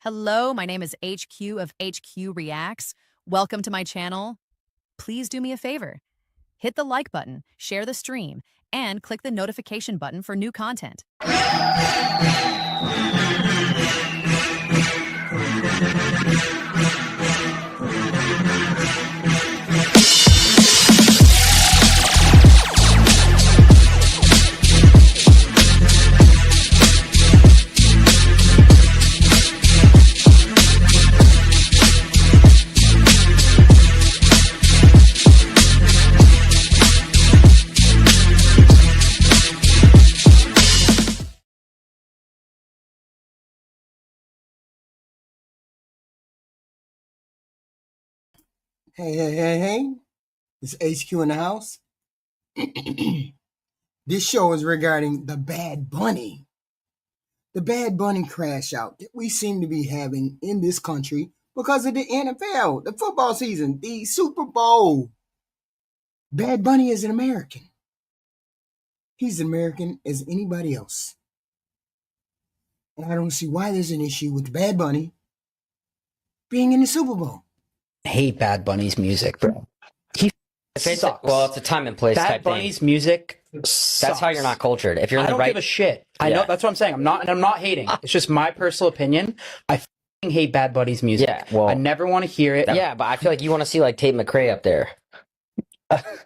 Hello, my name is HQ of HQ Reacts. Welcome to my channel. Please do me a favor. Hit the like button, share the stream, and click the notification button for new content. Hey. It's HQ in the house. This show is regarding the Bad Bunny. The Bad Bunny Crashout that we seem to be having in this country because of the NFL, the football season, the Super Bowl. Bad Bunny is an American. He's as American as anybody else. And I don't see why there's an issue with Bad Bunny being in the Super Bowl. I hate Bad Bunny's music, bro. He sucks. Well, it's a time and place Bad type Bunny's thing. music sucks. That's how you're not cultured. If you're in I the don't right, give a shit. I Yeah. know that's what I'm saying. I'm not hating. It's just my personal opinion. I fucking hate Bad Bunny's music. Yeah, well, I never want to hear it. yeah, but I feel like you want to see like Tate McRae up there.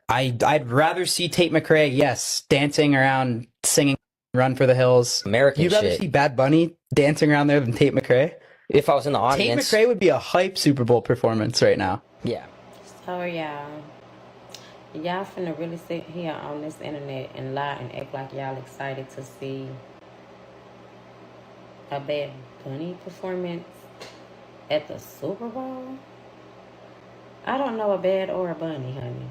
I'd rather see Tate McRae, yes, dancing around, singing "Run for the Hills." American You'd rather shit. see Bad Bunny dancing around there than Tate McRae? If I was in the Tate audience, McRae would be a hype Super Bowl performance right now. yeah. So y'all finna really sit here on this internet and lie and act like y'all excited to see a Bad Bunny performance at the Super Bowl? I don't know a Bad or a Bunny, honey.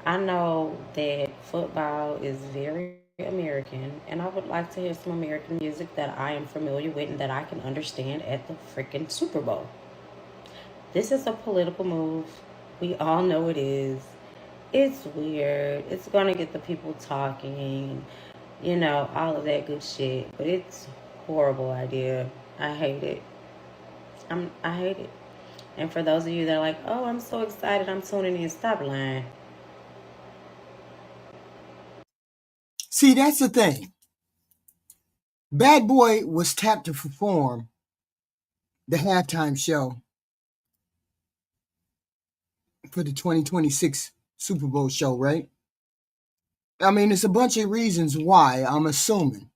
I know that football is very American, and I would like to hear some American music that I am familiar with and that I can understand at the freaking Super Bowl. This is a political move. We all know it is. It's weird. It's gonna get the people talking, all of that good shit. But it's a horrible idea. I hate it. I hate it. And for those of you that are like, oh, I'm so excited, I'm tuning in, stop lying. See, that's the thing. Bad Boy was tapped to perform the halftime show for the 2026 Super Bowl show, right? I mean, it's a bunch of reasons why, I'm assuming.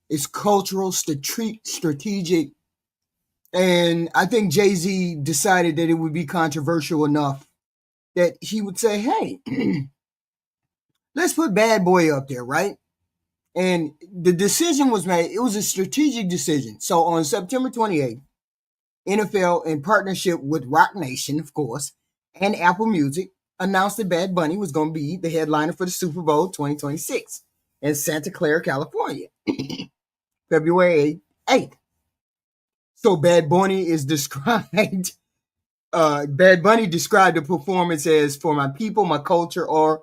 It's cultural, strategic, and I think Jay-Z decided that it would be controversial enough that he would say, hey, let's put Bad Boy up there, right? And the decision was made. It was a strategic decision. So on September 28th, NFL, in partnership with Rock Nation, of course, and Apple Music, announced that Bad Bunny was going to be the headliner for the Super Bowl 2026 in Santa Clara, California, February 8th. So Bad Bunny is described, Bad Bunny described the performance as for my people, my culture, or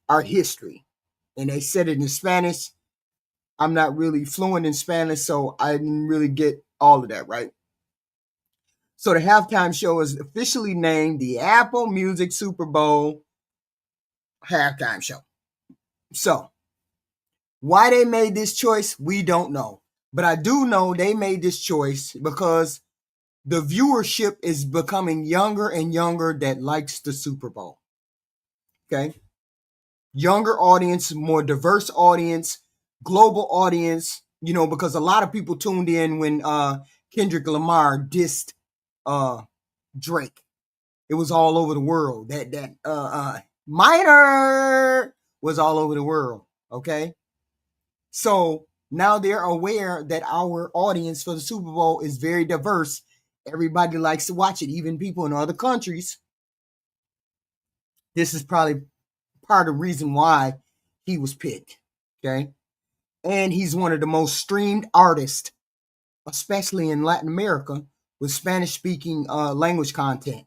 our history. And they said it in Spanish. I'm not really fluent in Spanish, so I didn't really get all of that, right? So the halftime show is officially named the Apple Music Super Bowl halftime show. So why they made this choice, we don't know. But I do know they made this choice because the viewership is becoming younger and younger that likes the Super Bowl. Okay? Younger audience, more diverse audience, global audience, because a lot of people tuned in when Kendrick Lamar dissed Drake. It was all over the world. That minor was all over the world. Okay. So now they're aware that our audience for the Super Bowl is very diverse. Everybody likes to watch it, even people in other countries. This is probably part of the reason why he was picked. Okay. And he's one of the most streamed artists, especially in Latin America, with Spanish-speaking language content.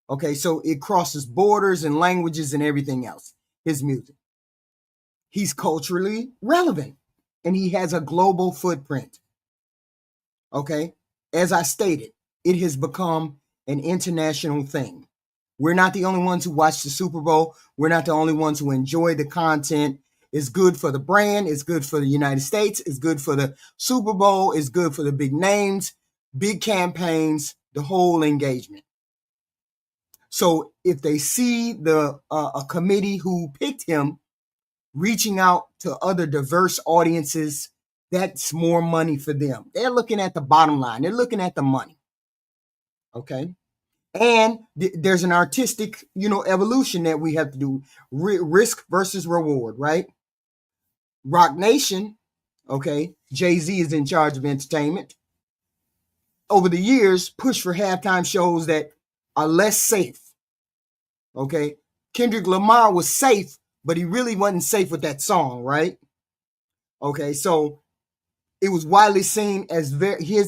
Okay, so it crosses borders and languages and everything else, his music. He's culturally relevant, and he has a global footprint. Okay, as I stated, it has become an international thing. We're not the only ones who watch the Super Bowl. We're not the only ones who enjoy the content. It's good for the brand. It's good for the United States. It's good for the Super Bowl. It's good for the big names, big campaigns, the whole engagement. So if they see a committee who picked him reaching out to other diverse audiences, that's more money for them. They're looking at the bottom line. They're looking at the money. Okay. And there's an artistic, evolution that we have to do. Risk versus reward, right? Rock Nation, okay, Jay-Z is in charge of entertainment. Over the years, push for halftime shows that are less safe. Okay. Kendrick Lamar was safe, but he really wasn't safe with that song, right? Okay, so it was widely seen as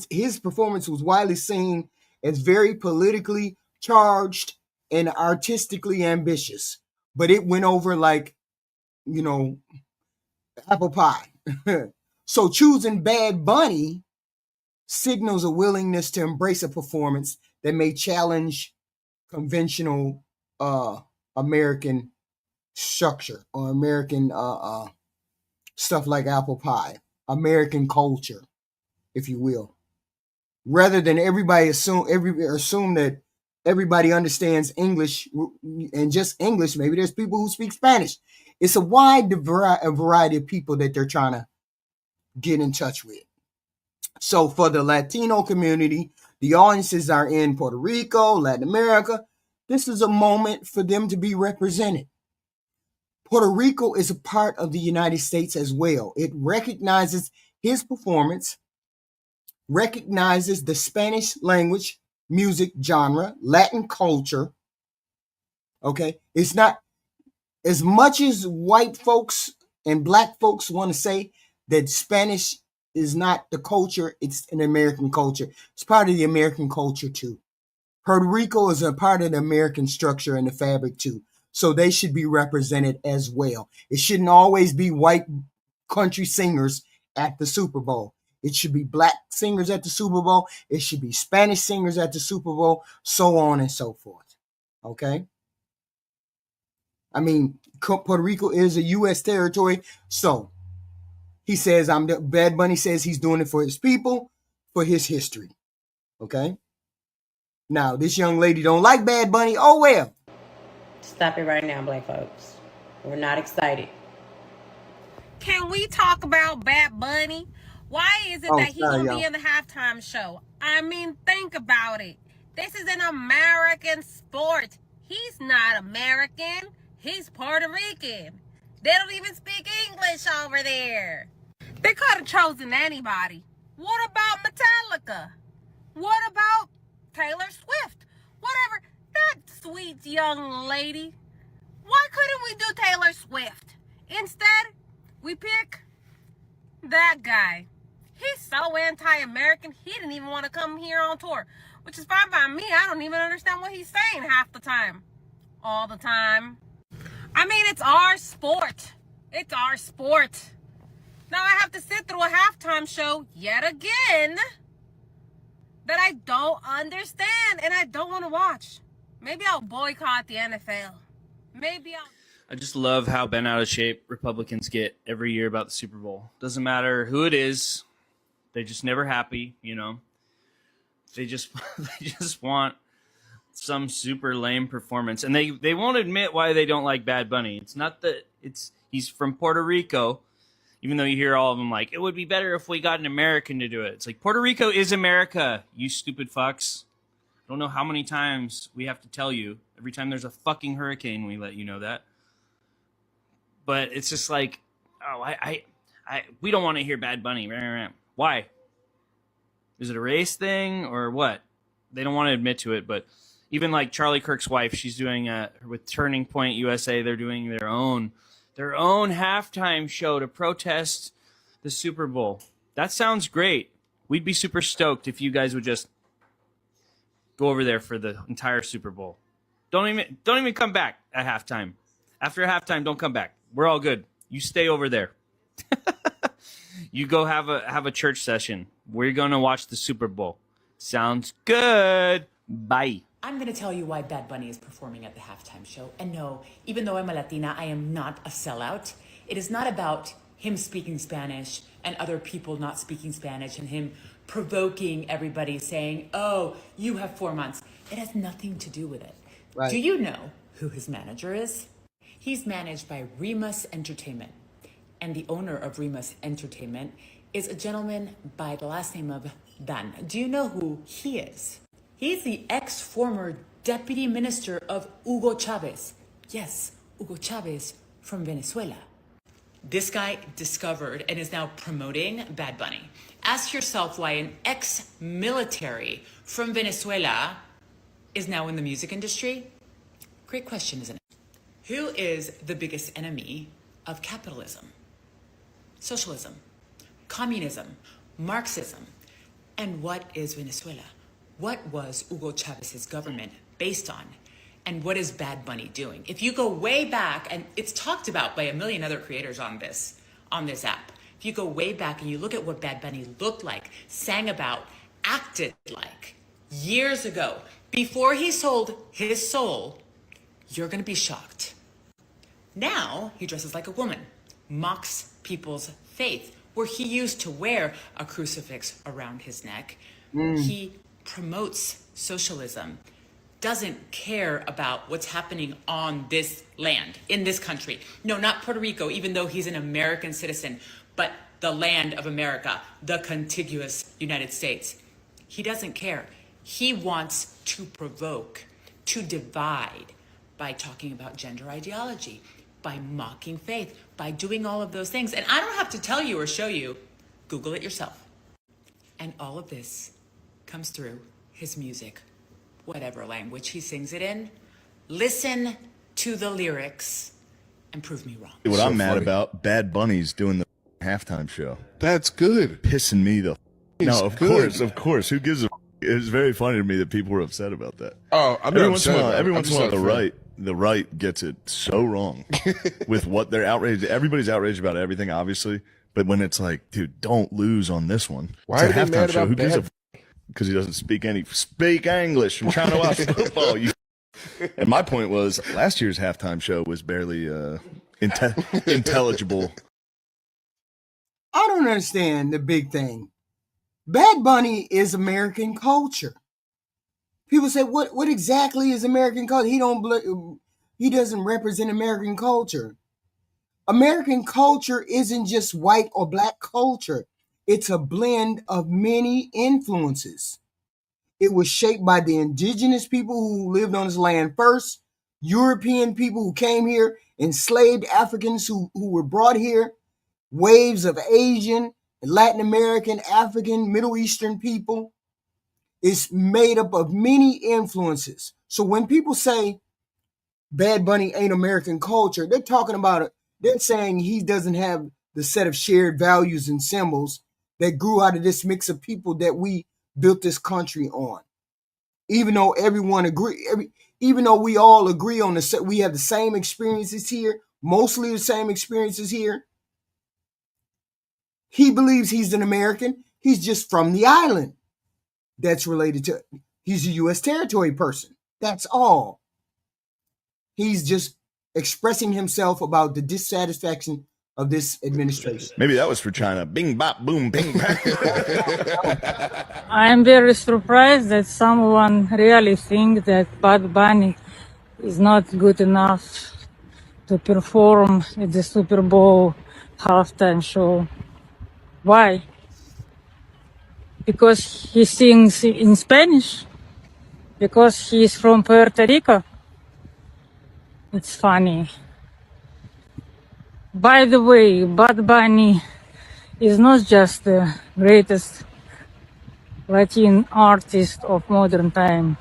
his performance was widely seen as very politically charged and artistically ambitious, but it went over like, apple pie. So choosing Bad Bunny signals a willingness to embrace a performance that may challenge conventional American structure or American stuff like apple pie, American culture, if you will, rather than everybody assume that everybody understands English and just English. Maybe there's people who speak Spanish. It's a wide variety of people that they're trying to get in touch with. So for the Latino community, the audiences are in Puerto Rico, Latin America. This is a moment for them to be represented. Puerto Rico is a part of the United States as well. It recognizes his performance, recognizes the Spanish language, music genre, Latin culture. Okay. It's not as much as white folks and black folks want to say that Spanish is not the culture. It's an American culture. It's part of the American culture too. Puerto Rico is a part of the American structure and the fabric too. So they should be represented as well. It shouldn't always be white country singers at the Super Bowl. It should be black singers at the Super Bowl. It should be Spanish singers at the Super Bowl, so on and so forth. Okay? I mean, Puerto Rico is a U.S. territory. So he says, Bad Bunny says he's doing it for his people, for his history. Okay? Now, this young lady don't like Bad Bunny. Oh, well. Stop it right now, black folks. We're not excited. Can we talk about Bad Bunny? Why is it that he's going to be in the halftime show? I mean, think about it. This is an American sport. He's not American. He's Puerto Rican. They don't even speak English over there. They could have chosen anybody. What about Metallica? What about Taylor Swift? Whatever. That sweet young lady. Why couldn't we do Taylor Swift? Instead, we pick that guy. He's so anti-American, he didn't even want to come here on tour, which is fine by me. I don't even understand what he's saying half the time. All the time. I mean, it's our sport. It's our sport. Now I have to sit through a halftime show yet again that I don't understand and I don't want to watch. Maybe I'll boycott the NFL. I just love how bent out of shape Republicans get every year about the Super Bowl. Doesn't matter who it is. They're just never happy, They just want some super lame performance. And they won't admit why they don't like Bad Bunny. It's not that he's from Puerto Rico, even though you hear all of them like, it would be better if we got an American to do it. It's like, Puerto Rico is America, you stupid fucks. I don't know how many times we have to tell you. Every time there's a fucking hurricane, we let you know that. But it's just like, we don't want to hear Bad Bunny. Why? Is it a race thing or what? They don't want to admit to it, but even like Charlie Kirk's wife, she's doing with Turning Point USA, they're doing their own halftime show to protest the Super Bowl. That sounds great. We'd be super stoked if you guys would just go over there for the entire Super Bowl. Don't even come back at halftime. After halftime, don't come back. We're all good. You stay over there. You go have a church session. We're going to watch the Super Bowl. Sounds good. Bye. I'm going to tell you why Bad Bunny is performing at the halftime show. And no, even though I'm a Latina, I am not a sellout. It is not about him speaking Spanish and other people not speaking Spanish and him provoking everybody saying, oh, you have 4 months. It has nothing to do with it. Right. Do you know who his manager is? He's managed by Remus Entertainment. And the owner of Remus Entertainment is a gentleman by the last name of Dan. Do you know who he is? He's the ex-former deputy minister of Hugo Chavez. Yes, Hugo Chavez from Venezuela. This guy discovered and is now promoting Bad Bunny. Ask yourself why an ex-military from Venezuela is now in the music industry. Great question, isn't it? Who is the biggest enemy of capitalism? Socialism, communism, Marxism. And what is Venezuela? What was Hugo Chavez's government based on? And what is Bad Bunny doing? If you go way back, and it's talked about by a million other creators on this app. If you go way back and you look at what Bad Bunny looked like, sang about, acted like years ago, before he sold his soul, you're gonna be shocked. Now he dresses like a woman, mocks people's faith, where he used to wear a crucifix around his neck. He promotes socialism, doesn't care about what's happening on this land, in this country. No, not Puerto Rico, even though he's an American citizen, but the land of America, the contiguous United States. He doesn't care. He wants to provoke, to divide by talking about gender ideology, by mocking faith, by doing all of those things. And I don't have to tell you or show you, Google it yourself. And all of this comes through his music, whatever language he sings it in. Listen to the lyrics and prove me wrong. What I'm mad about, Bad Bunny's doing the halftime show. That's good. Pissing me the No, of course. Who gives a It's very funny to me that people were upset about that. Oh, I'm every once in a while the right gets it so wrong with what they're outraged. Everybody's outraged about everything, obviously. But when it's like, dude, don't lose on this one. Why are they mad about Who gives a because he doesn't speak English. I'm trying to watch football. And my point was, last year's halftime show was barely intelligible. I don't understand the big thing. Bad Bunny is American culture. People say, what exactly is American culture? He doesn't represent American culture. American culture isn't just white or black culture. It's a blend of many influences. It was shaped by the indigenous people who lived on this land first, European people who came here, enslaved Africans who were brought here, waves of Asian, Latin American, African, Middle Eastern people. It's made up of many influences. So when people say Bad Bunny ain't American culture, they're talking about it. They're saying he doesn't have the set of shared values and symbols that grew out of this mix of people that we built this country on. Even though even though we all agree on we have the same experiences here, mostly the same experiences here. He believes he's an American. He's just from the island. That's related to, he's a U.S. territory person. That's all. He's just expressing himself about the dissatisfaction of this administration. Maybe that was for China. Bing, bop, boom, ping, bang. I'm very surprised that someone really thinks that Bad Bunny is not good enough to perform at the Super Bowl halftime show. Why? Because he sings in Spanish? Because he's from Puerto Rico? It's funny. By the way, Bad Bunny is not just the greatest Latin artist of modern time.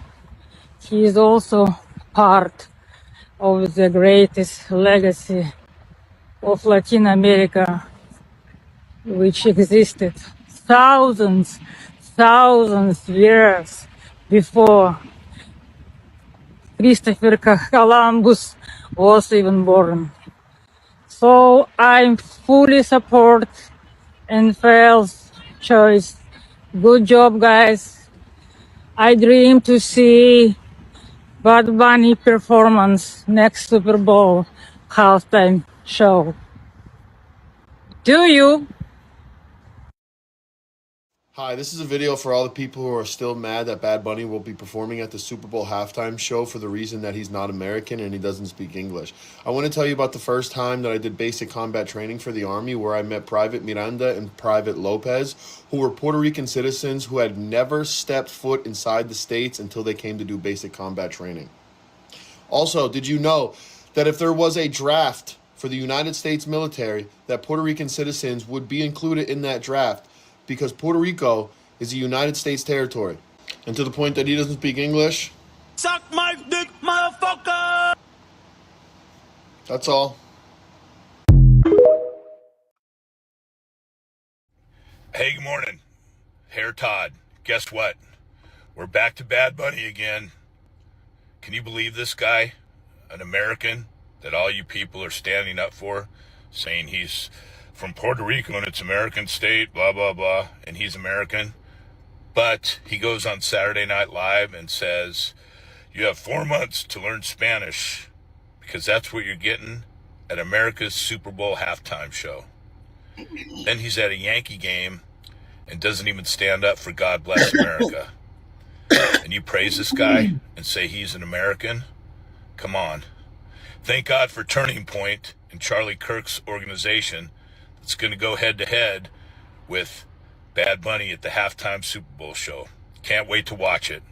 He is also part of the greatest legacy of Latin America, which existed thousands years before Christopher Columbus was even born. So I fully support NFL's choice. Good job, guys. I dream to see Bad Bunny performance next Super Bowl halftime show. Do you? Hi, this is a video for all the people who are still mad that Bad Bunny will be performing at the Super Bowl halftime show for the reason that he's not American and he doesn't speak English. I want to tell you about the first time that I did basic combat training for the Army, where I met Private Miranda and Private Lopez, who were Puerto Rican citizens who had never stepped foot inside the States until they came to do basic combat training. Also, did you know that if there was a draft for the United States military, that Puerto Rican citizens would be included in that draft because Puerto Rico is a United States territory? And to the point that he doesn't speak English, suck my dick, motherfucker! That's all. Hey, good morning. Hair Todd. Guess what? We're back to Bad Bunny again. Can you believe this guy? An American that all you people are standing up for, saying he's from Puerto Rico and it's American state, blah, blah, blah, and he's American. But he goes on Saturday Night Live and says, you have 4 months to learn Spanish because that's what you're getting at America's Super Bowl halftime show. Then he's at a Yankee game and doesn't even stand up for God Bless America. And you praise this guy and say he's an American? Come on. Thank God for Turning Point and Charlie Kirk's organization that's going to go head-to-head with Bad Bunny at the halftime Super Bowl show. Can't wait to watch it.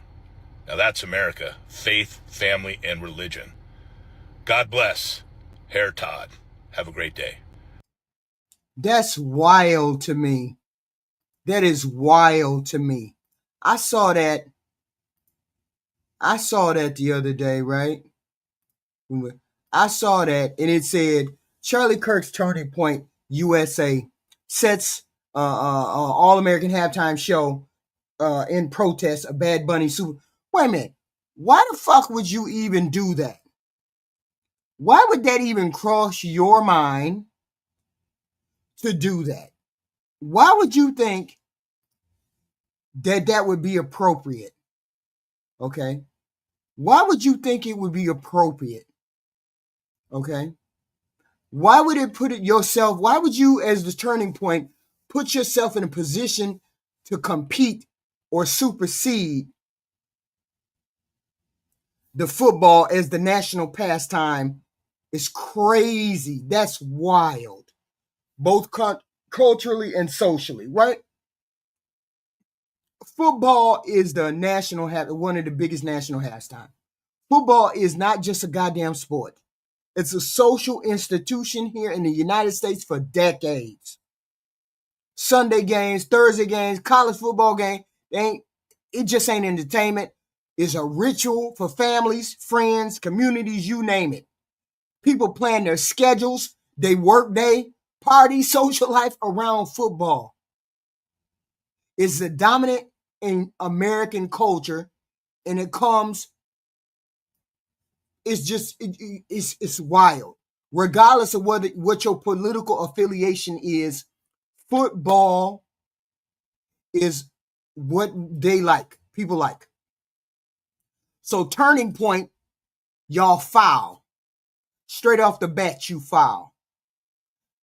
Now that's America. Faith, family, and religion. God bless. Hair Todd. Have a great day. That's wild to me. That is wild to me. I saw that the other day, right? I saw that, and it said Charlie Kirk's Turning Point USA sets All-American halftime show in protest of Bad Bunny Super. Wait a minute. Why the fuck would you even do that? Why would that even cross your mind to do that? Why would you think that would be appropriate? Okay. Why would you think it would be appropriate? Okay. Why would it put it yourself? Why would you, as the Turning Point, put yourself in a position to compete or supersede the football as the national pastime? Is crazy. That's wild. Both culturally and socially, right? Football is the national, one of the biggest national pastime. Football is not just a goddamn sport. It's a social institution here in the United States for decades. Sunday games, Thursday games, college football game, it just ain't entertainment. It's a ritual for families, friends, communities, you name it. People plan their schedules, they work day, party, social life around football. It's the dominant in American culture, and it comes, it's wild. Regardless of what your political affiliation is, football is what they like, people like. So Turning Point, y'all foul. Straight off the bat, you foul.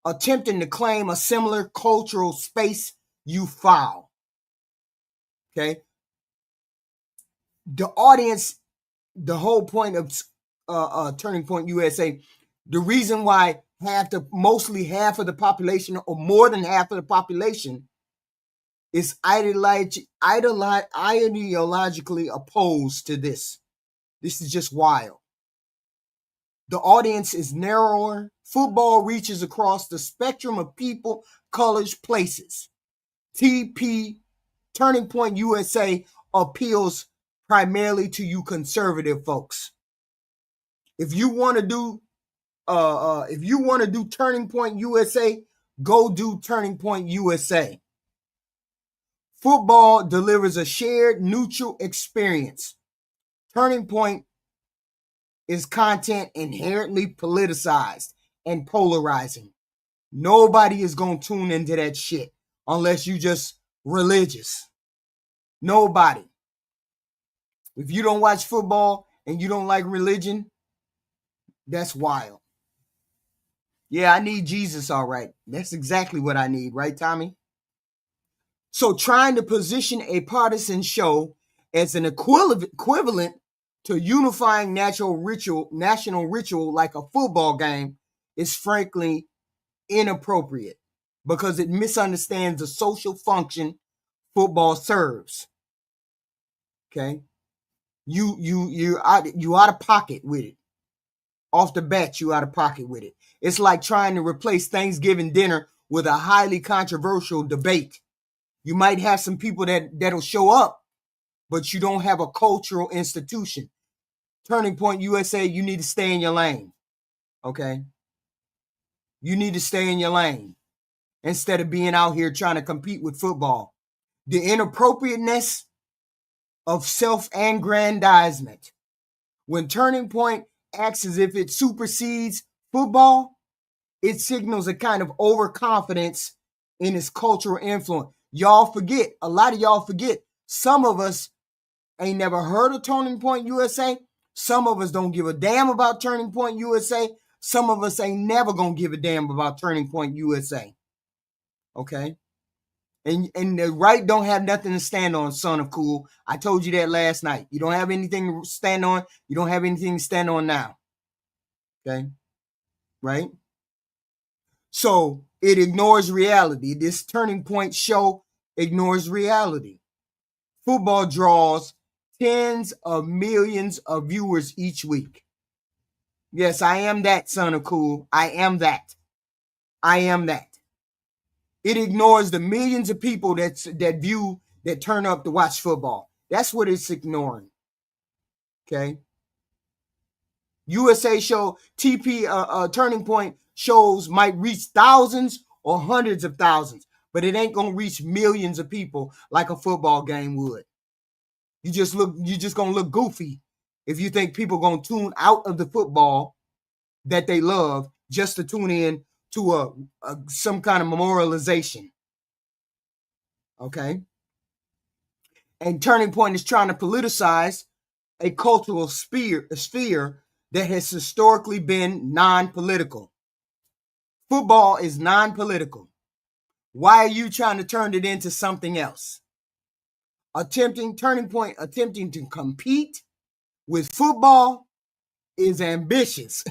Attempting to claim a similar cultural space, you foul. Okay? The audience, the whole point of Turning Point USA, the reason why mostly half of the population or more than half of the population is ideologically opposed to this. This is just wild. The audience is narrower. Football reaches across the spectrum of people, colors, places. TP, Turning Point USA, appeals primarily to you conservative folks. If you want to do Turning Point USA, go do Turning Point USA. Football delivers a shared, neutral experience. Turning Point is content inherently politicized and polarizing. Nobody is going to tune into that shit unless you just religious. Nobody. If you don't watch football and you don't like religion, that's wild. Yeah, I need Jesus, all right. That's exactly what I need, right, Tommy? So trying to position a partisan show as an equivalent to unifying national ritual like a football game is frankly inappropriate because it misunderstands the social function football serves. Okay? You out of pocket with it. Off the bat, you out of pocket with it. It's like trying to replace Thanksgiving dinner with a highly controversial debate. You might have some people that'll show up, but you don't have a cultural institution. Turning Point USA, you need to stay in your lane. Okay? You need to stay in your lane instead of being out here trying to compete with football. The inappropriateness of self-aggrandizement. When Turning Point acts as if it supersedes football, it signals a kind of overconfidence in its cultural influence. A lot of y'all forget, some of us ain't never heard of Turning Point USA. Some of us don't give a damn about Turning Point USA. Some of us ain't never gonna give a damn about Turning Point USA. Okay? And the right don't have nothing to stand on, son of cool. I told you that last night. You don't have anything to stand on. You don't have anything to stand on now. Okay? Right? So it ignores reality. This Turning Point show ignores reality. Football draws tens of millions of viewers each week. Yes, I am that, son of cool. I am that. I am that. It ignores the millions of people that turn up to watch football. That's what it's ignoring. Okay. USA show Turning Point shows might reach thousands or hundreds of thousands, but it ain't gonna reach millions of people like a football game would. You just gonna look goofy if you think people gonna tune out of the football that they love just to tune in to some kind of memorialization. Okay. And Turning Point is trying to politicize a cultural sphere that has historically been non-political. Football is non-political. Why are you trying to turn it into something else? Turning Point attempting to compete with football is ambitious.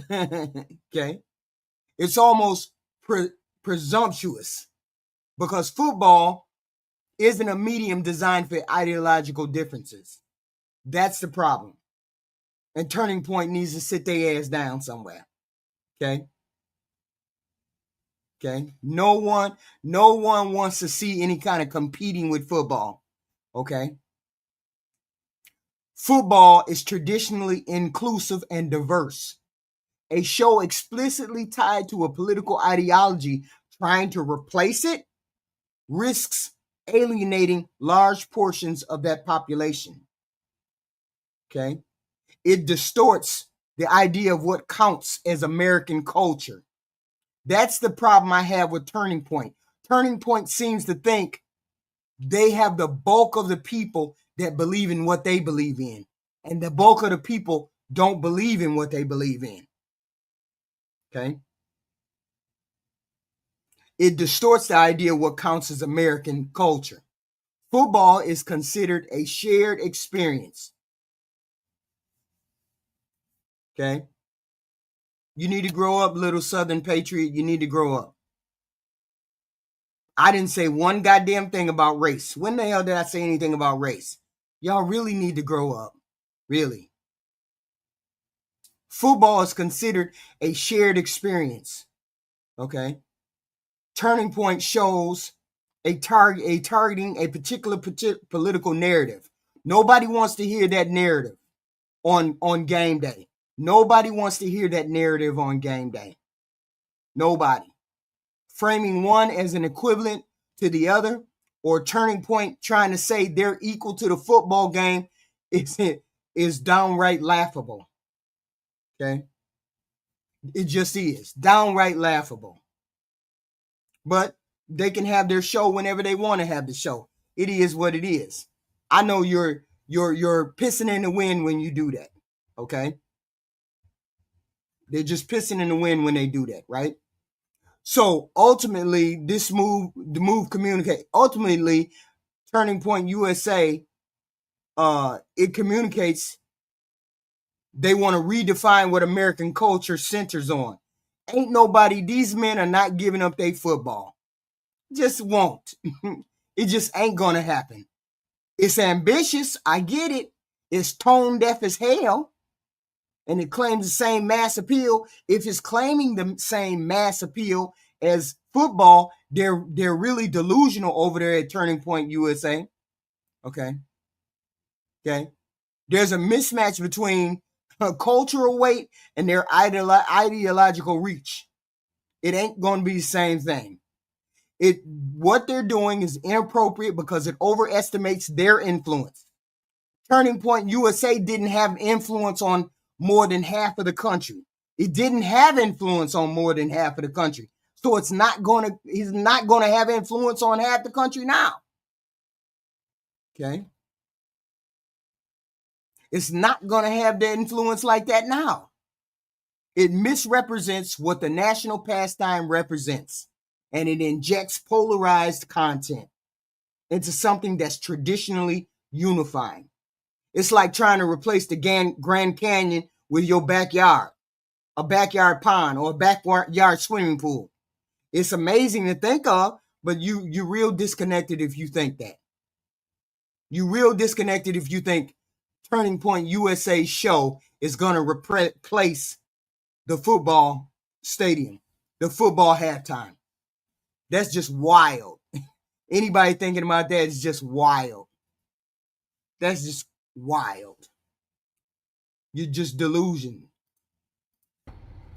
Okay. It's almost presumptuous because football isn't a medium designed for ideological differences. That's the problem. And Turning Point needs to sit their ass down somewhere. Okay. Okay. No one wants to see any kind of competing with football. Okay. Football is traditionally inclusive and diverse. A show explicitly tied to a political ideology trying to replace it risks alienating large portions of that population. Okay. It distorts the idea of what counts as American culture. That's the problem I have with Turning Point. Turning Point seems to think they have the bulk of the people that believe in what they believe in, and the bulk of the people don't believe in what they believe in. Okay? It distorts the idea of what counts as American culture. Football is considered a shared experience. Okay? You need to grow up, little Southern patriot. You need to grow up. I didn't say one goddamn thing about race. When the hell did I say anything about race? Y'all really need to grow up. Really. Football is considered a shared experience. Okay? Turning Point shows targeting a particular political narrative. Nobody wants to hear that narrative on game day. Nobody wants to hear that narrative on game day. Nobody. Framing one as an equivalent to the other, or Turning Point trying to say they're equal to the football game is downright laughable. Okay? It just is. Downright laughable. But they can have their show whenever they want to have the show. It is what it is. I know you're You're pissing in the wind when you do that. Okay? They're just pissing in the wind when they do that, right? So ultimately, the move communicate. Ultimately, Turning Point USA, it communicates they want to redefine what American culture centers on. Ain't nobody, these men are not giving up their football. Just won't. It just ain't gonna happen. It's ambitious, I get it. It's tone deaf as hell. And it claims the same mass appeal. If it's claiming the same mass appeal as football, they're really delusional over there at Turning Point USA. Okay. There's a mismatch between cultural weight and their ideological reach. It ain't going to be the same thing. What they're doing is inappropriate because it overestimates their influence. Turning Point USA didn't have influence on more than half of the country. It didn't have influence on more than half of the country. So he's not going to have influence on half the country now. Okay? It's not going to have the influence like that now. It misrepresents what the national pastime represents, and it injects polarized content into something that's traditionally unifying. It's like trying to replace the Grand Canyon with your backyard, a backyard pond, or a backyard swimming pool. It's amazing to think of, but you're real disconnected if you think that. You're real disconnected if you think Turning Point USA show is going to replace the football stadium, the football halftime. That's just wild. Anybody thinking about that is just wild. That's just wild. You're just delusion.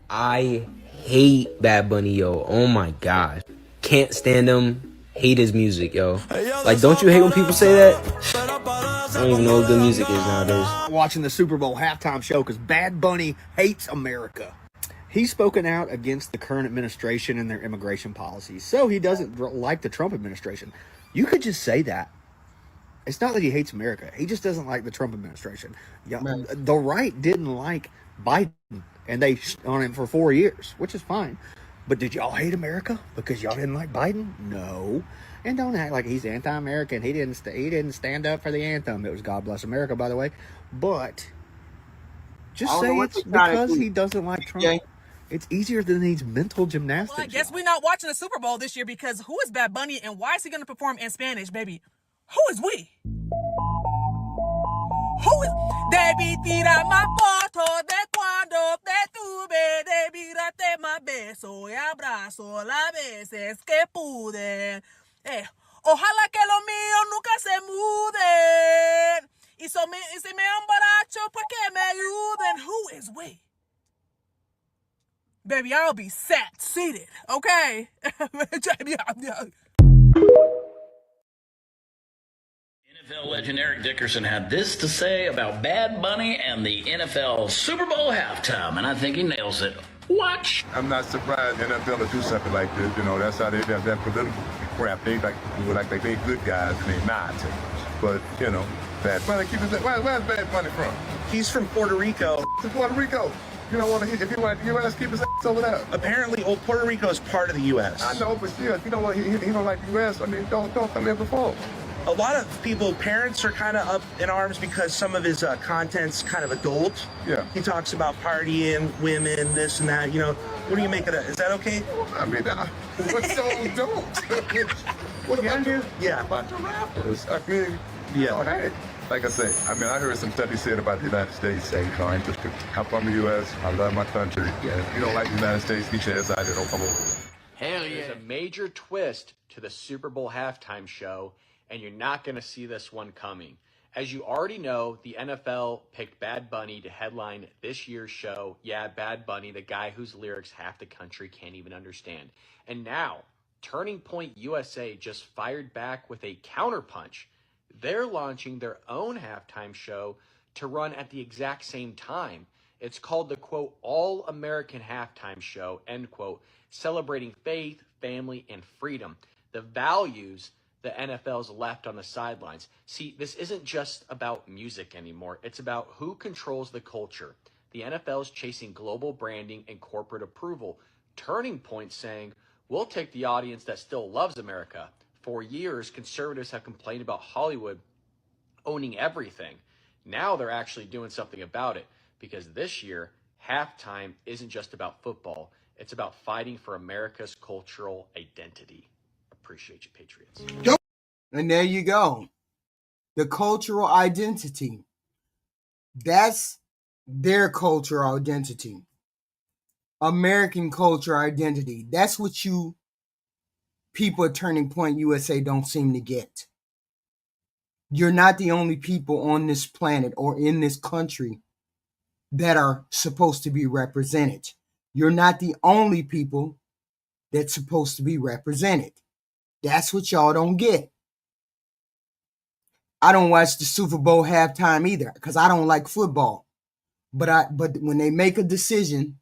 I hate Bad Bunny, yo. Oh my god. Can't stand him. Hate his music, yo. Like, don't you hate when people say that? I don't even know what good music is nowadays. Watching the Super Bowl halftime show because Bad Bunny hates America. He's spoken out against the current administration and their immigration policies, so he doesn't like the Trump administration. You could just say that. It's not that he hates America. He just doesn't like the Trump administration. Right. The right didn't like Biden, and they on him for 4 years, which is fine. But did y'all hate America because y'all didn't like Biden? No. And don't act like he's anti-American. He didn't stand up for the anthem. It was God Bless America, by the way. But just say it's because he doesn't like Trump. Yeah. It's easier than these mental gymnastics. Well, I guess we're not watching the Super Bowl this year because who is Bad Bunny and why is he going to perform in Spanish, baby? Who is we? Who is... Debi tira más fotos de cuando te tuve. Debi darte más beso y abrazo las veces que pude. Ojalá que los míos nunca se muden. Y si me embaracho, pues que me ayuden. Who is we? Baby, I'll be seated, okay? NFL legend Eric Dickerson had this to say about Bad Bunny and the NFL Super Bowl halftime, and I think he nails it. Watch. I'm not surprised the NFL will do something like this. You know, that's how they have that political crap. They like they good guys, and they're not. But, you know, Bad Bunny, where's Bad Bunny from? He's from Puerto Rico. From Puerto Rico? You don't want to, if you want the U.S., keep his ass over there. Apparently, Puerto Rico is part of the U.S. I know, but still, if you don't want, he don't like the U.S., I mean, don't come here before. A lot of people, parents are kind of up in arms because some of his content's kind of adult. Yeah. He talks about partying, women, this and that. You know, what do you make of that? Is that okay? I mean, what y'all don't? What about you? Yeah. About the rappers? I mean, yeah. Hey, like I say, I mean, I heard some stuff he said about the United States. Saying, you know, I'm from the U.S. I love my country. Yeah. If you don't like the United States, get your ass out there. Don't come over. Hell yeah. There's a major twist to the Super Bowl halftime show, and you're not going to see this one coming. As you already know, the NFL picked Bad Bunny to headline this year's show. Yeah, Bad Bunny, the guy whose lyrics half the country can't even understand. And now, Turning Point USA just fired back with a counterpunch. They're launching their own halftime show to run at the exact same time. It's called the, quote, All-American Halftime Show, end quote, celebrating faith, family, and freedom, the values the NFL's left on the sidelines. See, this isn't just about music anymore. It's about who controls the culture. The NFL's chasing global branding and corporate approval. Turning Point saying, we'll take the audience that still loves America. For years, conservatives have complained about Hollywood owning everything. Now they're actually doing something about it, because this year, halftime isn't just about football. It's about fighting for America's cultural identity. Appreciate you, Patriots. And there you go. The cultural identity. That's their cultural identity. American cultural identity. That's what you people at Turning Point USA don't seem to get. You're not the only people on this planet or in this country that are supposed to be represented. You're not the only people that's supposed to be represented. That's what y'all don't get. I don't watch the Super Bowl halftime either because I don't like football. But when they make a decision,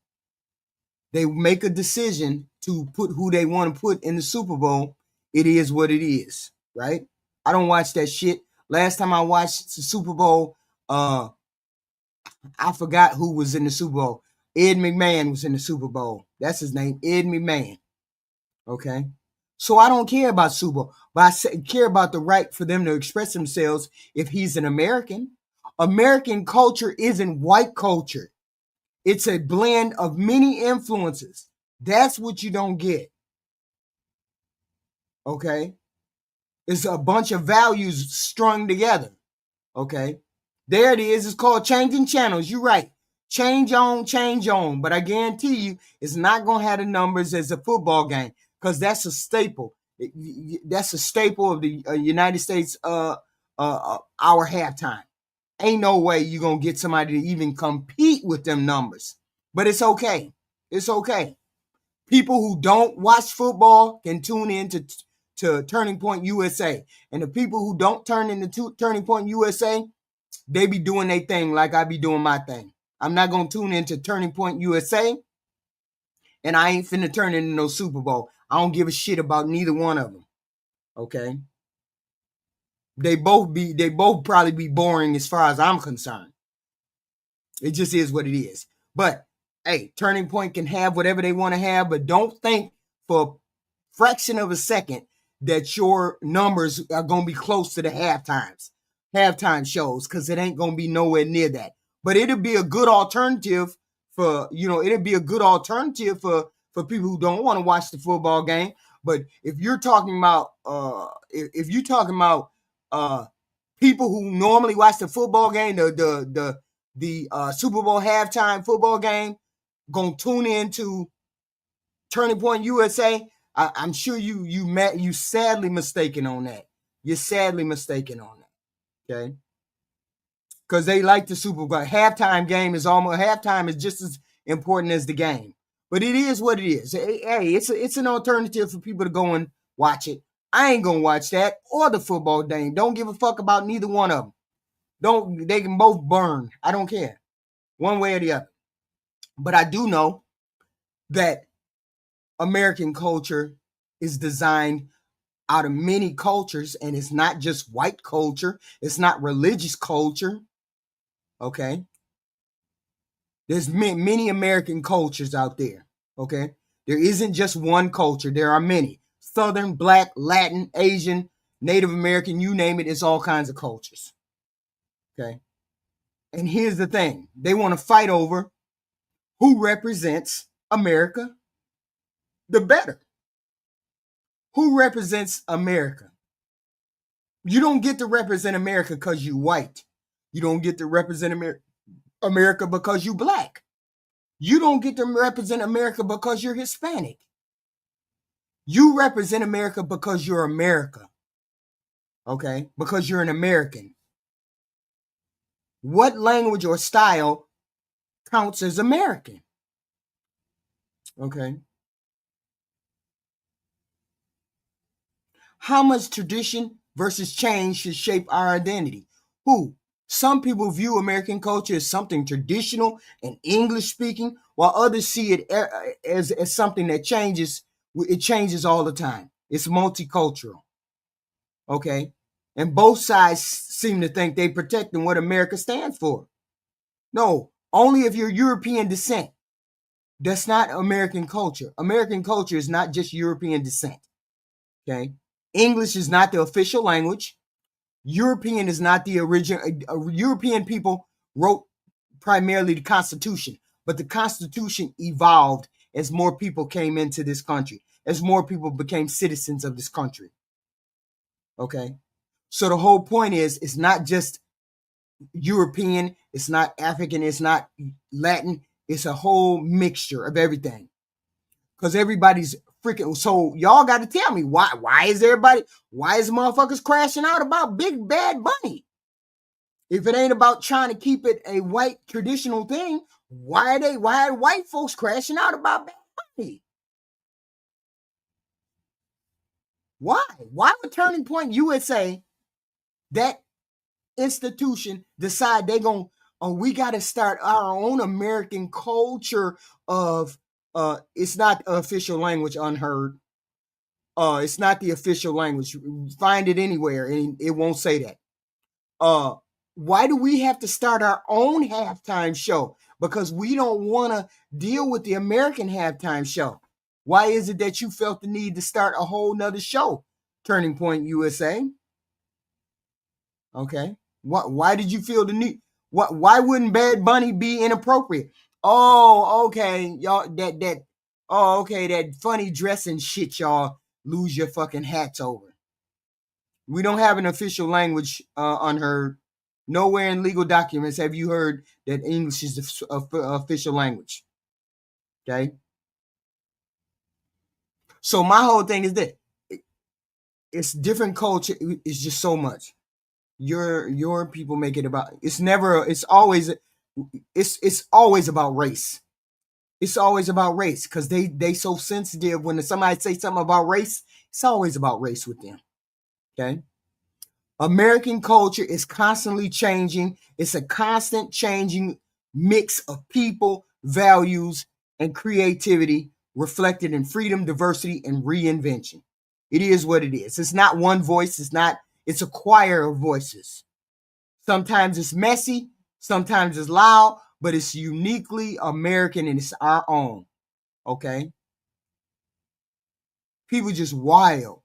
to put who they want to put in the Super Bowl. It is what it is, right? I don't watch that shit. Last time I watched the Super Bowl, I forgot who was in the Super Bowl. Ed McMahon was in the Super Bowl. That's his name, Ed McMahon. Okay? So I don't care about Super Bowl, but I care about the right for them to express themselves if he's an American. American culture isn't white culture. It's a blend of many influences. That's what you don't get. Okay? It's a bunch of values strung together. Okay? There it is. It's called changing channels. You're right. Change on, change on. But I guarantee you, it's not going to have the numbers as a football game because that's a staple. That's a staple of the United States our halftime. Ain't no way you're going to get somebody to even compete with them numbers. But it's okay. It's okay. People who don't watch football can tune in to Turning Point USA. And the people who don't turn into Turning Point USA, they be doing their thing like I be doing my thing. I'm not going to tune into Turning Point USA, and I ain't finna turn into no Super Bowl. I don't give a shit about neither one of them. Okay? They both probably be boring as far as I'm concerned. It just is what it is. But hey, Turning Point can have whatever they want to have, but don't think for a fraction of a second that your numbers are going to be close to the halftime shows, because it ain't going to be nowhere near that. But it'll be a good alternative for people who don't want to watch the football game. But if you're talking about people who normally watch the football game, the Super Bowl halftime football game, gonna tune into Turning Point USA, I'm sure you sadly mistaken on that. You're sadly mistaken on that. Okay, because they like the Super Bowl halftime is just as important as the game. But it is what it is. Hey, it's an alternative for people to go and watch it. I ain't gonna watch that or the football game. Don't give a fuck about neither one of them. They can both burn. I don't care, one way or the other. But I do know that American culture is designed out of many cultures, and it's not just white culture. It's not religious culture. Okay? There's many American cultures out there. Okay? There isn't just one culture. There are many. Southern, Black, Latin, Asian, Native American, you name it. It's all kinds of cultures. Okay? And here's the thing. They want to fight over who represents America the better. Who represents America? You don't get to represent America because you white. You don't get to represent America because you Black. You don't get to represent America because you're Hispanic. You represent America because you're America. Okay? Because you're an American. What language or style counts as American? Okay? How much tradition versus change should shape our identity? Some people view American culture as something traditional and English speaking, while others see it as something that changes. It changes all the time. It's multicultural. Okay? And both sides seem to think they protecting what America stands for. No, only if you're European descent. That's not American culture. American culture is not just European descent. Okay? English is not the official language. European is not the original. European people wrote primarily the Constitution, but the Constitution evolved as more people came into this country, as more people became citizens of this country. Okay? So the whole point is, it's not just European, it's not African, it's not Latin, it's a whole mixture of everything. Because everybody's freaking, so y'all got to tell me why is motherfuckers crashing out about Big Bad Bunny? If it ain't about trying to keep it a white traditional thing, why are white folks crashing out about Bad Bunny? Why would Turning Point USA, that institution, decide they gonna, we got to start our own American culture of it's not the official language, unheard. It's not the official language. Find it anywhere and it won't say that. Why do we have to start our own halftime show? Because we don't want to deal with the American halftime show. Why is it that you felt the need to start a whole nother show, Turning Point USA? Okay. Why did you feel the need? Why wouldn't Bad Bunny be inappropriate? Oh, okay. Y'all that funny dressing shit y'all lose your fucking hats over. We don't have an official language, unheard. Nowhere in legal documents have you heard that English is the official language. Okay? So my whole thing is that it's different culture. It's just so much. Your people make it about, it's always about race. It's always about race because they so sensitive. When somebody say something about race, it's always about race with them. Okay? American culture is constantly changing. It's a constant changing mix of people, values, and creativity reflected in freedom, diversity, and reinvention. It is what it is. It's not one voice. It's a choir of voices. Sometimes it's messy, sometimes it's loud, but it's uniquely American and it's our own. Okay? People just wild.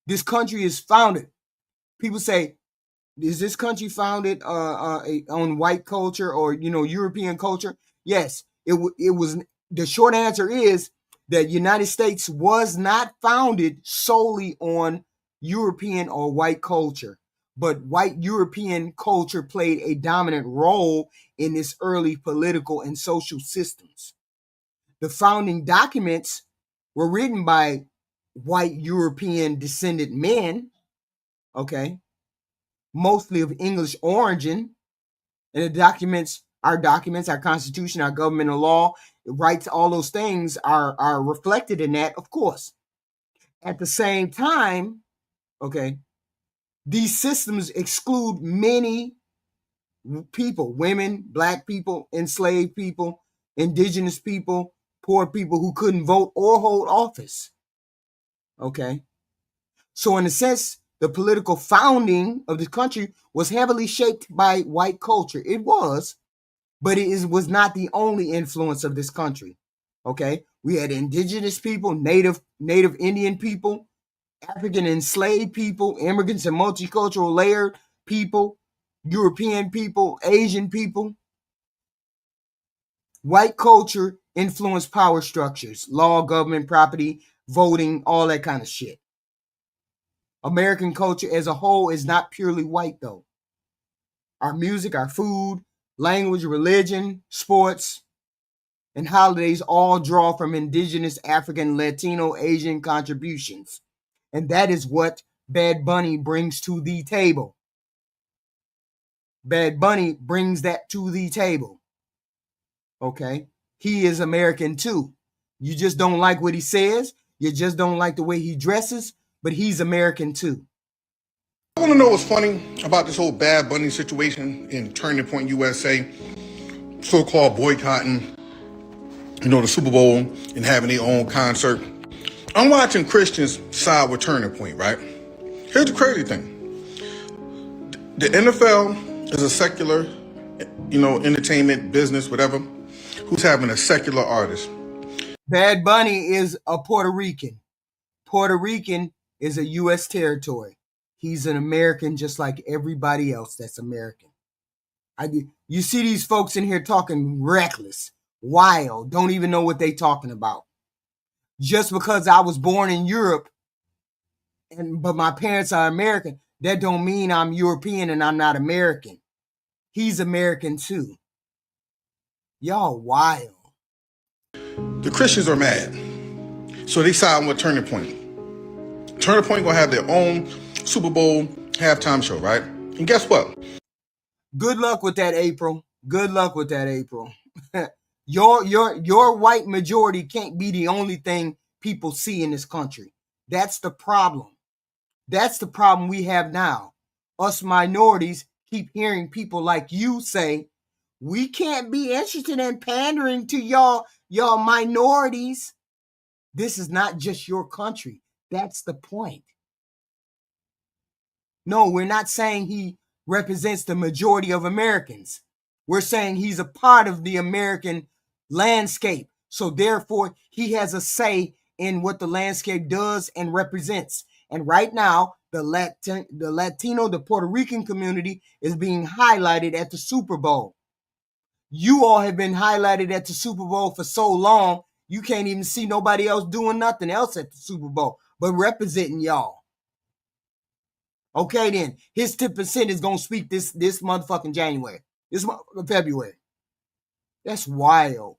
This country is founded. People say, is this country founded on white culture or, European culture? Yes, it was. The short answer is that United States was not founded solely on European or white culture, but white European culture played a dominant role in its early political and social systems. The founding documents were written by white European descended men, okay, mostly of English origin, and our Constitution, our governmental law, rights, all those things are reflected in that, of course. At the same time, okay, these systems exclude many people, women, black people, enslaved people, indigenous people, poor people who couldn't vote or hold office. Okay. So in a sense, the political founding of the country was heavily shaped by white culture. It was, but it was not the only influence of this country. Okay. We had indigenous people, native Indian people, African enslaved people, immigrants and multicultural layered people, European people, Asian people. White culture influenced power structures, law, government, property, voting, all that kind of shit. American culture as a whole is not purely white, though. Our music, our food, language, religion, sports, and holidays all draw from indigenous, African, Latino, Asian contributions. And that is what Bad Bunny brings to the table. Bad Bunny brings that to the table. Okay? He is American too. You just don't like what he says. You just don't like the way he dresses, but he's American too. I want to know what's funny about this whole Bad Bunny situation in Turning Point USA, so-called boycotting, the Super Bowl and having their own concert. I'm watching Christians side with Turning Point, right? Here's the crazy thing. The NFL is a secular, entertainment business, whatever. Who's having a secular artist? Bad Bunny is a Puerto Rican. Puerto Rican is a U.S. territory. He's an American just like everybody else that's American. You see these folks in here talking reckless, wild, don't even know what they talking about. Just because I was born in Europe, but my parents are American, that don't mean I'm European and I'm not American. He's American too. Y'all wild. The Christians are mad. So they side with Turning Point. Turning Point gonna have their own Super Bowl halftime show, right? And guess what? Good luck with that, April. Good luck with that, April. Your white majority can't be the only thing people see in this country. That's the problem. That's the problem we have now. Us minorities keep hearing people like you say, we can't be interested in pandering to y'all minorities. This is not just your country. That's the point. No, we're not saying he represents the majority of Americans. We're saying he's a part of the American landscape. So therefore, he has a say in what the landscape does and represents. And right now, the Latino, the Puerto Rican community is being highlighted at the Super Bowl. You all have been highlighted at the Super Bowl for so long, you can't even see nobody else doing nothing else at the Super Bowl, but representing y'all. Okay, then his 10% is gonna speak this motherfucking January, this February. That's wild.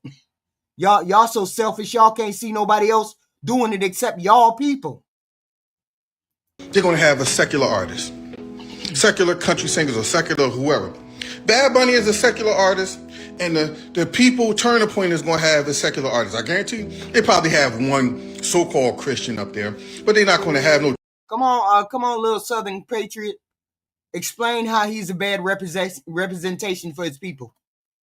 Y'all so selfish. Y'all can't see nobody else doing it except y'all people. They're gonna have a secular artist, secular country singers or secular whoever. Bad Bunny is a secular artist, and the people Turning Point is gonna have a secular artist. I guarantee you, they probably have one so-called Christian up there, but they're not gonna have no. Come on, little Southern patriot. Explain how he's a bad representation for his people.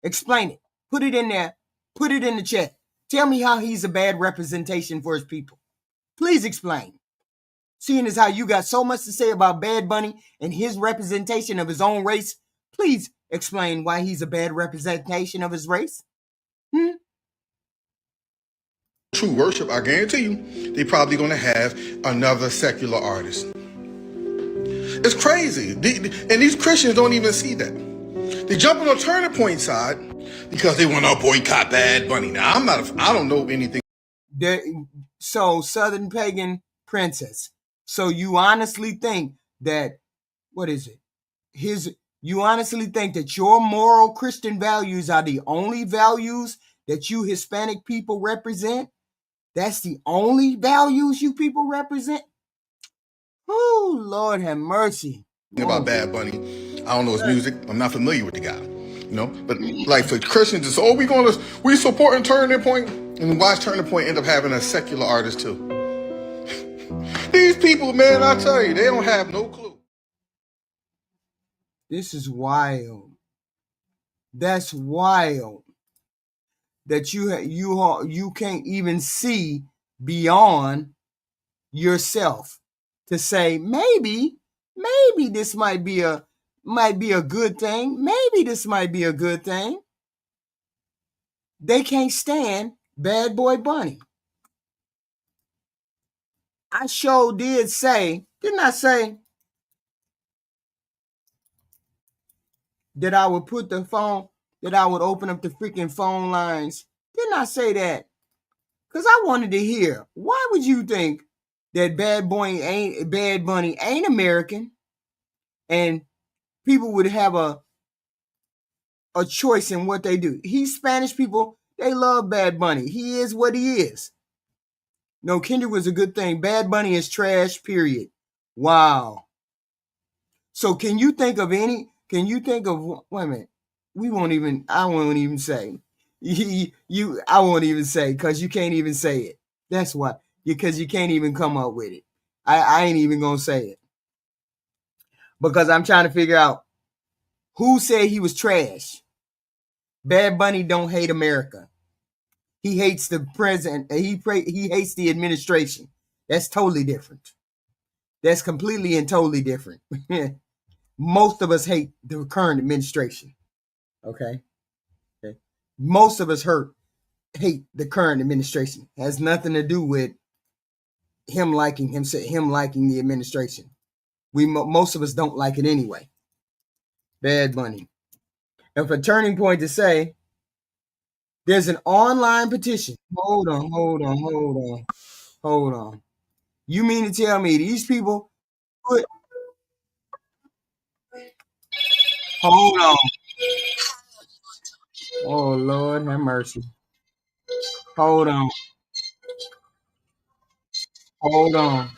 Explain it. Put it in there. Put it in the chat. Tell me how he's a bad representation for his people. Please explain. Seeing as how you got so much to say about Bad Bunny and his representation of his own race, please explain why he's a bad representation of his race. True worship, I guarantee you, they probably gonna have another secular artist. It's crazy. And these Christians don't even see that. They jump on the Turning Point side because they want to boycott Bad Bunny. Now, I don't know anything. So, Southern Pagan Princess. So you honestly think that, you honestly think that your moral Christian values are the only values that you Hispanic people represent? That's the only values you people represent? Oh, Lord have mercy. About Bad Bunny. I don't know his music. I'm not familiar with the guy. But like for Christians, it's we supporting Turning Point, and watch Turning Point end up having a secular artist too. These people, man, I tell you, they don't have no clue. This is wild. That's wild. That you can't even see beyond yourself to say maybe this might be a good thing. Maybe this might be a good thing. They can't stand Bad Boy Bunny. I sure did say, didn't I say that I would put the phone, that I would open up the freaking phone lines? Didn't I say that? Because I wanted to hear, why would you think that Bad Bunny ain't American, and people would have a choice in what they do? He's Spanish people, they love Bad Bunny. He is what he is. No, Kendrick was a good thing. Bad Bunny is trash, period. Wow. So can you think of, wait a minute, I won't even say. I won't even say, because you can't even say it. That's why, because you can't even come up with it. I ain't even gonna say it. Because I'm trying to figure out who said he was trash. Bad Bunny don't hate America. He hates the president. He hates the administration. That's totally different. That's completely and totally different. Most of us hate the current administration. Okay. Okay. Most of us hate the current administration. It has nothing to do with him liking the administration. Most of us don't like it anyway. Bad Bunny. And for Turning Point to say there's an online petition. Hold on. You mean to tell me these people put hold on. Oh Lord have mercy. Hold on. Hold on.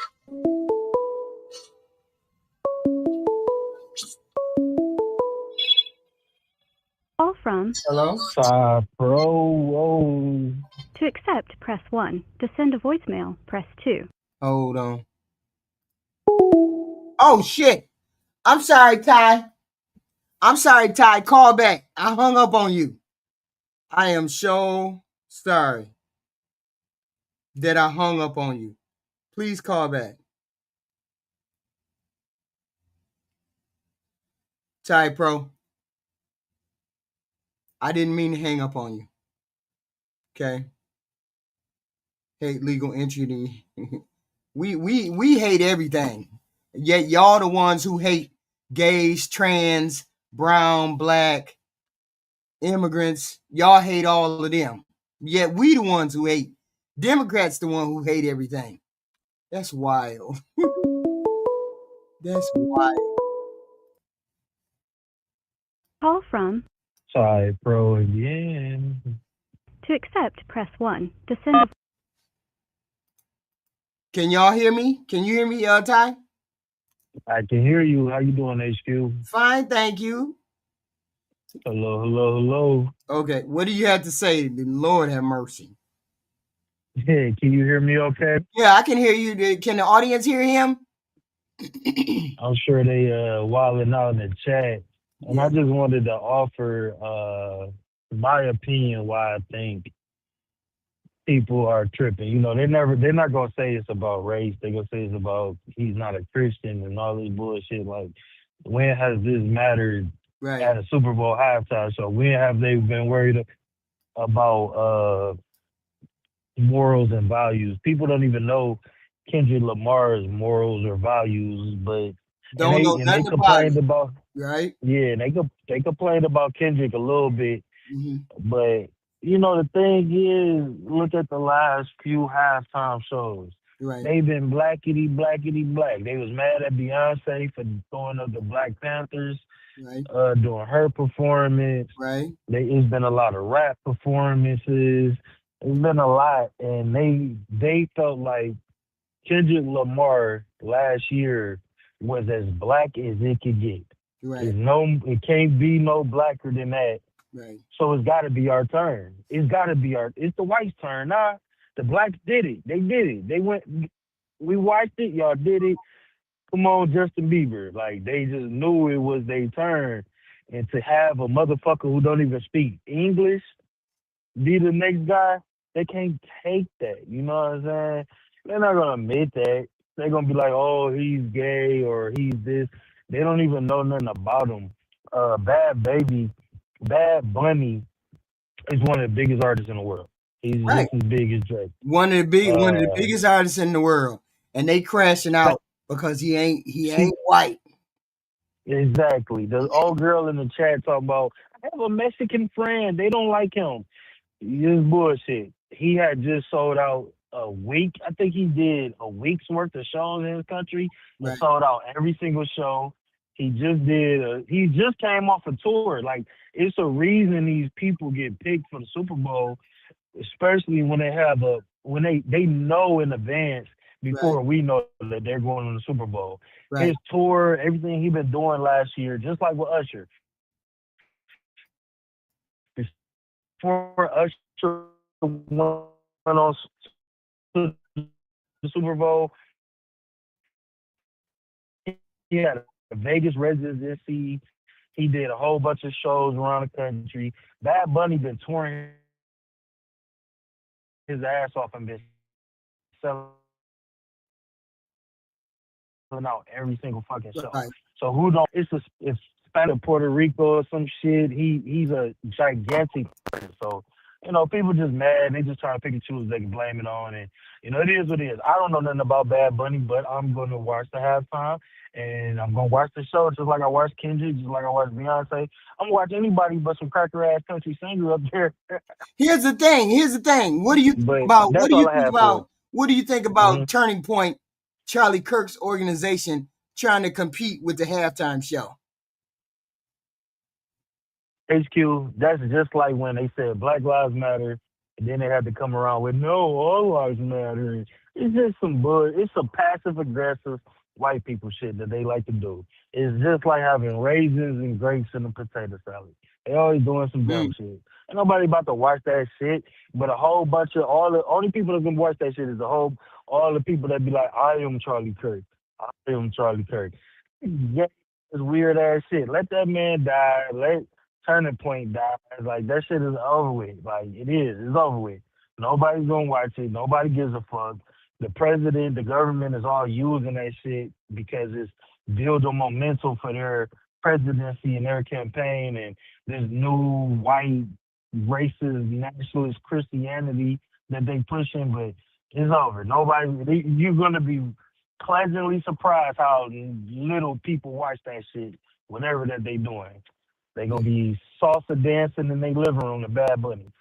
Call from. Hello? Pro. To accept, press 1. To send a voicemail, press 2. Hold on. Oh shit. I'm sorry, Ty. Call back. I hung up on you. I am so sorry that I hung up on you. Please call back. Ty Pro. I didn't mean to hang up on you. Okay. Hate legal entry. we hate everything. Yet y'all the ones who hate gays, trans, brown, black, immigrants. Y'all hate all of them. Yet we the ones who hate. Democrats the one who hate everything. That's wild. That's wild. Call from. Ty Pro again. To accept, press 1. To send a. Can y'all hear me? Can you hear me, Ty? I can hear you. How you doing, HQ? Fine, thank you. Hello. Okay, what do you have to say? The Lord have mercy. Hey, can you hear me okay? Yeah, I can hear you. Can the audience hear him? I'm sure they wilding out in the chat. And Yeah. I just wanted to offer my opinion why I think people are tripping. You know, they're not gonna say it's about race. They're gonna say it's about he's not a Christian and all this bullshit. Like, when has this mattered Right. at a Super Bowl halftime show? When have they been worried about morals and values? People don't even know Kendrick Lamar's morals or values, but Don't know they nothing about complained it. about Right? yeah, and they complained about Kendrick a little bit, Mm-hmm. but you know the thing is, look at the last few halftime shows. Right. They've been blackety black. They was mad at Beyonce for throwing up the Black Panthers Right. During her performance. Right. It's been a lot of rap performances. It's been a lot, and they felt like Kendrick Lamar last year was as black as it could get. Right. It can't be no blacker than that. Right. So it's got to be our turn. It's the whites' turn. Nah, the blacks did it. They did it. We watched it. Y'all did it. Come on, Justin Bieber. Like, they just knew it was their turn. And to have a motherfucker who don't even speak English be the next guy, they can't take that. You know what I'm saying? They're not gonna admit that. They're gonna be like, oh, he's gay or he's this. They don't even know nothing about him. Bad Bunny is one of the biggest artists in the world. He's Right. just as big as Drake. One of the biggest artists in the world, and they crashing out because he ain't white. Exactly. The old girl in the chat talking about, I have a Mexican friend. They don't like him. This bullshit. He had just sold out a week. I think he did a week's worth of shows in his country and sold out every single show. He just came off a tour. Like, it's a reason these people get picked for the Super Bowl, especially when they know in advance before we know that they're going to the Super Bowl. Right. His tour, everything he been doing last year, just like with Usher. Before Usher went on to the Super Bowl, he had a Vegas residency. He did a whole bunch of shows around the country. Bad Bunny been touring his ass off and been selling out every single fucking show. Right. So who don't? It's Spanish Puerto Rico or some shit. He's a gigantic person. So people just mad. They just trying to pick and choose they can blame it on, and it is what it is. I don't know nothing about Bad Bunny, but I'm gonna watch the halftime, and I'm gonna watch the show just like I watch Kendrick, just like I watch Beyonce. I'm gonna watch anybody but some cracker ass country singer up there. Here's the thing. What do you think But about? that's all I have for it. What do you think about Turning Point, Charlie Kirk's organization trying to compete with the halftime show? HQ, that's just like when they said Black Lives Matter, and then they had to come around with no, all lives matter. It's just some it's some passive aggressive white people shit that they like to do. It's just like having raisins and grapes in a potato salad. They always doing some dumb shit. Ain't nobody about to watch that shit, but a whole bunch of all the only people that can watch that shit is all the people that be like, I am Charlie Kirk. I am Charlie Kirk. Yeah, it's weird ass shit. Let that man die. Let Turning Point die. Like that shit is over with. Like it is. It's over with. Nobody's gonna watch it. Nobody gives a fuck. The president, the government is all using that shit because it's building momentum for their presidency and their campaign and this new white racist nationalist Christianity that they pushing, but it's over. You're gonna be pleasantly surprised how little people watch that shit, whatever that they doing. They gonna be salsa dancing in their living room to Bad Bunny.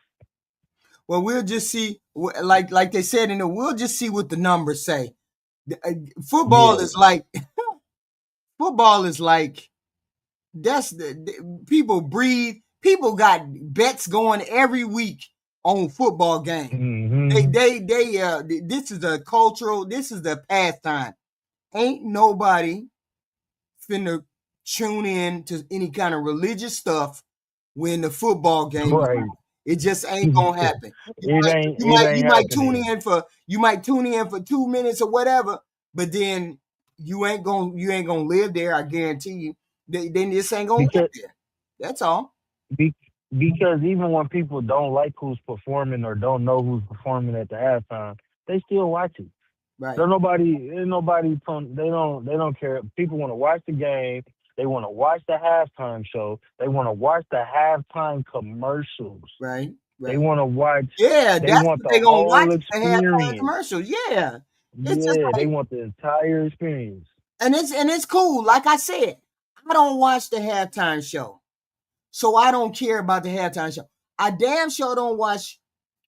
Well, we'll just see. Like they said we'll just see what the numbers say. Football is like football is like that's people breathe. People got bets going every week on football game. This is a cultural. This is the pastime. Ain't nobody finna tune in to any kind of religious stuff when the football game is on. It just ain't gonna happen. You might tune in for 2 minutes or whatever, but then you ain't gonna live there. I guarantee you. Then this ain't gonna live there. That's all. Because even when people don't like who's performing or don't know who's performing at the halftime, they still watch it. Right. They don't care. People want to watch the game. They want to watch the halftime show. They want to watch the halftime commercials. Right. They want to watch. Yeah, they want the whole experience. The halftime commercials. Yeah. It's just like, they want the entire experience. And it's cool. Like I said, I don't watch the halftime show, so I don't care about the halftime show. I damn sure don't watch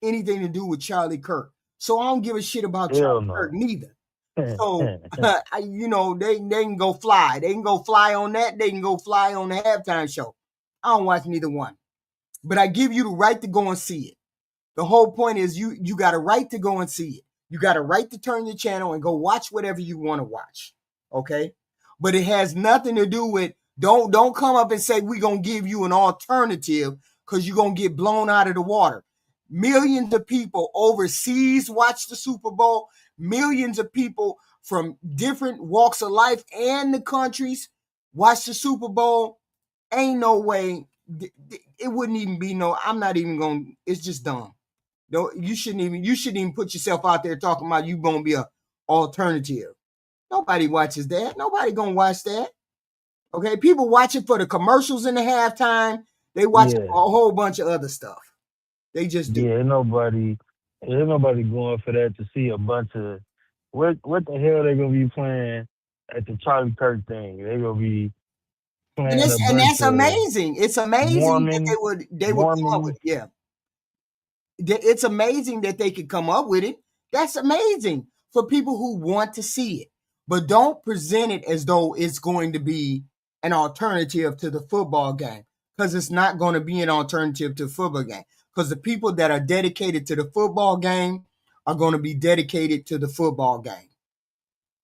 anything to do with Charlie Kirk, so I don't give a shit about Charlie Kirk neither. So they can go fly. They can go fly on that. They can go fly on the halftime show. I don't watch neither one, but I give you the right to go and see it. The whole point is you got a right to go and see it. You got a right to turn your channel and go watch whatever you want to watch. Okay? But it has nothing to do with don't come up and say we're going to give you an alternative because you're going to get blown out of the water. Millions of people overseas watch the Super Bowl. Millions of people from different walks of life and the countries watch the Super Bowl. Ain't no way. It wouldn't even be I'm not even going to. It's just dumb. You shouldn't even put yourself out there talking about you gonna be a alternative. Nobody watches that. Nobody gonna watch that. Okay, people watch it for the commercials in the halftime. They watch it for a whole bunch of other stuff. They just do. Yeah, ain't nobody going for that to see a bunch of what the hell they gonna be playing at the Charlie Kirk thing. They gonna be playing and that's amazing. It's amazing Mormon, that they would come up with it. Yeah. It's amazing that they could come up with it. That's amazing for people who want to see it. But don't present it as though it's going to be an alternative to the football game, because it's not going to be an alternative to the football game. Because the people that are dedicated to the football game are going to be dedicated to the football game.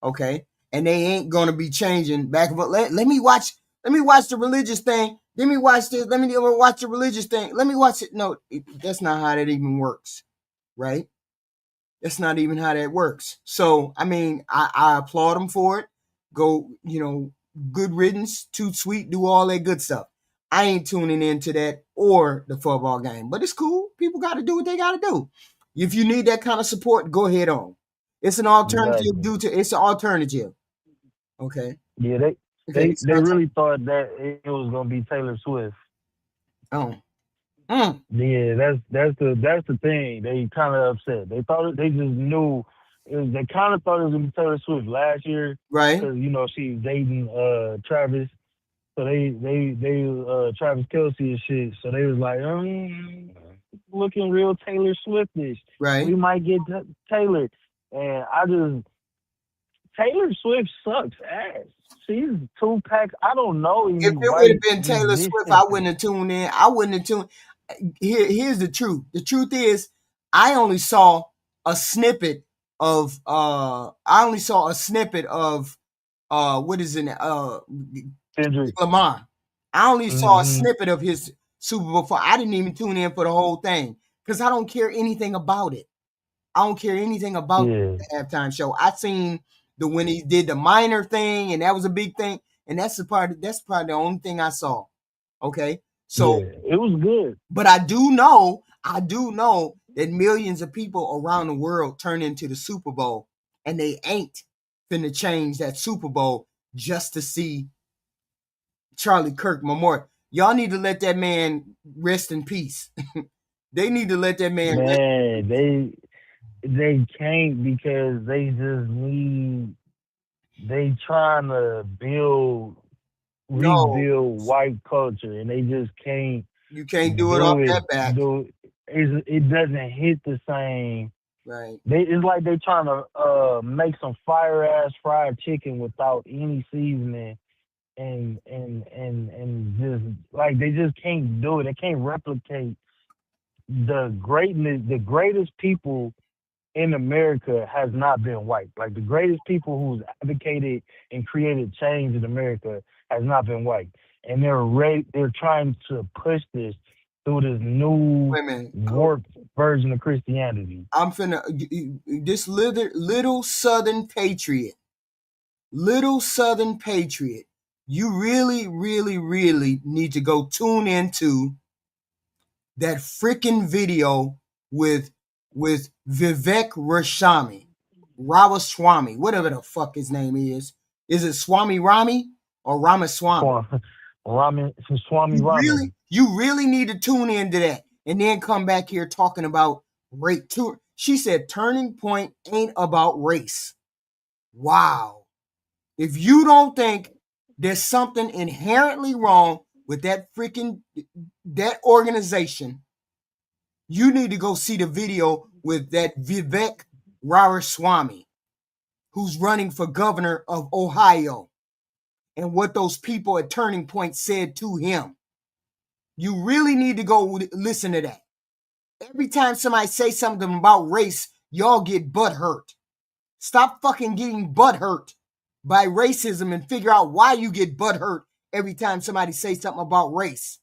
Okay? And they ain't going to be changing back. But let me watch the religious thing. Let me watch this. Let me watch the religious thing. Let me watch it. No, that's not how that even works, right? That's not even how that works. So, I mean, I applaud them for it. Go, good riddance, too sweet, do all that good stuff. I ain't tuning into that or the football game, but it's cool. People got to do what they got to do. If you need that kind of support, go ahead on. It's an alternative. It's an alternative. Okay. Yeah, Okay. they really thought that it was gonna be Taylor Swift. Oh. Yeah, that's the thing. They kind of upset. They thought they just knew. They kind of thought it was gonna be Taylor Swift last year, Right. because she's dating Travis. So they Travis Kelsey and shit. So they was like, looking real Taylor Swiftish. Right. We might get Taylor, and Taylor Swift sucks ass. She's 2 packs. I don't know any If it would have white been Taylor Swift, I musicians. wouldn't have tuned in. I wouldn't have tuned. Here's the truth. The truth is, I only saw a snippet of what is in Kendrick Lamar. I only saw a snippet of his Super Bowl 4. I didn't even tune in for the whole thing because I don't care anything about it. I don't care anything about the halftime show. I seen when he did the minor thing, and that was a big thing. And that's probably the only thing I saw. Okay. So it was good. But I do know that millions of people around the world turn into the Super Bowl, and they ain't finna change that Super Bowl just to see Charlie Kirk Memorial. Y'all need to let that man rest in peace. They need to let that man. They can't, because they just they trying to rebuild white culture, and they just can't. You can't do it off that back. It doesn't hit the same. Right. It's like they trying to make some fire ass fried chicken without any seasoning, and just like they just can't do it. They can't replicate the greatness. The greatest people in America has not been white. Like, the greatest people who's advocated and created change in America has not been white. And they're trying to push this through this new warped version of Christianity. I'm finna this little Southern patriot. Little Southern patriot. You really, really, really need to go tune into that freaking video with Vivek Ramaswamy, whatever the fuck his name is. Is it Swami Rami or Ramaswamy? Swami Rami. You really need to tune into that and then come back here talking about race. She said Turning Point ain't about race. Wow. If you don't think there's something inherently wrong with that organization, you need to go see the video with that Vivek Ramaswamy, who's running for governor of Ohio, and what those people at Turning Point said to him. You really need to go listen to that. Every time somebody say something about race, y'all get butthurt. Stop fucking getting butthurt by racism and figure out why you get butthurt every time somebody say something about race.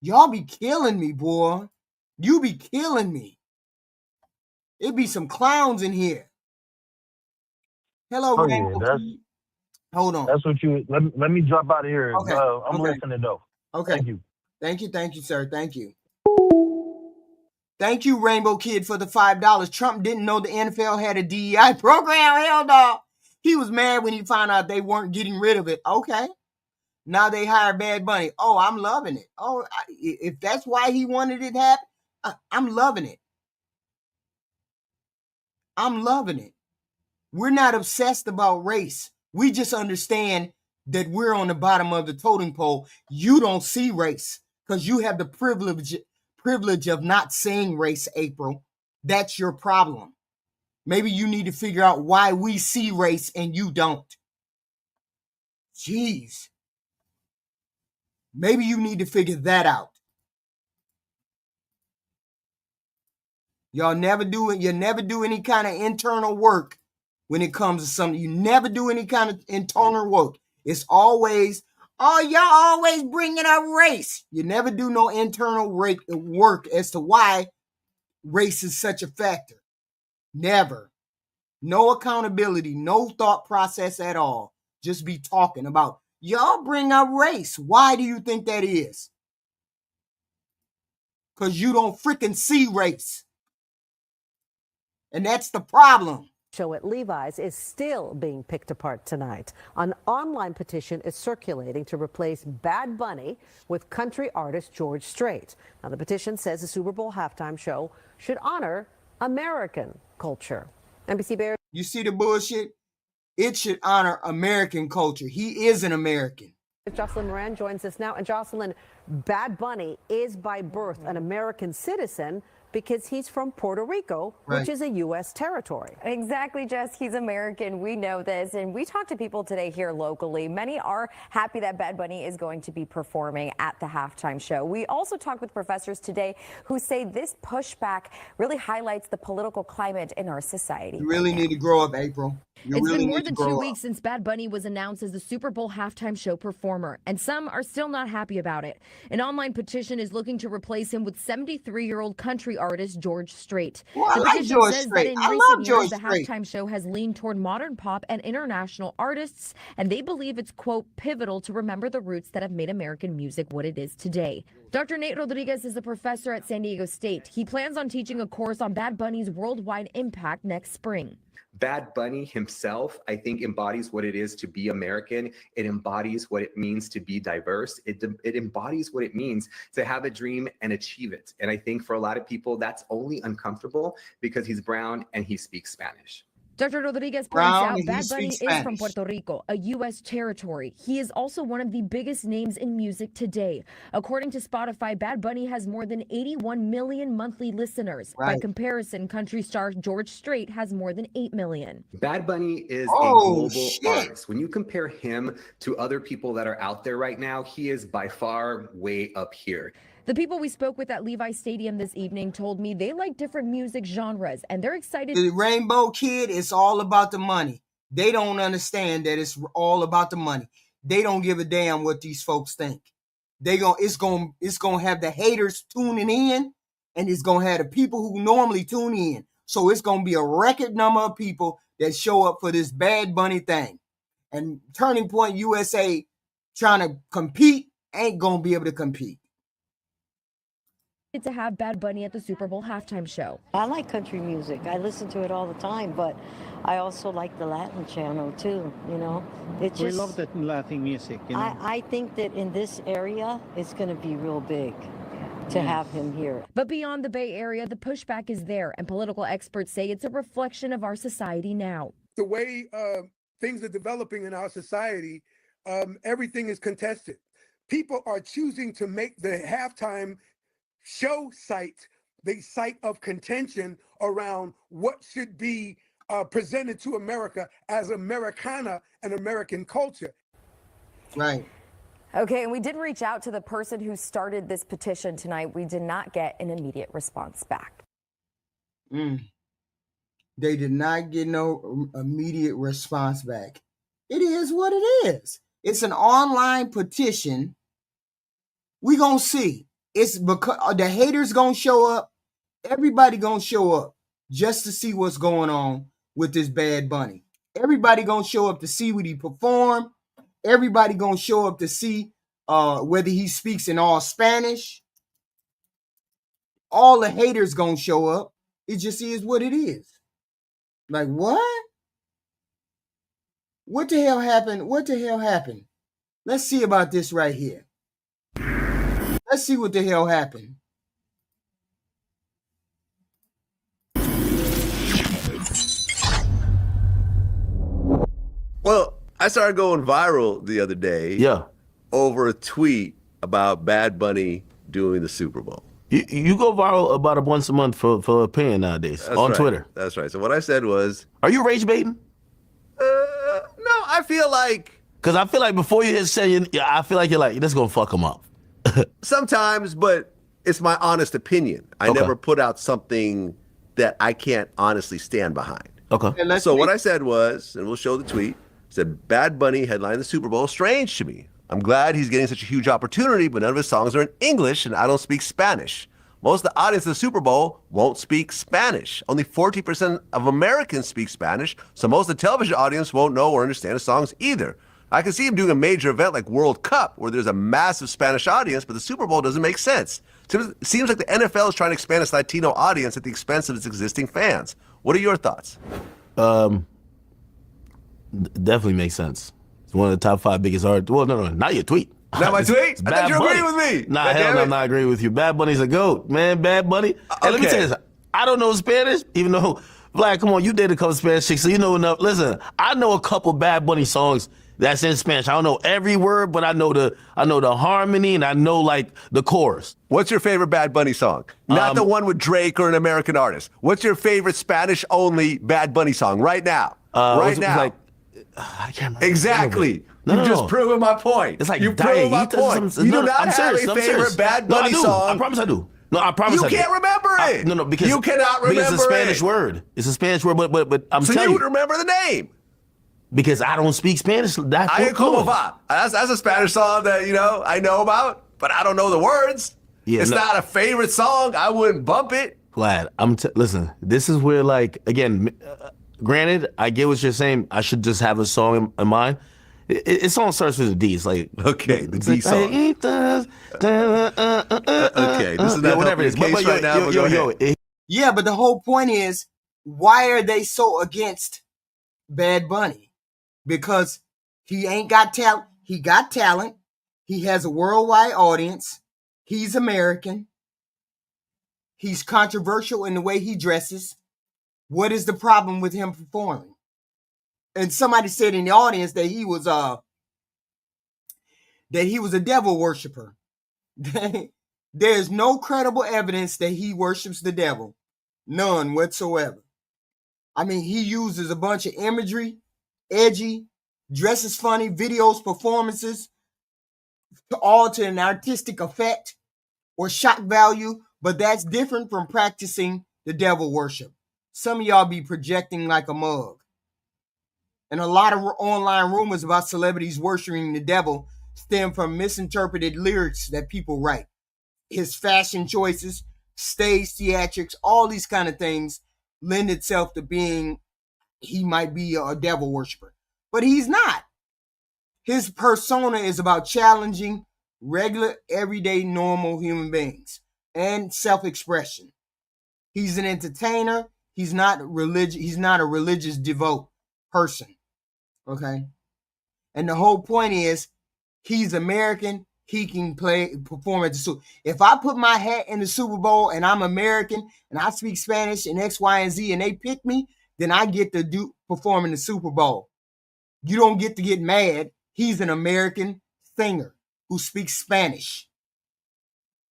Y'all be killing me, boy. You be killing me. It be some clowns in here. Hello, Rainbow. Hold on. That's what you. Let me drop out of here. Okay. I'm listening though. Okay. Thank you, sir. Thank you. Thank you, Rainbow Kid, for the $5. Trump didn't know the NFL had a DEI program. Hell no. He was mad when he found out they weren't getting rid of it. Okay. Now they hired Bad Bunny. Oh, I'm loving it. Oh, if that's why he wanted it to happen, I'm loving it. I'm loving it. We're not obsessed about race. We just understand that we're on the bottom of the totem pole. You don't see race because you have the privilege of not seeing race, April. That's your problem. Maybe you need to figure out why we see race and you don't. Jeez. Maybe you need to figure that out. You never do any kind of internal work when it comes to something. You never do any kind of internal work. It's always, y'all always bringing up race. You never do no internal work as to why race is such a factor. Never. No accountability, no thought process at all. Just be talking about, y'all bring up race. Why do you think that is? Because you don't freaking see race. And that's the problem. Show at Levi's is still being picked apart tonight. An online petition is circulating to replace Bad Bunny with country artist George Strait. Now, the petition says the Super Bowl halftime show should honor American culture. NBC Bears. You see the bullshit? It should honor American culture. He is an American. Jocelyn Moran joins us now. And Jocelyn, Bad Bunny is by birth an American citizen because he's from Puerto Rico, which is a U.S. territory. Exactly, Jess. He's American. We know this. And we talked to people today here locally. Many are happy that Bad Bunny is going to be performing at the halftime show. We also talked with professors today who say this pushback really highlights the political climate in our society. You really need to grow up, April. It's been more than 2 weeks since Bad Bunny was announced as the Super Bowl halftime show performer, and some are still not happy about it. An online petition is looking to replace him with 73-year-old country artist George Strait. Well, the petition says that in recent years, the halftime show has leaned toward modern pop and international artists, and they believe it's, quote, pivotal to remember the roots that have made American music what it is today. Dr. Nate Rodriguez is a professor at San Diego State. He plans on teaching a course on Bad Bunny's worldwide impact next spring. Bad Bunny himself, I think, embodies what it is to be American. It embodies what it means to be diverse. It embodies what it means to have a dream and achieve it. And I think for a lot of people, that's only uncomfortable because he's brown and he speaks Spanish. Dr. Rodriguez points out Bad Bunny is from Puerto Rico, a U.S. territory. He is also one of the biggest names in music today. According to Spotify, Bad Bunny has more than 81 million monthly listeners. By comparison, country star George Strait has more than 8 million. Bad Bunny is a global artist. When you compare him to other people that are out there right now, he is by far way up here. The people we spoke with at Levi's Stadium this evening told me they like different music genres and they're excited. The Rainbow Kid, it's all about the money. They don't understand that it's all about the money. They don't give a damn what these folks think. It's gonna have the haters tuning in, and it's gonna have the people who normally tune in. So it's gonna be a record number of people that show up for this Bad Bunny thing. And Turning Point USA trying to compete ain't gonna be able to compete. To have Bad Bunny at the Super Bowl halftime show. I like country music. I listen to it all the time, but I also like the Latin channel too, you know. It just, we love that Latin music, you know. I think that in this area, it's going to be real big to have him here. But beyond the Bay Area, the pushback is there, and political experts say it's a reflection of our society now. The way things are developing in our society, everything is contested. People are choosing to make the halftime show site the site of contention around what should be presented to America as Americana and American culture. Right. Okay, and we did reach out to the person who started this petition tonight. We did not get an immediate response back. They did not get no immediate response back. It is what it is. It's an online petition. We gonna see. It's because the haters gonna show up. Everybody gonna show up just to see what's going on with this Bad Bunny. Everybody gonna show up to see what he perform. Everybody gonna show up to see whether he speaks in all Spanish. All the haters gonna show up. It just is what it is. Like what? What the hell happened? What the hell happened? Let's see about this right here. Let's see what the hell happened. Well, I started going viral the other day. Yeah. Over a tweet about Bad Bunny doing the Super Bowl. You go viral about once a month for opinion nowadays on Twitter. That's right. So what I said was, are you rage baiting? No, I feel like. Because I feel like before you hit send, I feel like you're like, this is going to fuck him up. Sometimes, but it's my honest opinion. I never put out something that I can't honestly stand behind. Okay. So what I said was, and we'll show the tweet, said Bad Bunny headlined the Super Bowl. Strange to me. I'm glad he's getting such a huge opportunity, but none of his songs are in English, and I don't speak Spanish. Most of the audience of the Super Bowl won't speak Spanish. Only 40% of Americans speak Spanish, so most of the television audience won't know or understand the songs either. I can see him doing a major event like World Cup, where there's a massive Spanish audience, but the Super Bowl doesn't make sense. It seems like the NFL is trying to expand its Latino audience at the expense of its existing fans. What are your thoughts? Definitely makes sense. It's one of the top 5 biggest artists. Well, no, not your tweet. Not my tweet? I thought you agreed with me. Nah, hell no, I'm not agreeing with you. Bad Bunny's a GOAT, man. Bad Bunny. Hey, let me tell you this. I don't know Spanish, even though, Vlad, come on, you dated a couple Spanish chicks, so you know enough. Listen, I know a couple Bad Bunny songs that's in Spanish. I don't know every word, but I know the harmony and I know like the chorus. What's your favorite Bad Bunny song? Not the one with Drake or an American artist. What's your favorite Spanish-only Bad Bunny song right now? Right now. Like, I can't remember. Exactly. You've just proven my point. It's like you proven my point. You do not have a favorite Bad Bunny song. I promise I do. No, I promise you I do. can't remember it. No, because you cannot remember because it's a Spanish word. It's a Spanish word, but I'm so telling you you. would remember the name. Because I don't speak Spanish. Ay, como va? That's a Spanish song that I know about, but I don't know the words. Yeah, it's not a favorite song. I wouldn't bump it. Vlad, listen. This is where, like, again, granted, I get what you're saying. I should just have a song in mind. It song starts with a D. It's like okay, the D song. Okay, this is not whatever it is. Case right now. Yeah, but the whole point is, why are they so against Bad Bunny? Because he ain't got talent. He got talent. He has a worldwide audience. He's American. He's controversial in the way he dresses. What is the problem with him performing? And somebody said in the audience that he was a devil worshiper. There's no credible evidence that he worships the devil. None whatsoever. I mean, he uses a bunch of imagery, edgy, dresses funny, videos, performances, all to an artistic effect or shock value, but that's different from practicing the devil worship. Some of y'all be projecting like a mug. And a lot of online rumors about celebrities worshiping the devil stem from misinterpreted lyrics that people write. His fashion choices, stage theatrics, all these kind of things lend itself to being he might be a devil worshiper. But he's not. His persona is about challenging regular, everyday, normal human beings and self-expression. He's an entertainer. He's not religious. He's not a religious devout person. Okay. And the whole point is he's American. He can perform at the Super Bowl. If I put my hat in the Super Bowl and I'm American and I speak Spanish and X, Y, and Z and they pick me, then I get to perform in the Super Bowl. You don't get to get mad. He's an American singer who speaks Spanish.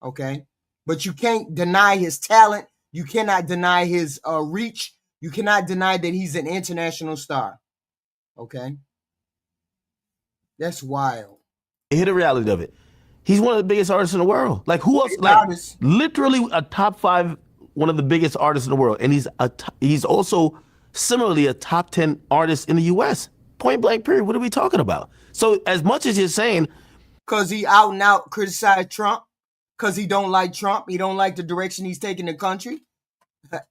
Okay. But you can't deny his talent. You cannot deny his reach. You cannot deny that he's an international star. Okay. That's wild. Hear the reality of it. He's one of the biggest artists in the world. Like who else? Like literally a top 5, one of the biggest artists in the world. And he's also similarly a top 10 artist in the US. Point blank period. What are we talking about? So as much as you're saying, because he out and out criticized Trump, because he don't like Trump, he don't like the direction he's taking the country. That's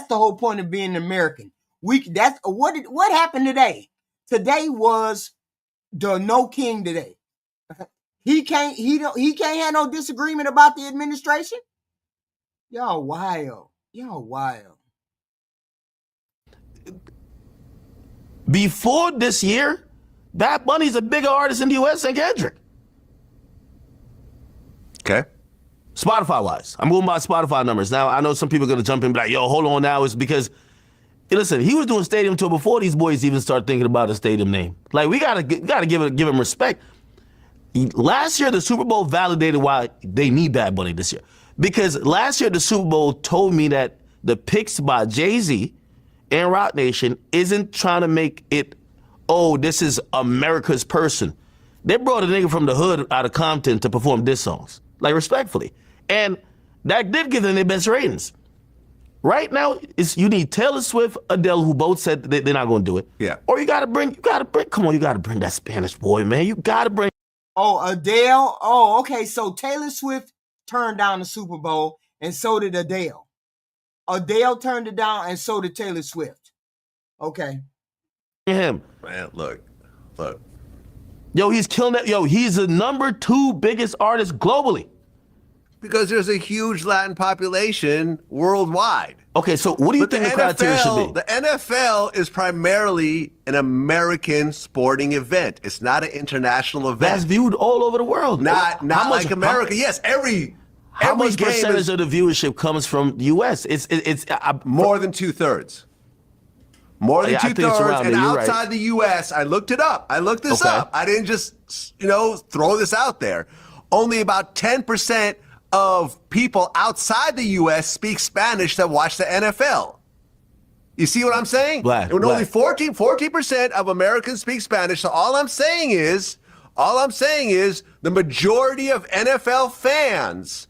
the whole point of being American. That's what happened today. Today was the no king today. He can't have no disagreement about the administration. Y'all wild. Before this year, Bad Bunny's a bigger artist in the US than Kendrick. Okay. Spotify-wise. I'm going by Spotify numbers. Now, I know some people are going to jump in and be like, yo, hold on now. It's because, listen, he was doing stadium tour before these boys even start thinking about a stadium name. Like, we gotta give him respect. Last year, the Super Bowl validated why they need Bad Bunny this year. Because last year, the Super Bowl told me that the picks by Jay-Z and Roc Nation isn't trying to make it, oh, this is America's person. They brought a nigga from the hood out of Compton to perform diss songs. Like, respectfully. And that did give them their best ratings. Right now, you need Taylor Swift, Adele, who both said they're not going to do it. Yeah. Or you got to bring that Spanish boy, man. You got to bring. Oh, Adele. Oh, okay. So Taylor Swift turned down the Super Bowl, and so did Adele. Adele turned it down, and so did Taylor Swift. Okay. Him. Man, look. Yo, he's killing that. Yo, he's the number 2 biggest artist globally. Because there's a huge Latin population worldwide. Okay, so what do you think the criteria should be? The NFL is primarily an American sporting event. It's not an international event. That's viewed all over the world. Not like America. Yes, how much percentage of the viewership comes from the U.S.? It's more than 2/3. More than 2/3, and outside the U.S., I looked it up. I looked this up. I didn't just, throw this out there. Only about 10% of people outside the U.S. speak Spanish that watch the NFL. You see what I'm saying? Only 14% of Americans speak Spanish. So all I'm saying is the majority of NFL fans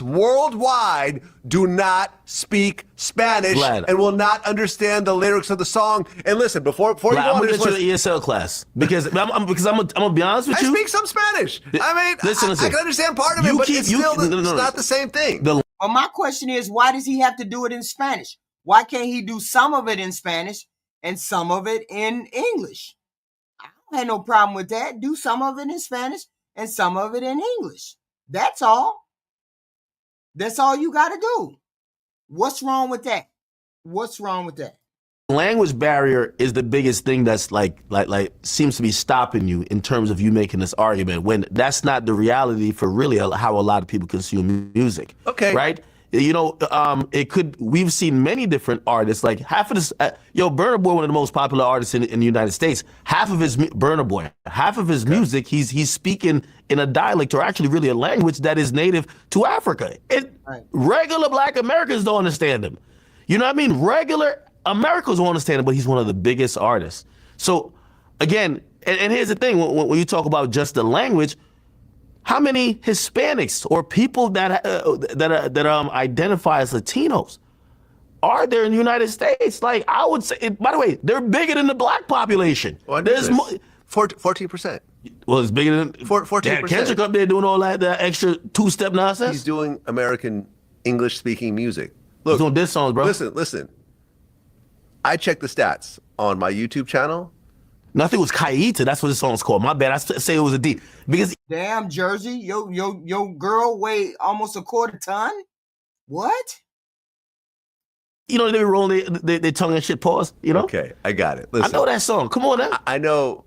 worldwide do not speak Spanish and will not understand the lyrics of the song. And listen, before you go on, I'm gonna get you an ESL class because I'm gonna be honest with you. I speak some Spanish. I mean, listen. I can understand part of it, but it's not the same thing. But my question is, why does he have to do it in Spanish? Why can't he do some of it in Spanish and some of it in English? I don't have no problem with that. Do some of it in Spanish and some of it in English. That's all. That's all you got to do. What's wrong with that? What's wrong with that? Language barrier is the biggest thing that's like seems to be stopping you in terms of you making this argument when that's not the reality for really how a lot of people consume music. Okay. Right? We've seen many different artists, like half of this, Burna Boy, one of the most popular artists in the United States, half of his music, he's speaking in a dialect or actually really a language that is native to Africa. Regular black Americans don't understand him. You know what I mean? Regular Americans don't understand him, but he's one of the biggest artists. So again, and here's the thing, when you talk about just the language, how many Hispanics or people that identify as Latinos are there in the United States? Like, I would say, by the way, they're bigger than the black population. Well, there's 14%. Well, it's bigger than 14%. Kendrick up there doing all that extra two-step nonsense. He's doing American English-speaking music. Look, he's doing diss songs, bro. Listen. I checked the stats on my YouTube channel. Nothing was Kaita. That's what the song's called. My bad. I say it was a D. Because damn, Jersey, your girl weighed almost a quarter ton. What? They be rolling their tongue and shit pause. Okay, I got it. Listen, I know that song. Come on now. I know.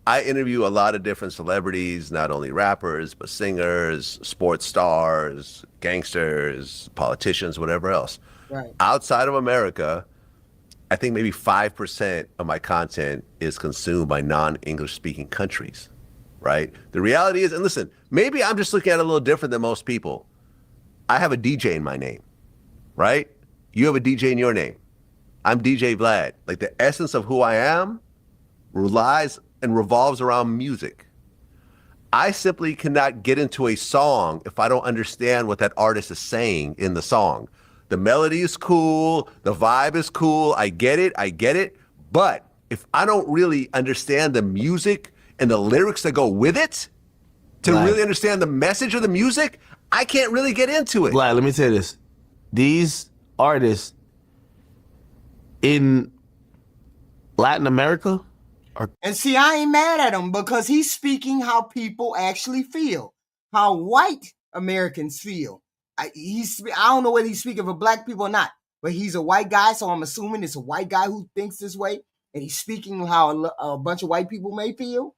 I interview a lot of different celebrities, not only rappers but singers, sports stars, gangsters, politicians, whatever else. Right. Outside of America, I think maybe 5% of my content is consumed by non-English speaking countries, right? The reality is, and listen, maybe I'm just looking at it a little different than most people. I have a DJ in my name, right? You have a DJ in your name. I'm DJ Vlad. Like, the essence of who I am relies and revolves around music. I simply cannot get into a song if I don't understand what that artist is saying in the song. The melody is cool, the vibe is cool, I get it. But if I don't really understand the music and the lyrics that go with it, to really understand the message of the music, I can't really get into it. Vlad, let me tell you this. These artists in Latin America are... And see, I ain't mad at him because he's speaking how people actually feel, how white Americans feel. I don't know whether he's speaking for black people or not, but he's a white guy, so I'm assuming it's a white guy who thinks this way, and he's speaking how a bunch of white people may feel.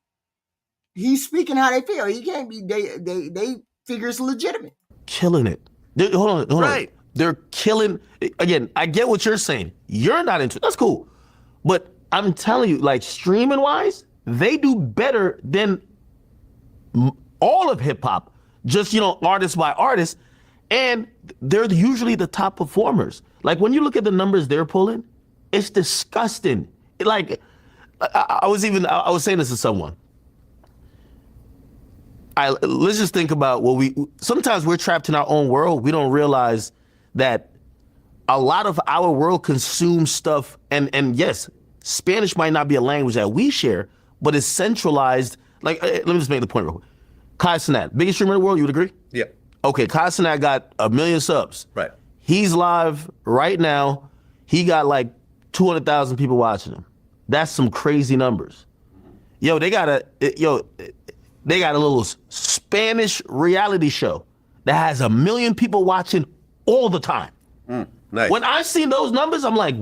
He's speaking how they feel. He can't be. They figure it's legitimate. Killing it. Hold on. They're killing. Again, I get what you're saying. You're not into it. That's cool, but I'm telling you, like, streaming wise, they do better than all of hip hop. Just artist by artist. And they're usually the top performers. Like, when you look at the numbers they're pulling, it's disgusting. Like, I was saying this to someone. Let's just think about sometimes we're trapped in our own world. We don't realize that a lot of our world consumes stuff. And yes, Spanish might not be a language that we share, but it's centralized. Like, let me just make the point real quick. Kai Cenat, biggest streamer in the world, you would agree? Yeah. Okay, Kai Cenat got 1 million subs. Right. He's live right now. He got like 200,000 people watching him. That's some crazy numbers. They they got a little Spanish reality show that has 1 million people watching all the time. Nice. When I see those numbers, I'm like,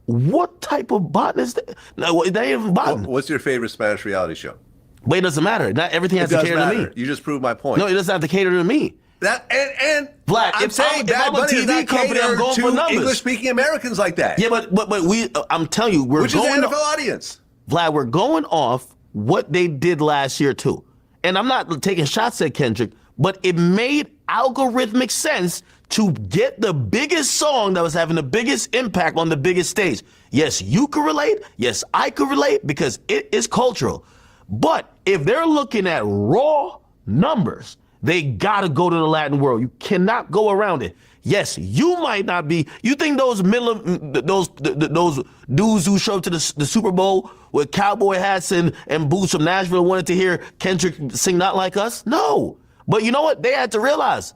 what type of bot is that? No, they ain't even bot. What's your favorite Spanish reality show? But it doesn't matter. Not everything has to cater to me. You just proved my point. No, it doesn't have to cater to me. That and Vlad, I'm saying Bad Bunny is not catered to English-speaking Americans like that. Yeah, but we, I'm telling you, Which is the NFL audience. Vlad, we're going off what they did last year too. And I'm not taking shots at Kendrick, but it made algorithmic sense to get the biggest song that was having the biggest impact on the biggest stage. Yes, you could relate. Yes, I could relate because it is cultural. But if they're looking at raw numbers, they gotta go to the Latin world. You cannot go around it. Yes, you might not be. You think those dudes who show up to the Super Bowl with cowboy hats and boots from Nashville wanted to hear Kendrick sing "Not Like Us"? No. But you know what? They had to realize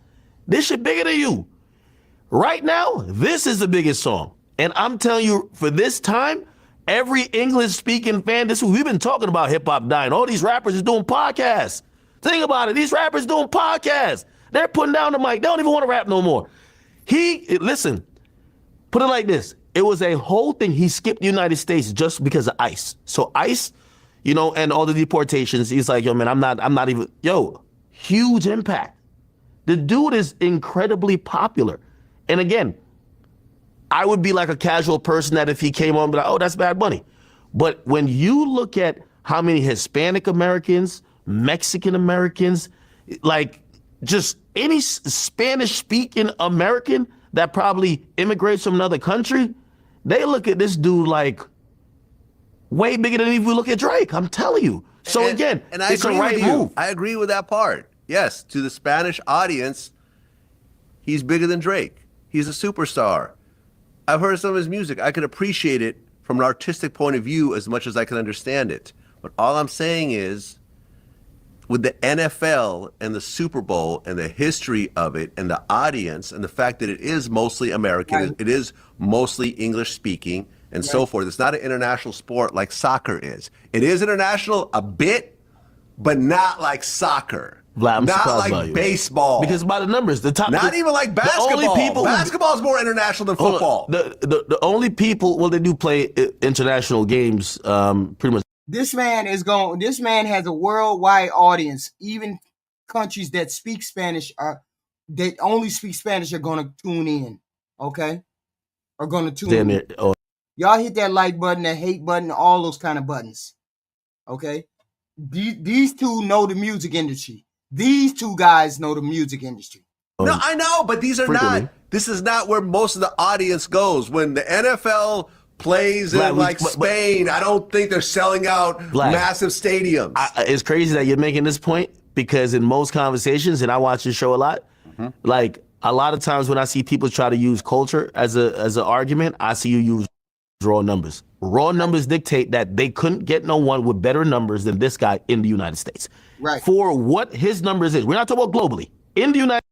this shit bigger than you. Right now, this is the biggest song. And I'm telling you, for this time, every English-speaking fan, we've been talking about hip-hop dying. All these rappers are doing podcasts. Think about it. These rappers doing podcasts. They're putting down the mic. They don't even want to rap no more. Listen, put it like this. It was a whole thing. He skipped the United States just because of ICE. So ICE, and all the deportations, he's like, yo, man, I'm not even, huge impact. The dude is incredibly popular. And again, I would be like a casual person that if he came on, be like, oh, that's Bad Bunny. But when you look at how many Hispanic Americans, Mexican Americans, like just any Spanish-speaking American that probably immigrates from another country, they look at this dude like way bigger than if we look at Drake. I'm telling you. So again, it's a right move. I agree with that part. Yes, to the Spanish audience, he's bigger than Drake. He's a superstar. I've heard some of his music. I can appreciate it from an artistic point of view as much as I can understand it. But all I'm saying is, with the NFL and the Super Bowl and the history of it and the audience and the fact that it is mostly American, it is mostly English speaking and so forth. It's not an international sport like soccer is. It is international a bit, but not like soccer. Vlad, I'm not surprised by like you. baseball. Because by the numbers, not even like basketball. Basketball is more international than football. The only people, well, they do play international games pretty much. This man has a worldwide audience. Even countries that speak Spanish that only speak Spanish are gonna tune in. Okay? Are gonna tune in. Y'all hit that like button, that hate button, all those kind of buttons. Okay? These two know the music industry. These two guys know the music industry. No, I know, but these are this is not where most of the audience goes. When the NFL plays in Spain, I don't think they're selling out massive stadiums. It's crazy that you're making this point because in most conversations, and I watch this show a lot, like a lot of times when I see people try to use culture as an argument, I see you use raw numbers. Raw numbers dictate that they couldn't get no one with better numbers than this guy in the United States. Right. For what his numbers is. We're not talking about globally. In the United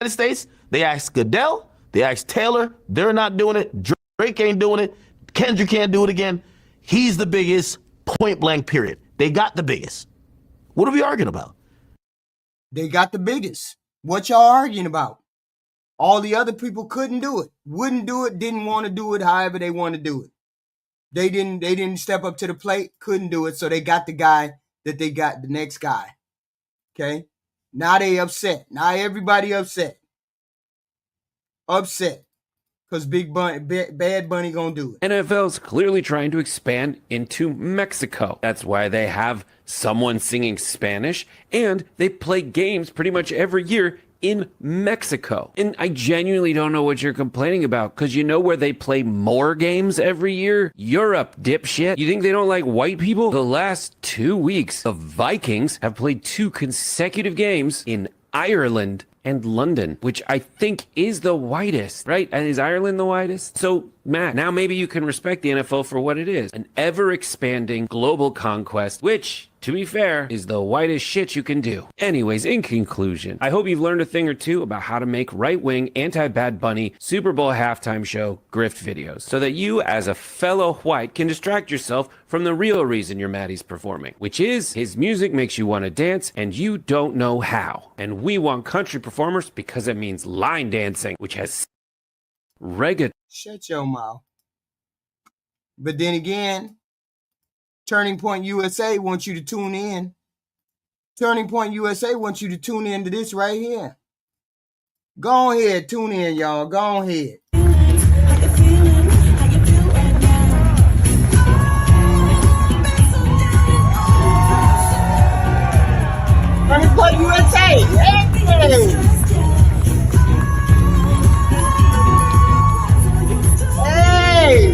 States, they asked Goodell, they asked Taylor, they're not doing it. Drake ain't doing it. Kendrick can't do it again. He's the biggest, point blank, period. They got the biggest. What are we arguing about? They got the biggest. What y'all arguing about? All the other people couldn't do it, wouldn't do it, didn't want to do it, however they want to do it. They didn't step up to the plate, couldn't do it, so they got the guy that they got, the next guy. Okay? Now they upset. Now everybody upset. Upset. Because Bad Bunny gonna do it. NFL's clearly trying to expand into Mexico. That's why they have someone singing Spanish, and they play games pretty much every year in Mexico. And I genuinely don't know what you're complaining about, because you know where they play more games every year? Europe, dipshit. You think they don't like white people? The last 2 weeks, the Vikings have played 2 consecutive games in Ireland and London, which I think is the whitest, right? And is Ireland the whitest? So Matt, now maybe you can respect the NFL for what it is, an ever-expanding global conquest, which, to be fair, is the whitest shit you can do. Anyways, in conclusion, I hope you've learned a thing or two about how to make right-wing, anti-Bad Bunny, Super Bowl halftime show grift videos, so that you, as a fellow white, can distract yourself from the real reason you're mad he's performing, which is his music makes you want to dance and you don't know how. And we want country performers because it means line dancing, which has reggaeton. Shut your mouth. But then again, Turning Point USA wants you to tune in. Turning Point USA wants you to tune in to this right here. Go ahead, tune in, y'all. Go ahead. Turning Point USA. Hey! Hey!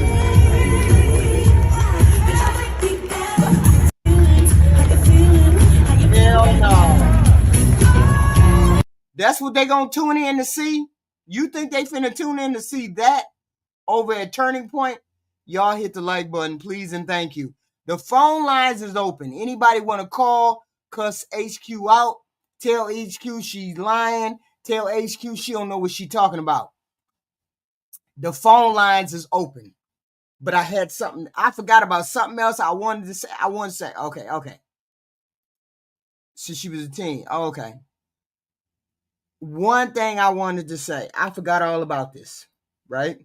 Hell no. That's what they gonna tune in to see? You think they finna tune in to see that over at Turning Point? Y'all hit the like button, please and thank you. The phone lines is open. Anybody want to call, cuss HQ out, tell HQ she's lying, tell HQ she don't know what she talking about. The phone lines is open. But I had something, I forgot about something else I wanted to say. Okay. Since she was a teen. Okay. One thing I wanted to say, I forgot all about this, right?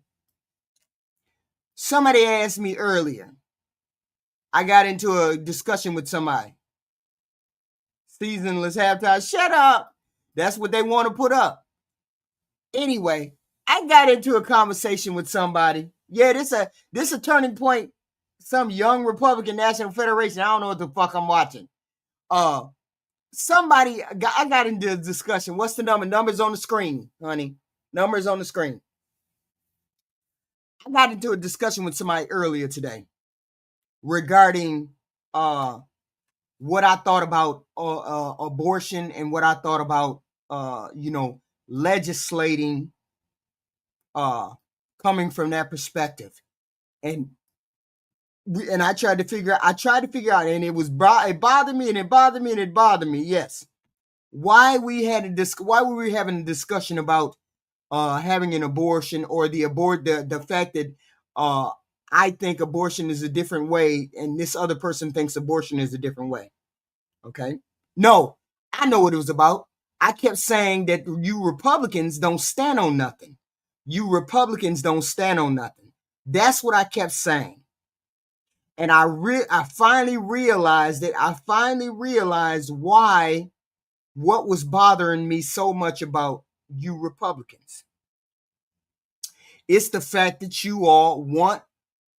Somebody asked me earlier. I got into a discussion with somebody. Seasonless halftime. Shut up. That's what they want to put up. Anyway, I got into a conversation with somebody. Yeah, this a Turning Point, some young Republican National Federation. I don't know what the fuck I'm watching. I got into a discussion. What's the number? Numbers on the screen, honey. Numbers on the screen. I got into a discussion with somebody earlier today regarding what I thought about abortion and what I thought about legislating coming from that perspective. And I tried to figure out, and it bothered me. Yes. Why were we having a discussion about having an abortion, or the fact that I think abortion is a different way and this other person thinks abortion is a different way. Okay. No, I know what it was about. I kept saying that you Republicans don't stand on nothing. You Republicans don't stand on nothing. That's what I kept saying. And I finally realized that. I finally realized what was bothering me so much about you Republicans. It's the fact that you all want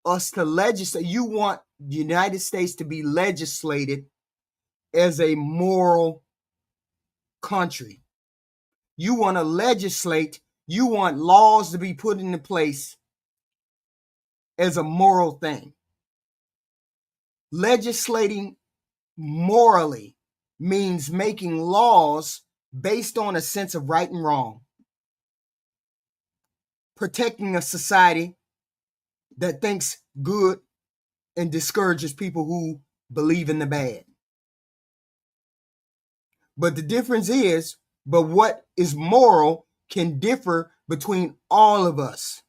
us to legislate. You want the United States to be legislated as a moral country. You want to legislate. You want laws to be put into place as a moral thing. Legislating morally means making laws based on a sense of right and wrong. Protecting a society that thinks good and discourages people who believe in the bad. But the difference is, what is moral can differ between all of us.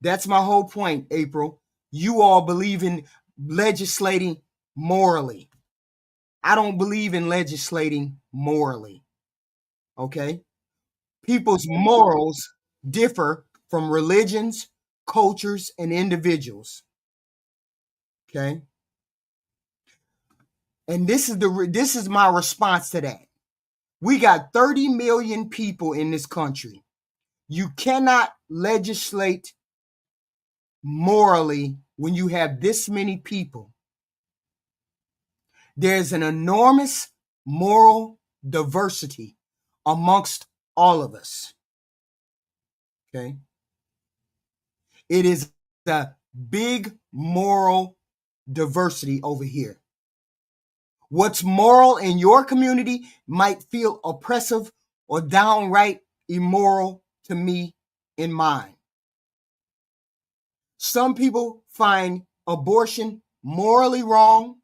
That's my whole point, April. You all believe in legislating morally. I don't believe in legislating morally. Okay? People's morals differ from religions, cultures, and individuals. Okay? And this is my response to that. We got 30 million people in this country. You cannot legislate morally when you have this many people. There's an enormous moral diversity amongst all of us. Okay? It is the big moral diversity over here. What's moral in your community might feel oppressive or downright immoral to me in mine. Some people find abortion morally wrong,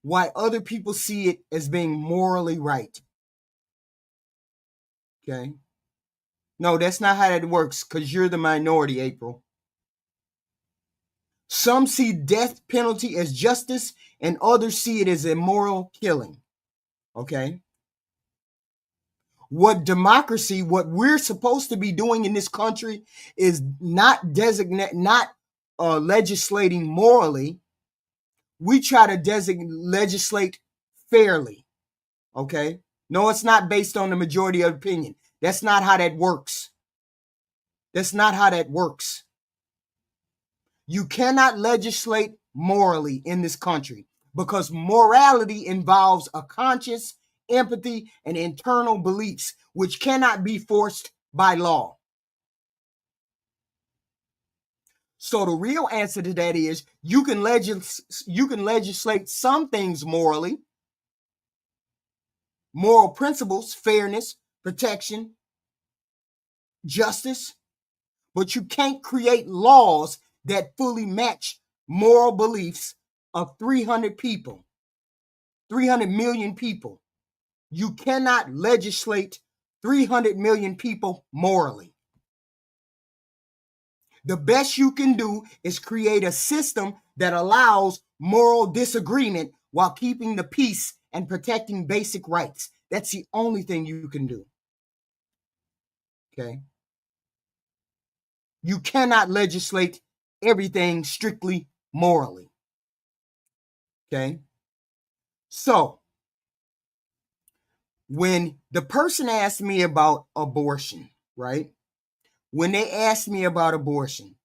while other people see it as being morally right. Okay? No, that's not how that works, because you're the minority, April. Some see death penalty as justice, and others see it as immoral killing. Okay? What democracy, what we're supposed to be doing in this country is not legislating morally. We try to legislate fairly. Okay? No, it's not based on the majority of opinion. That's not how that works. That's not how that works. You cannot legislate morally in this country because morality involves a conscience, empathy, and internal beliefs, which cannot be forced by law. So the real answer to that is you can legislate some things morally, moral principles, fairness, protection, justice, but you can't create laws that fully match moral beliefs of 300 people, 300 million people. You cannot legislate 300 million people morally. The best you can do is create a system that allows moral disagreement while keeping the peace and protecting basic rights. That's the only thing you can do. Okay? You cannot legislate everything strictly morally. Okay? So, when the person asked me about abortion, right? When they asked me about abortion,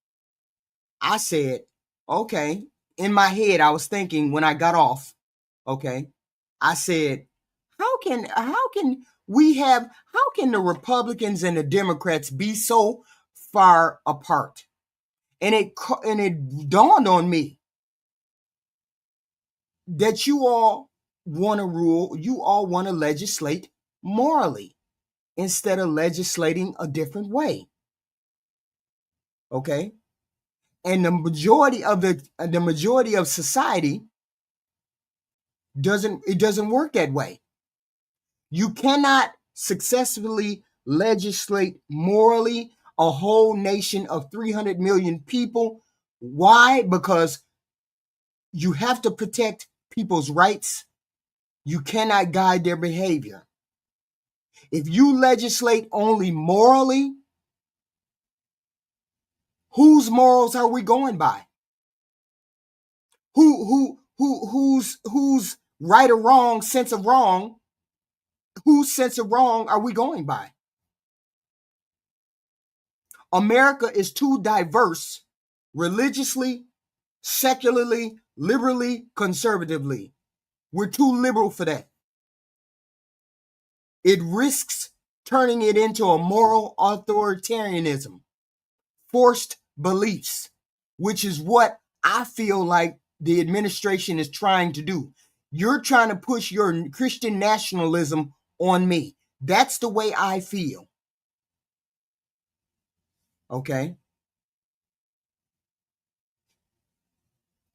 I said, okay, in my head, I was thinking when I got off, okay, I said, how can the Republicans and the Democrats be so far apart? And it dawned on me that you all want to legislate morally instead of legislating a different way. Okay? And the majority of society doesn't work that way. You cannot successfully legislate morally a whole nation of 300 million people. Why? Because you have to protect people's rights. You cannot guide their behavior. If you legislate only morally, whose morals are we going by? Whose right or wrong sense of wrong? Whose sense of wrong are we going by? America is too diverse, religiously, secularly, liberally, conservatively. We're too liberal for that. It risks turning it into a moral authoritarianism, forced beliefs, which is what I feel like the administration is trying to do. You're trying to push your Christian nationalism on me. That's the way I feel. Okay?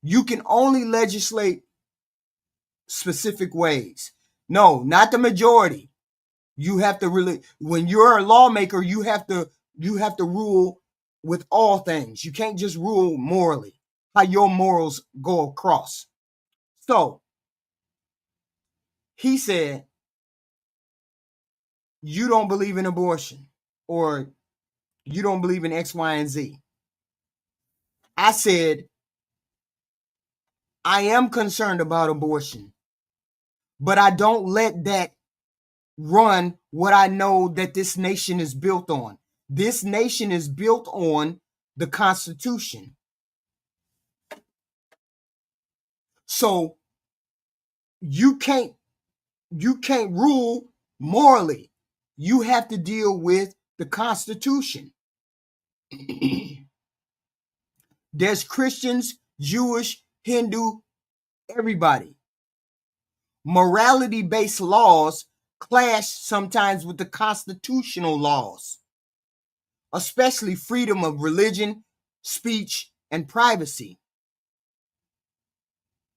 You can only legislate specific ways. No, not the majority. You have to really, when you're a lawmaker, you have to rule with all things. You can't just rule morally, how your morals go across. So he said, you don't believe in abortion, or you don't believe in X, Y, and Z. I said, I am concerned about abortion, but I don't let that run what I know that this nation is built on. This nation is built on the Constitution. So you can't rule morally. You have to deal with the Constitution. There's Christians, Jewish, Hindu, everybody. Morality-based laws clash sometimes with the constitutional laws, especially freedom of religion, speech, and privacy.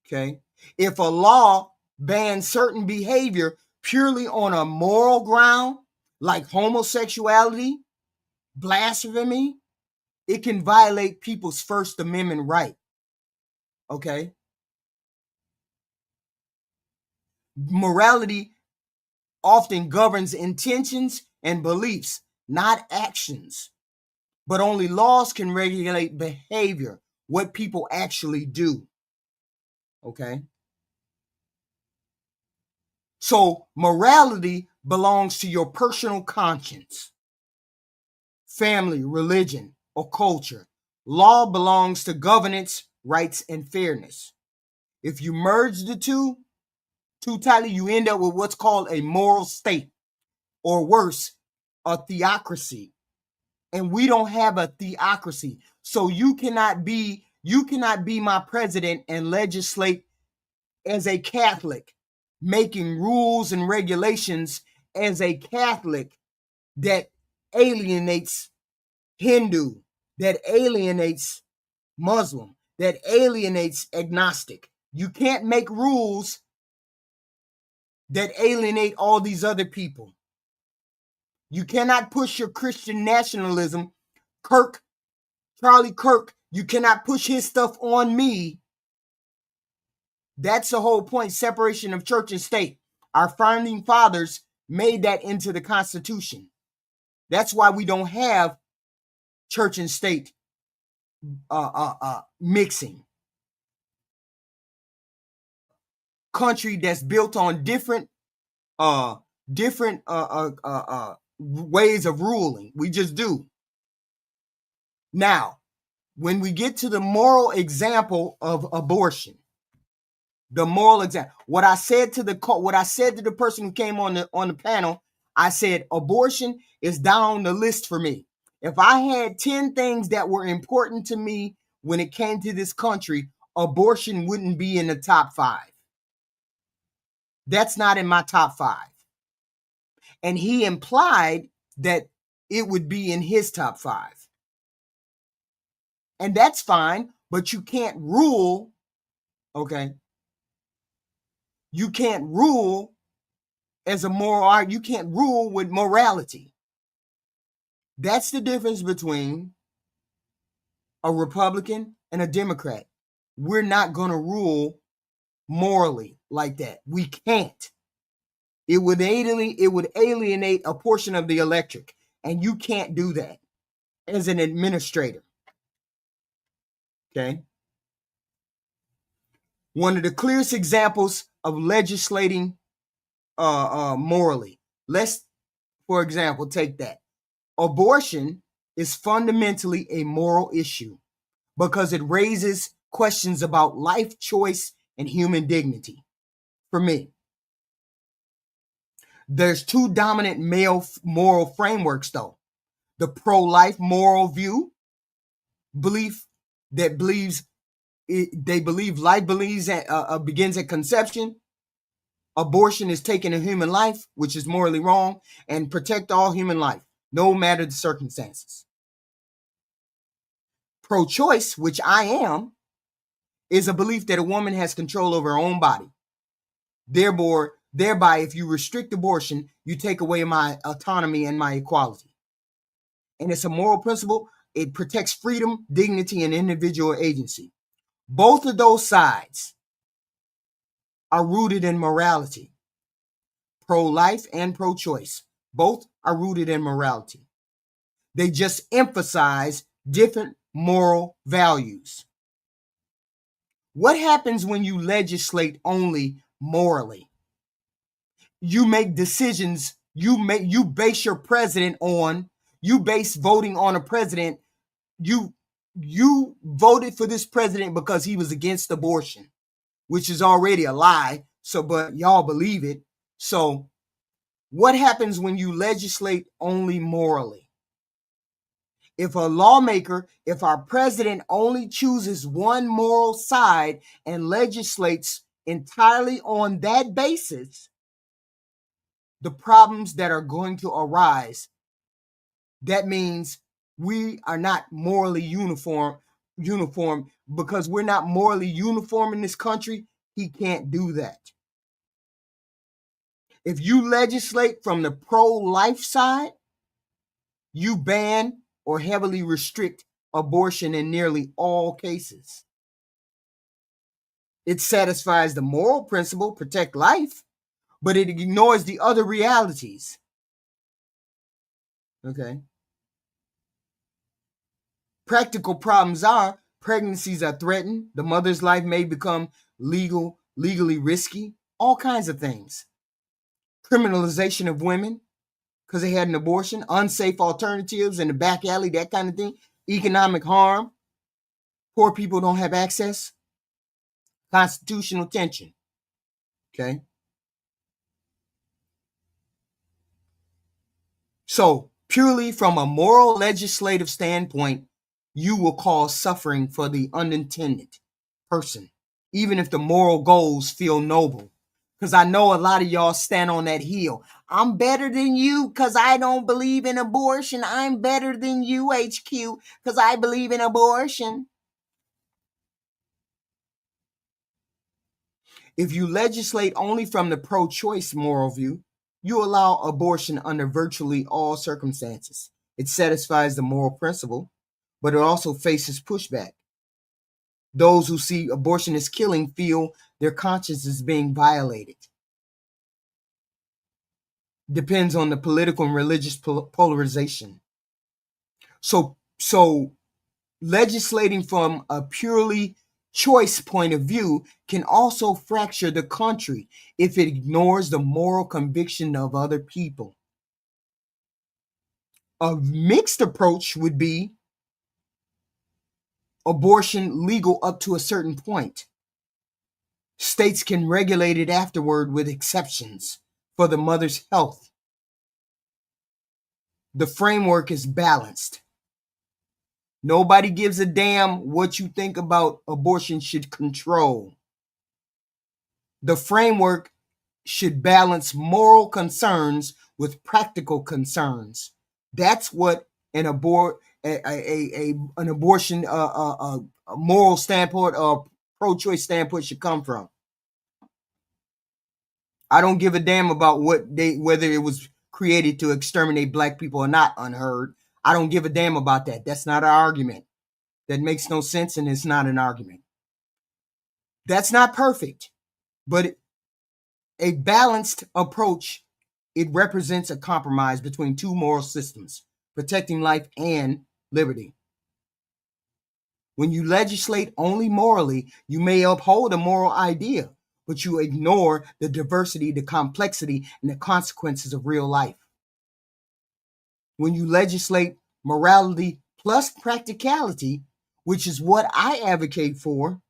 Okay? If a law bans certain behavior purely on a moral ground, like homosexuality, blasphemy, it can violate people's First Amendment right. Okay? Morality often governs intentions and beliefs, not actions. But only laws can regulate behavior, what people actually do. Okay? So morality belongs to your personal conscience, family, religion, or culture. Law belongs to governance, rights, and fairness. If you merge the two too tightly, you end up with what's called a moral state, or worse, a theocracy. And we don't have a theocracy. So you cannot be my president and legislate as a Catholic, making rules and regulations as a Catholic that alienates Hindu, that alienates Muslim, that alienates agnostic. You can't make rules that alienate all these other people. You cannot push your Christian nationalism. Charlie Kirk, you cannot push his stuff on me. That's the whole point, separation of church and state. Our founding fathers made that into the Constitution. That's why we don't have church and state mixing. Country that's built on different ways of ruling. We just do. Now, when we get to the moral example of abortion, the moral example, what I said to the person who came on the panel, I said abortion is down the list for me. If I had 10 things that were important to me when it came to this country, abortion wouldn't be in the top 5. That's not in my top 5. And he implied that it would be in his top 5. And that's fine, but you can't rule, okay? You can't rule as a moral art. You can't rule with morality. That's the difference between a Republican and a Democrat. We're not going to rule morally like that. We can't. It would alienate a portion of the electorate, and you can't do that as an administrator. Okay? One of the clearest examples of legislating morally. Let's, for example, take that. Abortion is fundamentally a moral issue because it raises questions about life choice and human dignity. For me, there's 2 dominant male moral frameworks, though. The pro-life moral view, they believe life begins at conception. Abortion is taking a human life, which is morally wrong, and protect all human life, no matter the circumstances. Pro-choice, which I am, is a belief that a woman has control over her own body. Thereby, if you restrict abortion, you take away my autonomy and my equality. And it's a moral principle. It protects freedom, dignity, and individual agency. Both of those sides are rooted in morality. Pro-life and pro-choice. Both are rooted in morality. They just emphasize different moral values. What happens when you legislate only morally? You make decisions, you base your president on, you base voting on a president. You voted for this president because he was against abortion, which is already a lie. So, but y'all believe it. So what happens when you legislate only morally? If our president only chooses one moral side and legislates entirely on that basis, the problems that are going to arise, that means we are not morally uniform, because we're not morally uniform in this country, he can't do that. If you legislate from the pro-life side, you ban or heavily restrict abortion in nearly all cases. It satisfies the moral principle, protect life, but it ignores the other realities. Okay. Practical problems are pregnancies are threatened, the mother's life may become legally risky, all kinds of things. Criminalization of women because they had an abortion, unsafe alternatives in the back alley, that kind of thing. Economic harm, poor people don't have access. Constitutional tension. Okay. So, purely from a moral legislative standpoint, you will cause suffering for the unintended person, even if the moral goals feel noble. Because I know a lot of y'all stand on that hill. I'm better than you because I don't believe in abortion. I'm better than you, HQ, because I believe in abortion. If you legislate only from the pro-choice moral view, you allow abortion under virtually all circumstances. It satisfies the moral principle, but it also faces pushback. Those who see abortion as killing feel their conscience is being violated. Depends on the political and religious polarization. So legislating from a purely choice point of view can also fracture the country if it ignores the moral conviction of other people. A mixed approach would be abortion legal up to a certain point. States can regulate it afterward with exceptions for the mother's health. The framework is balanced. Nobody gives a damn what you think about abortion should control. The framework should balance moral concerns with practical concerns. That's what an abortion, a moral standpoint or pro-choice standpoint should come from. I don't give a damn about whether it was created to exterminate black people or not. Unheard. I don't give a damn about that. That's not an argument. That makes no sense, and it's not an argument. That's not perfect, but a balanced approach, it represents a compromise between two moral systems, protecting life and liberty. When you legislate only morally, you may uphold a moral idea, but you ignore the diversity, the complexity, and the consequences of real life. When you legislate morality plus practicality, which is what I advocate for,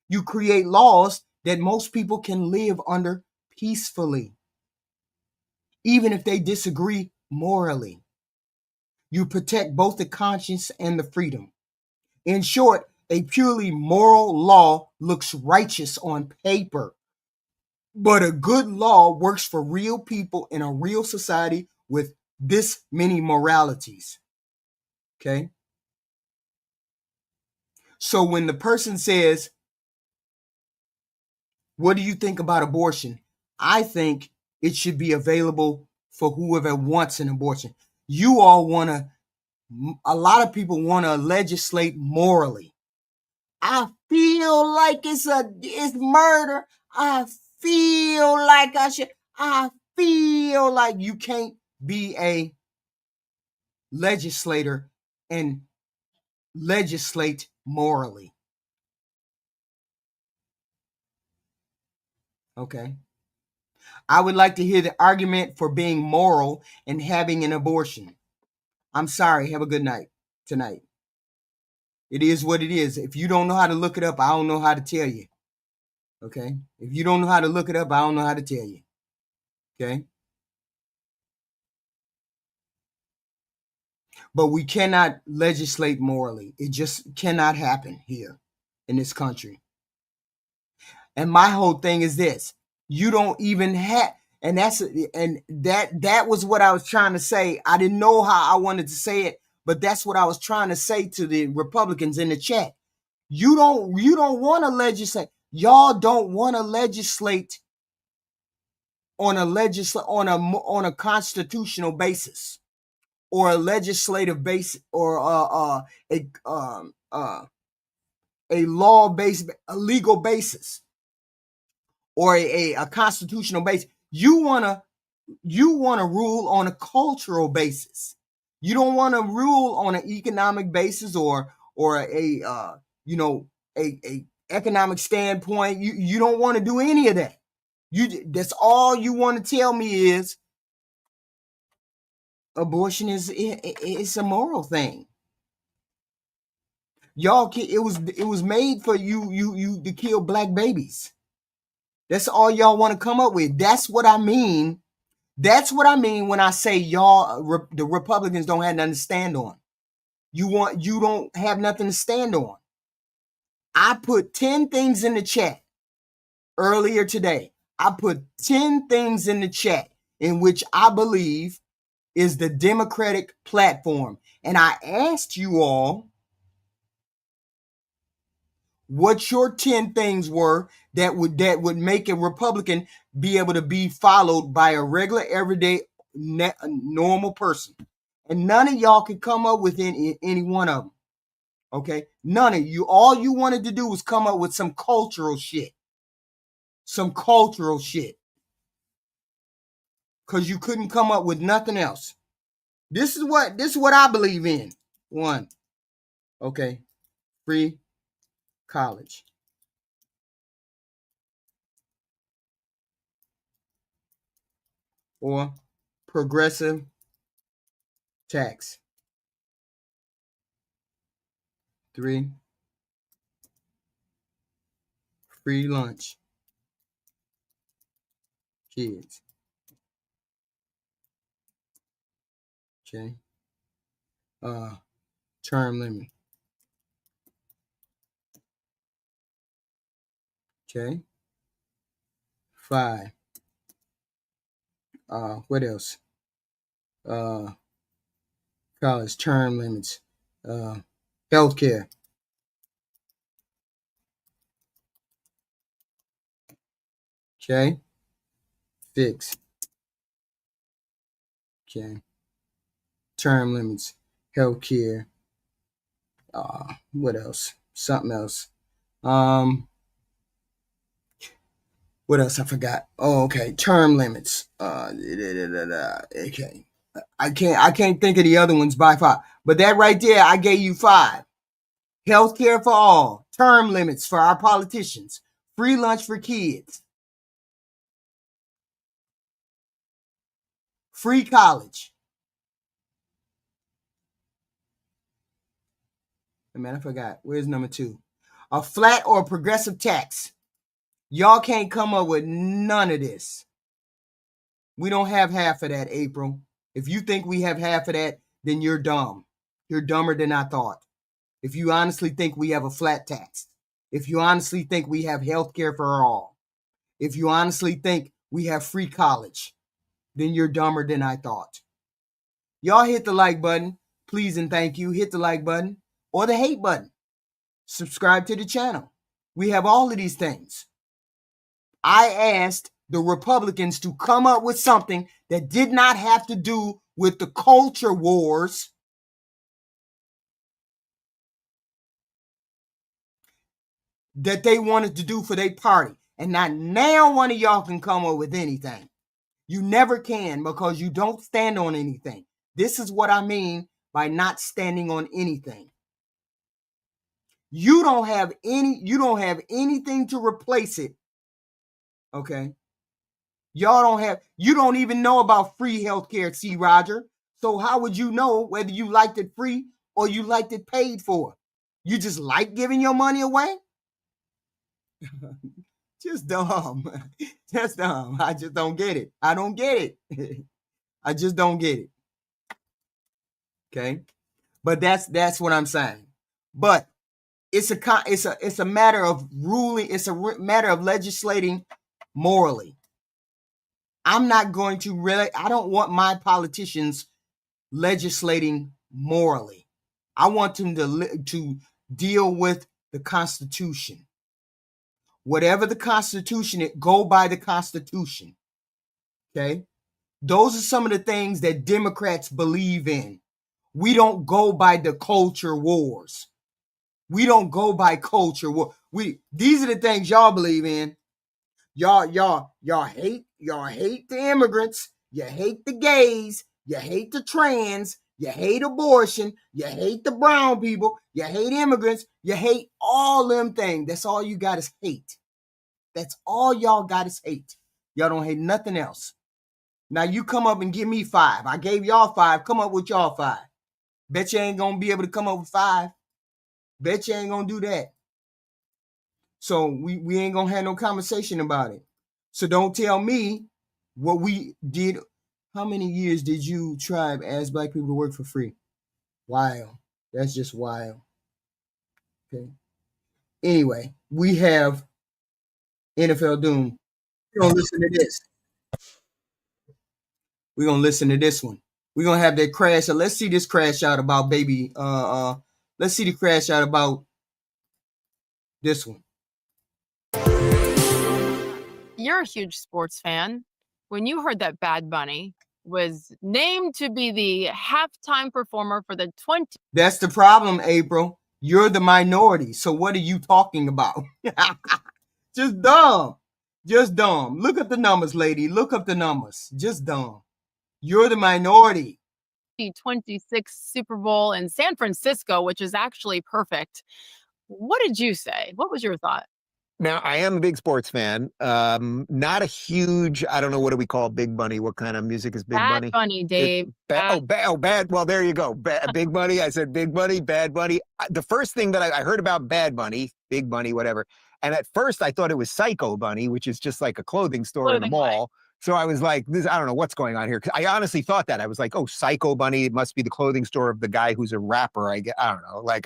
you create laws that most people can live under peacefully, even if they disagree morally. You protect both the conscience and the freedom. In short, a purely moral law looks righteous on paper, but a good law works for real people in a real society with this many moralities. Okay? So when the person says, what do you think about abortion? I think it should be available for whoever wants an abortion. You all want to, a lot of people want to legislate morally. I feel like it's murder. I feel like I feel like you can't be a legislator and legislate morally. Okay. I would like to hear the argument for being moral and having an abortion. I'm sorry. Have a good night tonight. It is what it is. If you don't know how to look it up, I don't know how to tell you. Okay? If you don't know how to look it up, I don't know how to tell you. Okay? But we cannot legislate morally. It just cannot happen here in this country. And my whole thing is this. You don't even have, and that was what I was trying to say. I didn't know how I wanted to say it, But that's what I was trying to say to the Republicans in the chat. You don't want to legislate. Y'all don't want to legislate on a constitutional basis or a legislative basis or a law based, a legal basis or a constitutional basis. You want to rule on a cultural basis. You don't want to rule on an economic basis or a economic standpoint. You don't want to do any of that. That's all you want to tell me is abortion it's a moral thing. Y'all, it was made for you to kill black babies. That's all y'all want to come up with. That's what I mean. That's what I mean when I say y'all, the Republicans don't have nothing to stand on. You don't have nothing to stand on. I put 10 things in the chat earlier today. I put 10 things in the chat in which I believe is the Democratic platform. And I asked you all what your 10 things were that would make a Republican be able to be followed by a regular, everyday, normal person. And none of y'all could come up with any one of them. Okay? None of you. All you wanted to do was come up with some cultural shit. Some cultural shit. Because you couldn't come up with nothing else. This is what I believe in. One. Okay. Free college. Or progressive tax. 3. Free lunch. Kids. Okay. Term limit. Okay. 5. What else? College term limits. Healthcare. Okay. 6. Okay. Term limits. Healthcare. What else? Something else. What else? I forgot. Oh, okay. Term limits. Okay. I can't think of the other ones by far. But that right there, I gave you 5. Healthcare for all. Term limits for our politicians. Free lunch for kids. Free college. Man, I forgot. Where's number 2? A flat or progressive tax. Y'all can't come up with none of this. We don't have half of that, April. If you think we have half of that, then you're dumb. You're dumber than I thought. If you honestly think we have a flat tax. If you honestly think we have health care for all. If you honestly think we have free college, then you're dumber than I thought. Y'all hit the like button. Please and thank you. Hit the like button or the hate button. Subscribe to the channel. We have all of these things. I asked the Republicans to come up with something that did not have to do with the culture wars that they wanted to do for their party. And not now one of y'all can come up with anything. You never can because you don't stand on anything. This is what I mean by not standing on anything. You don't have anything to replace it. Okay? You don't even know about free healthcare, C. Roger. So how would you know whether you liked it free or you liked it paid for? You just like giving your money away? Just dumb. Just dumb. I just don't get it. I don't get it. I just don't get it. Okay? But that's what I'm saying. But it's a matter of ruling, it's a matter of legislating morally. I'm not going to I don't want my politicians legislating morally. I want them to deal with the Constitution. Whatever the Constitution, go by the Constitution. Okay? Those are some of the things that Democrats believe in. We don't go by the culture wars. We don't go by culture war. These are the things y'all believe in. Y'all hate the immigrants. You hate the gays. You hate the trans. You hate abortion. You hate the brown people. You hate immigrants. You hate all them things. That's all you got is hate. That's all y'all got is hate. Y'all don't hate nothing else. Now you come up and give me 5. I gave y'all 5. Come up with y'all 5. Bet you ain't gonna be able to come up with 5. Bet you ain't gonna do that. So we ain't gonna have no conversation about it. So don't tell me what we did. How many years did you try as black people to work for free? Wild. That's just wild. Okay. Anyway, we have NFL Doom. We're gonna listen to this. We're gonna listen to this one. We're gonna have that crash. So let's see this crash out about baby. Let's see the crash out about this one. You're a huge sports fan. When you heard that Bad Bunny was named to be the halftime performer for the 20. That's the problem, April. You're the minority. So what are you talking about? Just dumb. Just dumb. Look up the numbers, lady. Look up the numbers. Just dumb. You're the minority. 26 Super Bowl in San Francisco, which is actually perfect. What did you say? What was your thought? Now, I am a big sports fan. Not a huge, I don't know, what do we call Big Bunny? What kind of music is Big Bunny? Bad Bunny, Dave. Bad. Well, there you go. Big Bunny. I said Big Bunny, Bad Bunny. The first thing that I heard about Bad Bunny, Big Bunny, whatever. And at first I thought it was Psycho Bunny, which is just like a clothing store in a mall. So I was like, I don't know what's going on here. I honestly thought that. I was like, oh, Psycho Bunny, it must be the clothing store of the guy who's a rapper. I don't know. Like,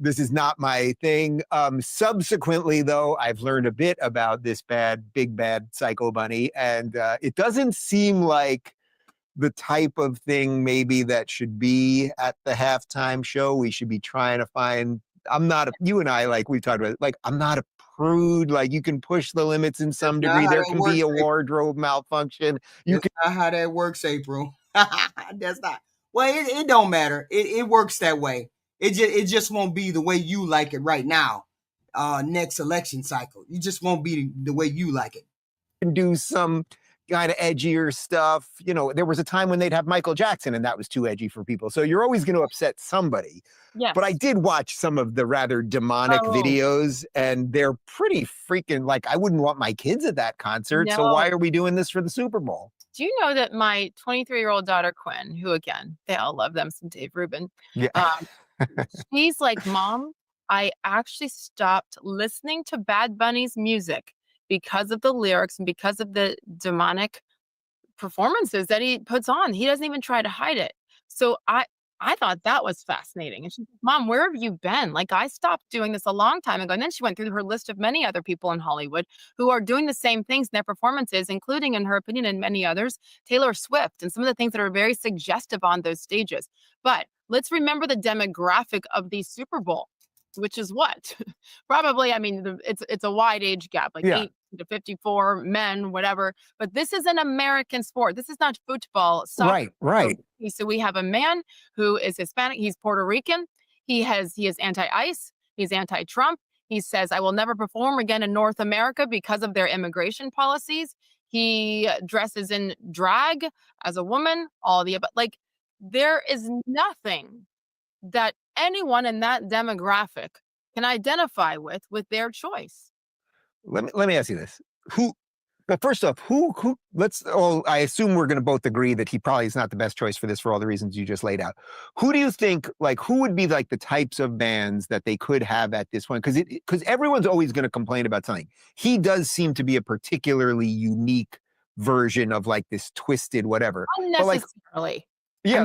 this is not my thing. Subsequently, though, I've learned a bit about this big bad Psycho Bunny, and it doesn't seem like the type of thing maybe that should be at the halftime show. We should be trying to find. You and I, like we talked about, like, I'm not a prude. Like, you can push the limits in some degree. There can be a wardrobe malfunction. That's not how that works, April. That's not. Well, it don't matter. It works that way. It just won't be the way you like it right now. Next election cycle, you just won't be the way you like it. Can do some kind of edgier stuff. You know, there was a time when they'd have Michael Jackson, and that was too edgy for people. So you're always going to upset somebody. Yes. But I did watch some of the rather demonic videos, and they're pretty freaking, like, I wouldn't want my kids at that concert. No. So why are we doing this for the Super Bowl? Do you know that my 23-year-old daughter, Quinn, who, again, they all love them, some Dave Rubin. Yeah. She's like, Mom, I actually stopped listening to Bad Bunny's music because of the lyrics and because of the demonic performances that he puts on. He doesn't even try to hide it. So I thought that was fascinating. And she's like, Mom, where have you been? Like, I stopped doing this a long time ago. And then she went through her list of many other people in Hollywood who are doing the same things in their performances, including, in her opinion, and many others, Taylor Swift, and some of the things that are very suggestive on those stages. But let's remember the demographic of the Super Bowl, which is what? Probably, I mean, it's a wide age gap, like 8 to 54 men, whatever. But this is an American sport. This is not football, soccer. Right. So we have a man who is Hispanic. He's Puerto Rican. He is anti-ICE. He's anti-Trump. He says, I will never perform again in North America because of their immigration policies. He dresses in drag as a woman, like, there is nothing that anyone in that demographic can identify with their choice. Let me ask you this. First off, I assume we're going to both agree that he probably is not the best choice for this for all the reasons you just laid out. Who do you think, like, who would be like the types of bands that they could have at this point? Because everyone's always going to complain about something. He does seem to be a particularly unique version of like this twisted whatever. Unnecessarily. Yeah,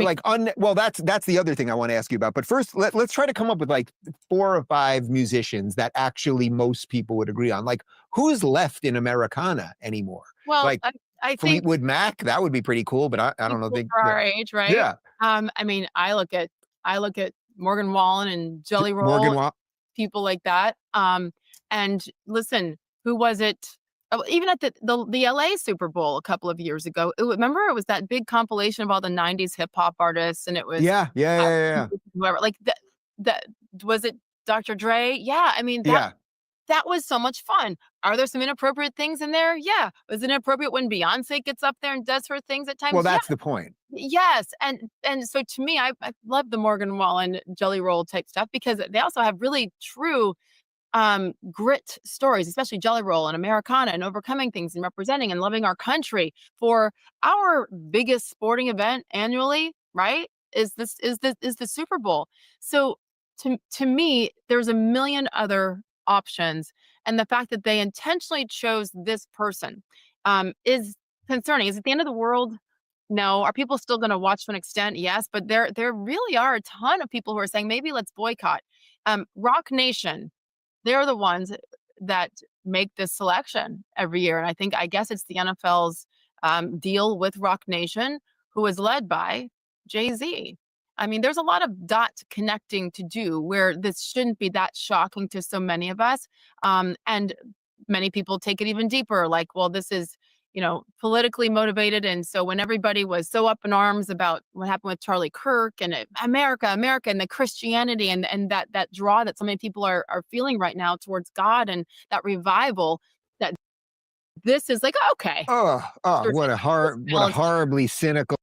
well, that's the other thing I want to ask you about. But first, let's try to come up with like 4 or 5 musicians that actually most people would agree on. Like, who's left in Americana anymore? Well, like, I think Fleetwood Mac, that would be pretty cool, but I don't know. people for our age, right? Yeah. I mean, I look at Morgan Wallen and Jelly Morgan Roll, Wallen. people like that. And listen, who was it? Oh, even at the LA Super Bowl a couple of years ago, remember it was that big compilation of all the 90s hip hop artists, and it was Yeah. whoever, like that was it Dr. Dre? Yeah, I mean that was so much fun. Are there some inappropriate things in there? Yeah. Was it inappropriate when Beyonce gets up there and does her things at times? Well, that's the point. Yes, and so to me, I love the Morgan Wallen Jelly Roll type stuff because they also have really true grit stories, especially Jelly Roll and Americana and overcoming things and representing and loving our country. For our biggest sporting event annually, right? Is the Super Bowl. So to me, there's a million other options, and the fact that they intentionally chose this person is concerning. Is it the end of the world? No. Are people still going to watch to an extent? Yes, but there really are a ton of people who are saying maybe let's boycott. Rock Nation, they're the ones that make this selection every year, and I guess it's the NFL's deal with Rock Nation, who is led by Jay-Z. I mean, there's a lot of dot connecting to do where this shouldn't be that shocking to so many of us. And many people take it even deeper, like, well, this is, politically motivated. And so when everybody was so up in arms about what happened with Charlie Kirk and America, and the Christianity and that draw that so many people are feeling right now towards God and that revival, that this is like, okay. What a horribly cynical.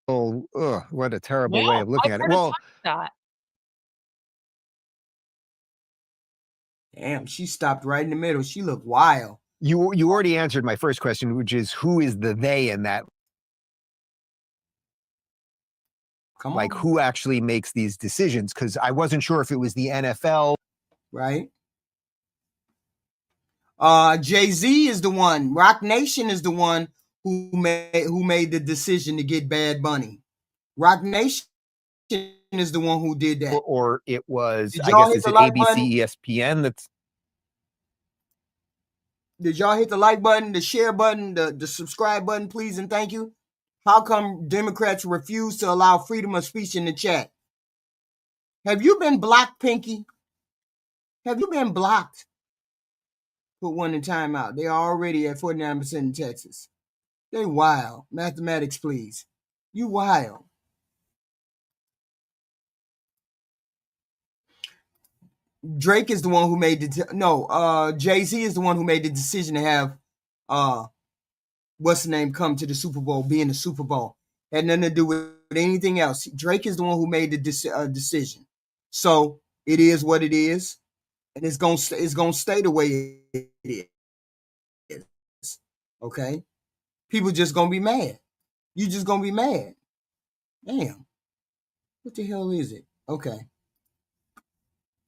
What a terrible way of looking at it. Well, damn, she stopped right in the middle. She looked wild. You already answered my first question, which is who is the they in that? Like who actually makes these decisions? Because I wasn't sure if it was the NFL. Right. Jay-Z is the one. Rock Nation is the one who made the decision to get Bad Bunny. Rock Nation is the one who did that. Or it was, I guess, is it ABC, ESPN that's... Did y'all hit the like button, the share button, the subscribe button, please and thank you? How come Democrats refuse to allow freedom of speech in the chat? Have you been blocked, Pinky? Have you been blocked? Put one in timeout. They are already at 49% in Texas. They wild. Mathematics, please. You wild. Drake is the one who made Jay-Z is the one who made the decision to have what's the name come to the Super Bowl, be in the Super Bowl. Had nothing to do with anything else. Drake is the one who made the decision. So it is what it is, and it's gonna stay the way it is. Okay, people just gonna be mad. You just gonna be mad. Damn, what the hell is it? Okay.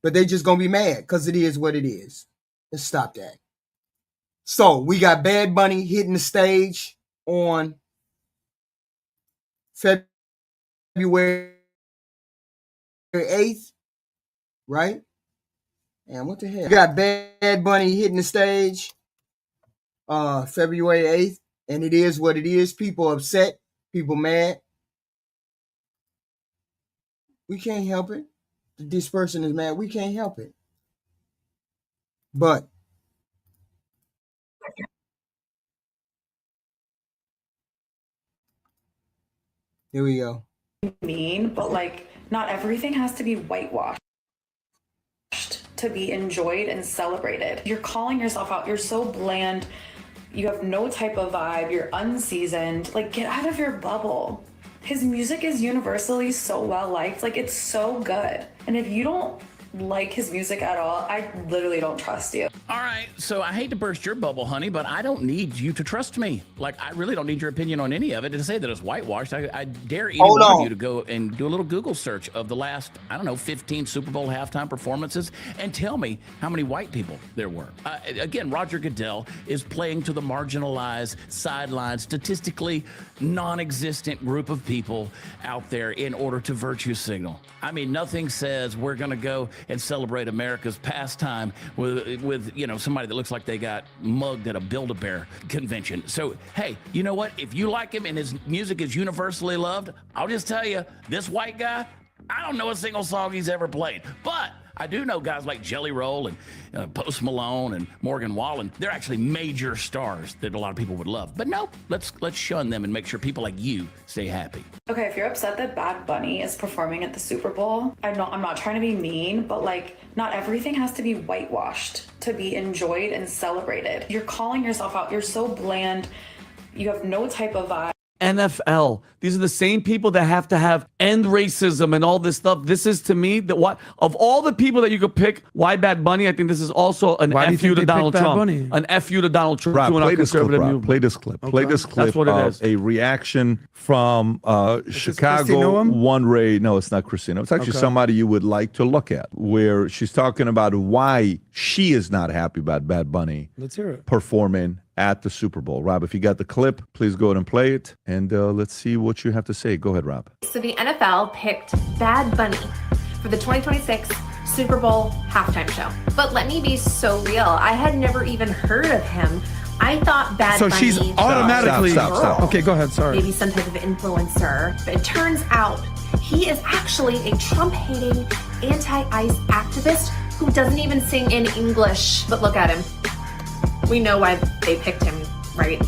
But they just gonna be mad because it is what it is. Let's stop that. So we got Bad Bunny hitting the stage on February 8th, right? And what the hell? We got Bad Bunny hitting the stage February 8th, and it is what it is. People upset, people mad. We can't help it. This person is mad. We can't help it. But here we go. But like, not everything has to be whitewashed to be enjoyed and celebrated. You're calling yourself out. You're so bland. You have no type of vibe. You're unseasoned. Like, get out of your bubble. His music is universally so well liked. Like, it's so good. And if you don't like his music at all, I literally don't trust you. All right, so I hate to burst your bubble, honey, but I don't need you to trust me. Like, I really don't need your opinion on any of it. And to say that it's whitewashed, I dare any one of you to go and do a little Google search of the last, 15 Super Bowl halftime performances and tell me how many white people there were. Again, Roger Goodell is playing to the marginalized, sidelined, statistically non-existent group of people out there in order to virtue signal. I mean, nothing says we're going to go and celebrate America's pastime with somebody that looks like they got mugged at a Build-A-Bear convention. So, hey, you know what? If you like him and his music is universally loved, I'll just tell you, this white guy, I don't know a single song he's ever played. But I do know guys like Jelly Roll and Post Malone and Morgan Wallen. They're actually major stars that a lot of people would love. But nope, let's shun them and make sure people like you stay happy. Okay, if you're upset that Bad Bunny is performing at the Super Bowl, I'm not trying to be mean, but like, not everything has to be whitewashed to be enjoyed and celebrated. You're calling yourself out. You're so bland. You have no type of vibe. NFL. These are the same people that have to have end racism and all this stuff. This is, to me, of all the people that you could pick, why Bad Bunny? I think this is also an FU to Donald Trump. An FU to Donald Trump. Rob, play this clip, Rob. Play this clip. Okay. Play this clip That's what it is. A reaction from Chicago One Ray. No, it's not Christina. It's actually somebody you would like to look at, where she's talking about why she is not happy about Bad Bunny performing at the Super Bowl. Rob, if you got the clip, please go ahead and play it, and let's see what you have to say. Go ahead, Rob. So the NFL picked Bad Bunny for the 2026 Super Bowl halftime show. But let me be so real. I had never even heard of him. I thought Bad Bunny... So she's automatically... Stop. Okay, go ahead, sorry. Maybe some type of influencer. But it turns out he is actually a Trump-hating, anti-ICE activist who doesn't even sing in English. But look at him. We know why they picked him, right?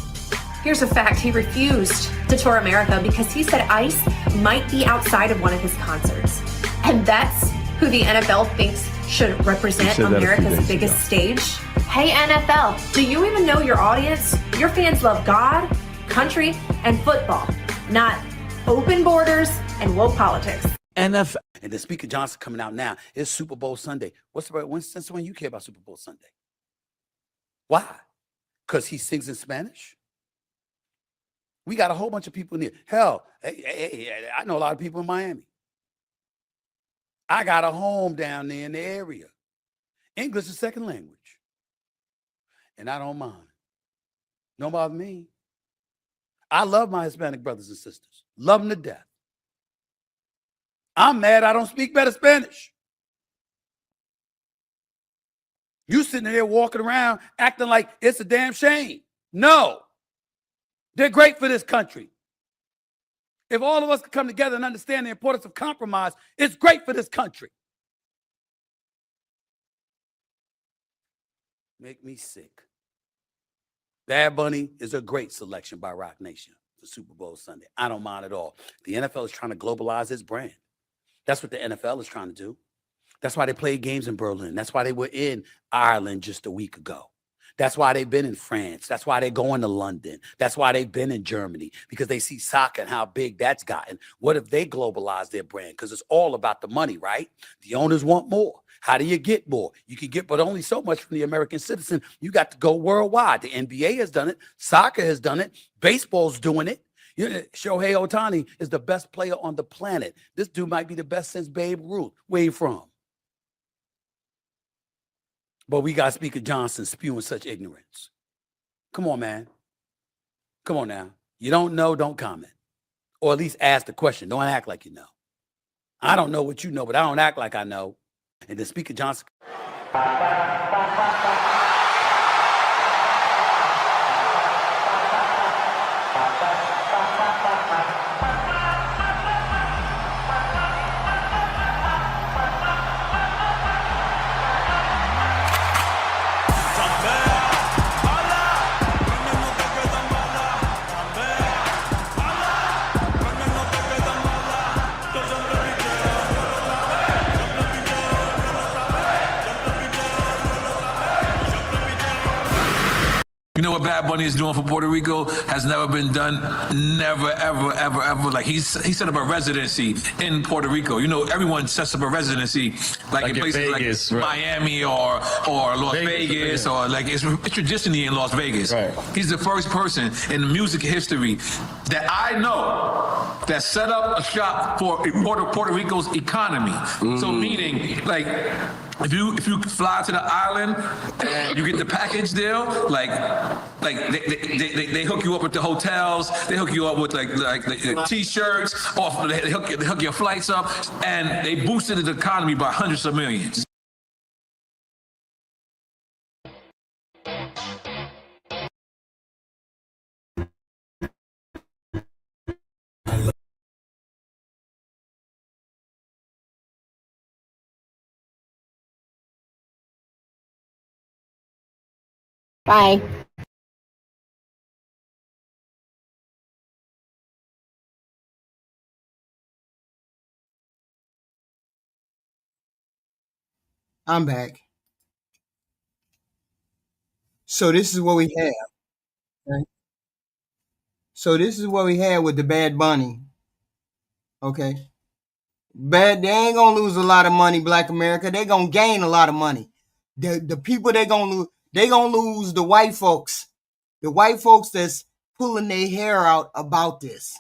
Here's a fact. He refused to tour America because he said ICE might be outside of one of his concerts. And that's who the NFL thinks should represent America's biggest stage. Hey, NFL, do you even know your audience? Your fans love God, country, and football, not open borders and woke politics. NFL. And then Speaker Johnson coming out now. It's Super Bowl Sunday. Since when you care about Super Bowl Sunday? Why? Because he sings in Spanish? We got a whole bunch of people in here. Hell, I know a lot of people in Miami. I got a home down there in the area. English is second language. And I don't mind. Don't bother me. I love my Hispanic brothers and sisters. Love them to death. I'm mad I don't speak better Spanish. You sitting there walking around acting like it's a damn shame. No. They're great for this country. If all of us could come together and understand the importance of compromise, it's great for this country. Make me sick. Bad Bunny is a great selection by Rock Nation for Super Bowl Sunday. I don't mind at all. The NFL is trying to globalize its brand. That's what the NFL is trying to do. That's why they played games in Berlin. That's why they were in Ireland just a week ago. That's why they've been in France. That's why they're going to London. That's why they've been in Germany, because they see soccer and how big that's gotten. What if they globalize their brand? Because it's all about the money, right? The owners want more. How do you get more? You can get, but only so much from the American citizen. You got to go worldwide. The NBA has done it. Soccer has done it. Baseball's doing it. Shohei Ohtani is the best player on the planet. This dude might be the best since Babe Ruth. Where you from? But we got Speaker Johnson spewing such ignorance. Come on, man. Come on now. You don't know, don't comment. Or at least ask the question. Don't act like you know. I don't know what you know, but I don't act like I know. And then Speaker Johnson... You know what Bad Bunny is doing for Puerto Rico has never been done. Never, ever, ever, ever. Like he set up a residency in Puerto Rico. You know, everyone sets up a residency like in places Vegas, like Miami or Las Vegas, or like it's traditionally in Las Vegas. Right. He's the first person in music history that I know that set up a shop for Puerto Rico's economy. So meaning like, if you fly to the island and you get the package deal, like they hook you up with the hotels, they hook you up with like T-shirts, or they hook your flights up, and they boosted the economy by hundreds of millions. Bye. I'm back. So this is what we have. Okay? So this is what we had with the Bad Bunny. Okay. They ain't gonna lose a lot of money, Black America. They gonna gain a lot of money. The people they gonna lose the white folks. The white folks that's pulling their hair out about this.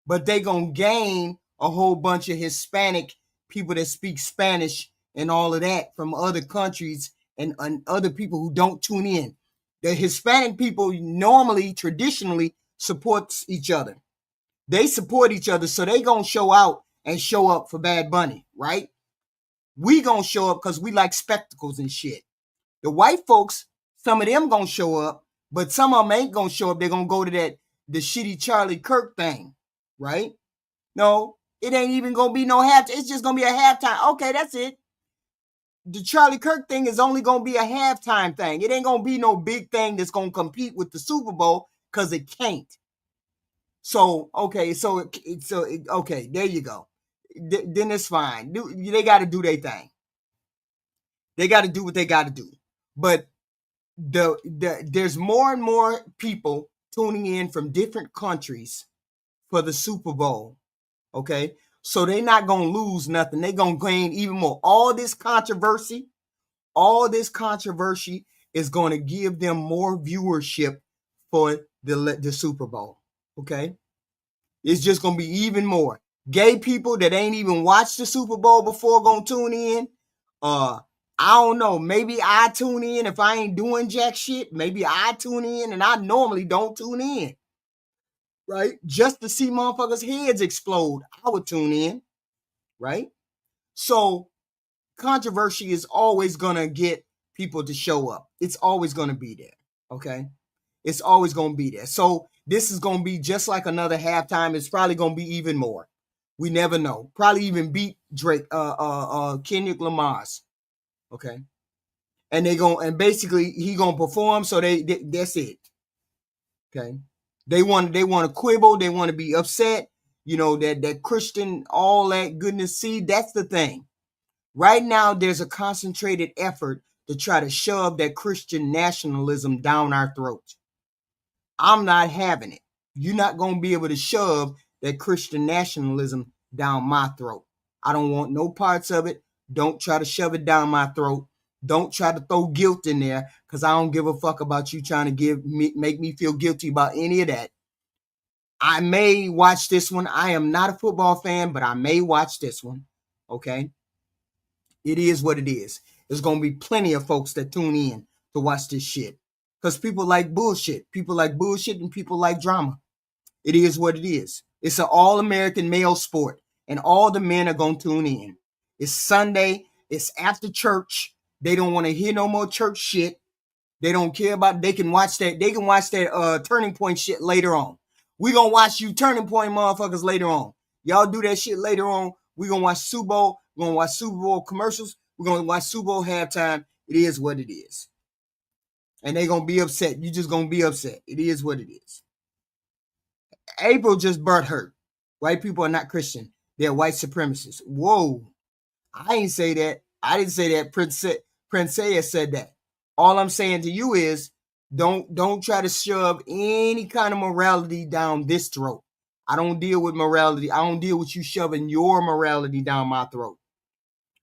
But they gonna gain a whole bunch of Hispanic people that speak Spanish and all of that from other countries and other people who don't tune in. The Hispanic people normally, traditionally, supports each other. They support each other, so they gonna show out and show up for Bad Bunny, right? We gonna show up because we like spectacles and shit. The white folks, some of them gonna show up, but some of them ain't gonna show up. They're gonna go to the shitty Charlie Kirk thing, right? No, it ain't even gonna be no half. It's just gonna be a halftime. Okay, that's it. The Charlie Kirk thing is only gonna be a halftime thing. It ain't gonna be no big thing that's gonna compete with the Super Bowl because it can't. So okay, okay, there you go. Then it's fine. They got to do their thing. They got to do what they got to do. But there's more and more people tuning in from different countries for the Super Bowl. Okay, so they're not gonna lose nothing. They're gonna gain even more. All this controversy is going to give them more viewership for the Super Bowl. Okay. It's just gonna be even more. Gay people that ain't even watched the Super Bowl before gonna tune in. I don't know. Maybe I tune in if I ain't doing jack shit. Maybe I tune in and I normally don't tune in. Right? Just to see motherfuckers' heads explode. I would tune in. Right? So controversy is always gonna get people to show up. It's always gonna be there. Okay. It's always gonna be there. So this is going to be just like another halftime. It's probably going to be even more. We never know. Probably even beat Drake, Kendrick Lamar's. Okay. And basically he going to perform. So that's it. Okay. They want to quibble. They want to be upset. You know, that Christian, all that goodness. See, that's the thing. Right now, there's a concentrated effort to try to shove that Christian nationalism down our throats. I'm not having it. You're not going to be able to shove that Christian nationalism down my throat. I don't want no parts of it. Don't try to shove it down my throat. Don't try to throw guilt in there because I don't give a fuck about you trying to make me feel guilty about any of that. I may watch this one. I am not a football fan, but I may watch this one. Okay? It is what it is. There's going to be plenty of folks that tune in to watch this shit. Because people like bullshit. People like bullshit and people like drama. It is what it is. It's an all-American male sport. And all the men are going to tune in. It's Sunday. It's after church. They don't want to hear no more church shit. They don't care about. They can watch that Turning Point shit later on. We going to watch you Turning Point motherfuckers later on. Y'all do that shit later on. We going to watch Super Bowl. We're going to watch Super Bowl commercials. We're going to watch Super Bowl halftime. It is what it is. And they're going to be upset. You just going to be upset. It is what it is. April just butthurt. White people are not Christian. They're white supremacists. Whoa. I ain't say that. I didn't say that. Princea said that. All I'm saying to you is don't try to shove any kind of morality down this throat. I don't deal with morality. I don't deal with you shoving your morality down my throat.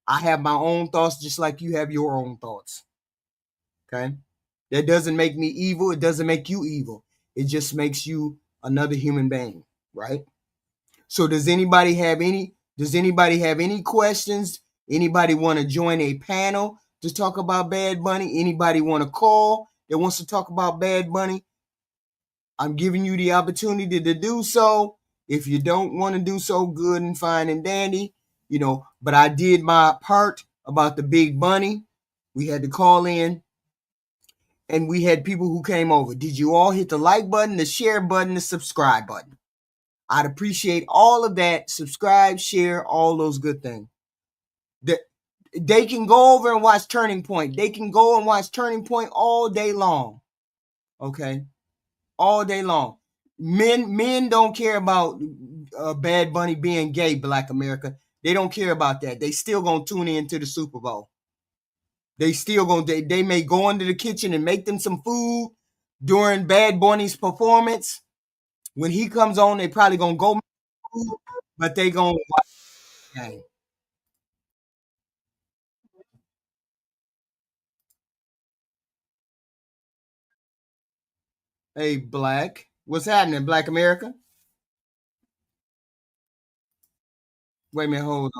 I have my own thoughts just like you have your own thoughts. Okay? That doesn't make me evil. It doesn't make you evil. It just makes you another human being, right? So does anybody have any questions? Anybody want to join a panel to talk about Bad Bunny? Anybody want to call that wants to talk about Bad Bunny? I'm giving you the opportunity to do so. If you don't want to do so, good and fine and dandy, you know, but I did my part about the Big Bunny. We had to call in and we had people who came over. Did you all hit the like button, the share button, the subscribe button? I'd appreciate all of that. Subscribe, share, all those good things. They can go over and watch Turning Point. They can go and watch Turning Point all day long. Okay? All day long. Men don't care about Bad Bunny being gay, Black America. They don't care about that. They still gonna tune in to the Super Bowl. They still gonna they may go into the kitchen and make them some food during Bad Bunny's performance. When he comes on, they probably gonna go make food, but they gonna watch the game. Hey, Black. What's happening, Black America? Wait a minute, hold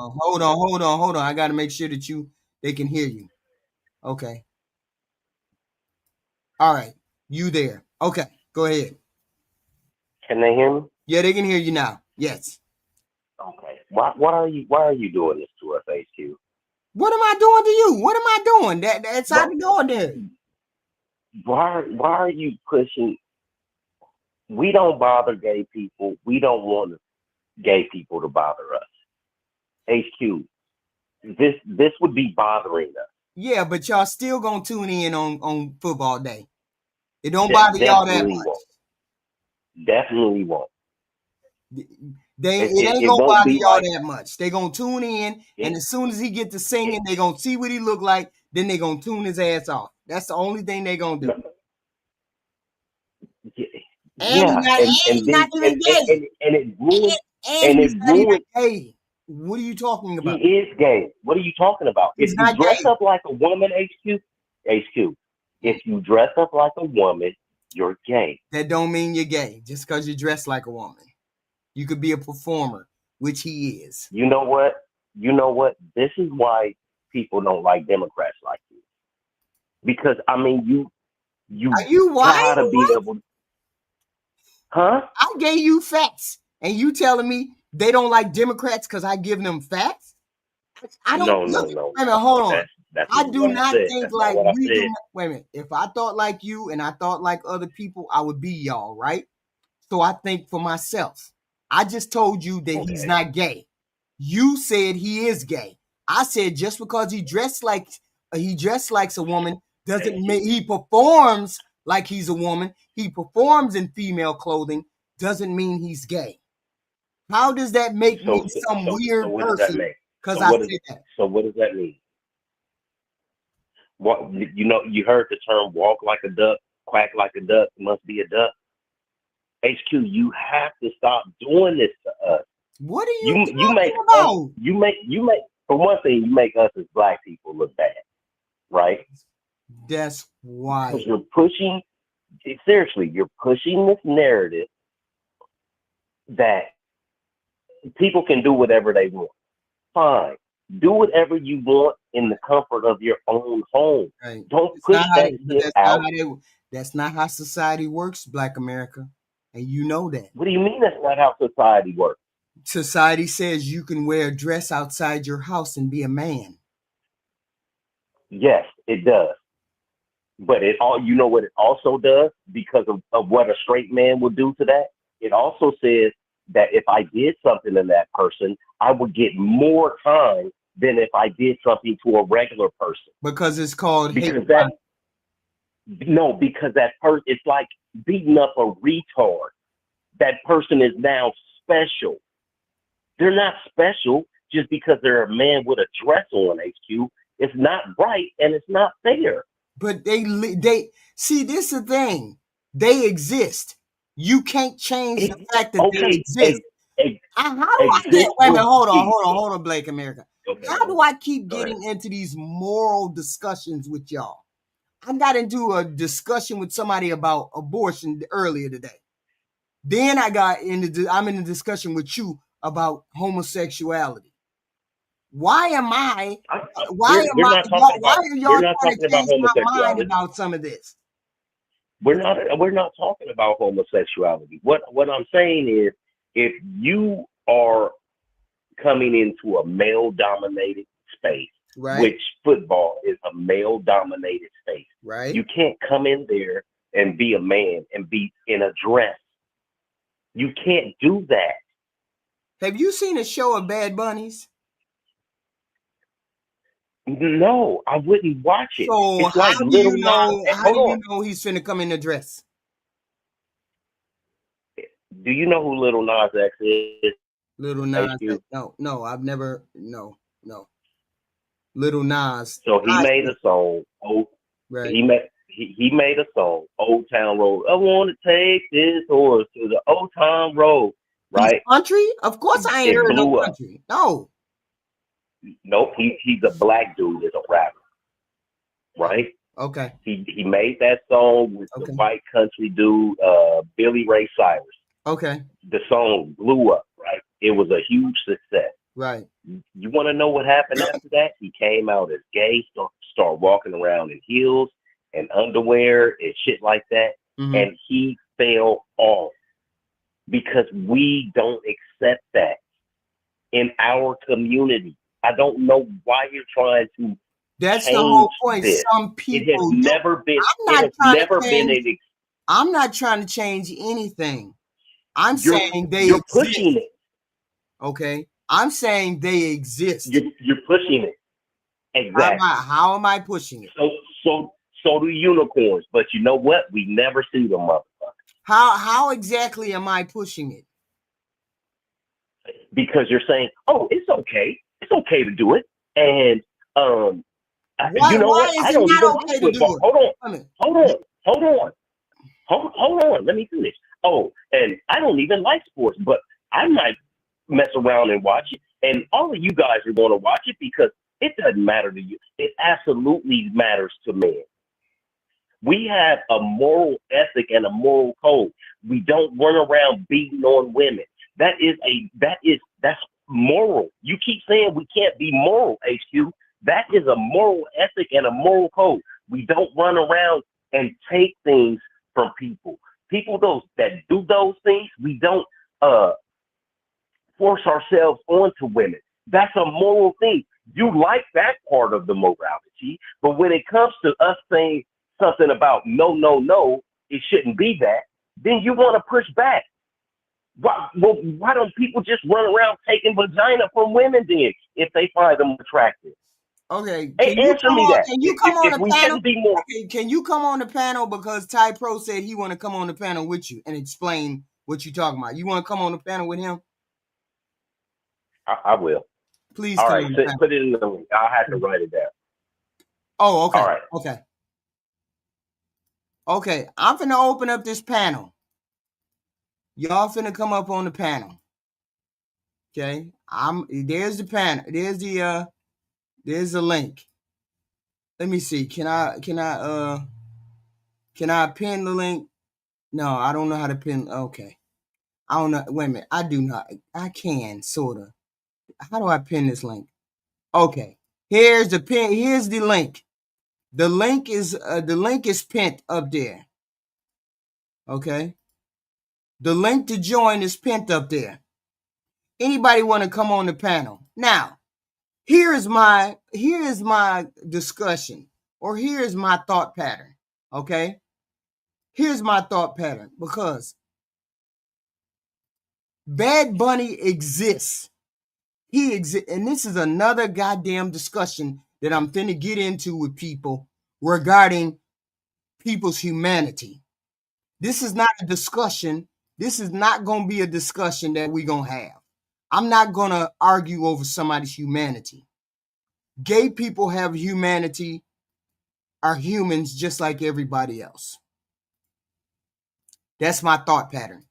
on. I gotta make sure that they can hear you. Okay. All right. You there. Okay, go ahead. Can they hear me? Yeah, they can hear you now. Yes. Okay. Why are you doing this to us, HQ? What am I doing to you? What am I doing? That's how to go there. Why are you pushing? We don't bother gay people. We don't want gay people to bother us. HQ, this would be bothering us. Yeah, but y'all still gonna tune in on football day. It don't bother y'all that much. Definitely won't. It ain't gonna bother y'all that much. They gonna tune in, and as soon as he get to singing, they gonna see what he look like. Then they gonna tune his ass off. That's the only thing they gonna do. And he's not even gay. And it ruins. And he's not even gay. What are you talking about? He is gay. What are you talking about? If you dress up like a woman, HQ, if you dress up like a woman, you're gay. That don't mean you're gay just because you dress like a woman. You could be a performer, which he is. You know what? This is why people don't like Democrats like you. Because I mean, you are you gotta white? be able. Huh? I gave you facts, and you telling me they don't like Democrats because I give them facts? I don't. No. Wait a minute, hold on. That's I do not think that's like not what we I said. do. Wait a minute. If I thought like you and I thought like other people, I would be y'all, right? So I think for myself. I just told you that he's not gay. You said he is gay. I said just because he dressed like a woman doesn't mean he performs like he's a woman. He performs in female clothing doesn't mean he's gay. How does that make me some weird person? Because I said that. So what does that mean? What you heard the term "walk like a duck, quack like a duck, must be a duck." HQ, you have to stop doing this to us. What are you make about? You make for one thing, you make us as Black people look bad, right? That's why. Because you're pushing this narrative that people can do whatever they want. Fine. Do whatever you want in the comfort of your own home. Right. Don't push that shit out. That's not how society works, Black America. And you know that. What do you mean that's not how society works? Society says you can wear a dress outside your house and be a man. Yes, it does. But you know what it also does because of what a straight man would do to that? It also says that if I did something to that person, I would get more time than if I did something to a regular person. Because it's called hate crime. No, because that person, it's like beating up a retard. That person is now special. They're not special just because they're a man with a dress on, HQ. It's not right and it's not fair. But they see, this is the thing. They exist. You can't change the fact that they exist. How do I get? Wait a minute, hold on, Blake America. Okay, how do I keep getting into these moral discussions with y'all? I got into a discussion with somebody about abortion earlier today. Then I'm in a discussion with you about homosexuality. Why are y'all trying to change my mind about some of this? We're not talking about homosexuality. What I'm saying is, if you are coming into a male-dominated space, right, which football is a male-dominated space, right, you can't come in there and be a man and be in a dress. You can't do that. Have you seen a show of Bad Bunnies? No, I wouldn't watch it. So It's like Little Nas. how Hold do on. you know he's finna come in the dress? Do you know who Little Nas X is? Little Nas. HQ? No, I've never. No. Little Nas. So he made a song. Right. He made a song, Old Town Road. I want to take this horse to the Old Town Road. Right? He's country? Of course I ain't heard no country. No. Nope. He's a black dude that's a rapper. Right? Okay. He made that song with the white country dude, Billy Ray Cyrus. Okay. The song blew up, right? It was a huge success. Right. You want to know what happened after that? He came out as gay, started walking around in heels and underwear and shit like that. Mm-hmm. And he fell off because we don't accept that in our community. I don't know why you're trying to. That's the whole point. This. Some people. It has never been. I'm not trying to change anything. I'm saying they you're exist. Pushing it. Okay. I'm saying they exist. You're pushing it. Exactly. How am I pushing it? So do unicorns, but you know what? We never see them, motherfuckers. How exactly am I pushing it? Because you're saying, "Oh, it's okay. It's okay to do it," and you know what? I don't even like football. Hold on. Let me finish. Oh, and I don't even like sports, but I might mess around and watch it. And all of you guys are going to watch it because it doesn't matter to you. It absolutely matters to men. We have a moral ethic and a moral code. We don't run around beating on women. That's moral. You keep saying we can't be moral, HQ. That is a moral ethic and a moral code. We don't run around and take things from people. People that do those things, we don't force ourselves onto women. That's a moral thing. You like that part of the morality, but when it comes to us saying something about no, it shouldn't be that, then you want to push back. Why don't people just run around taking vagina from women then if they find them attractive? Okay. Answer me that. Can you come on the panel? Be more... Can you come on the panel because Ty Pro said he want to come on the panel with you and explain what you're talking about? You want to come on the panel with him? I will. Please. All right. Put it in the link. I'll have to write it down. Oh, okay. All right. Okay. I'm finna open up this panel. Y'all finna come up on the panel. Okay. There's the panel. There's the link. Let me see. Can I pin the link? No, I don't know how to pin. Okay. I don't know. Wait a minute. I do not. I can sort of. How do I pin this link? Okay. Here's the pin. Here's the link. The link is pinned up there. Okay. The link to join is pinned up there. Anybody want to come on the panel? Now, here is my discussion, or here is my thought pattern. Okay. Here's my thought pattern, because Bad Bunny exists. He exists, and this is another goddamn discussion that I'm finna get into with people regarding people's humanity. This is not a discussion. This is not going to be a discussion that we're going to have. I'm not going to argue over somebody's humanity. Gay people have humanity, are humans just like everybody else. That's my thought pattern.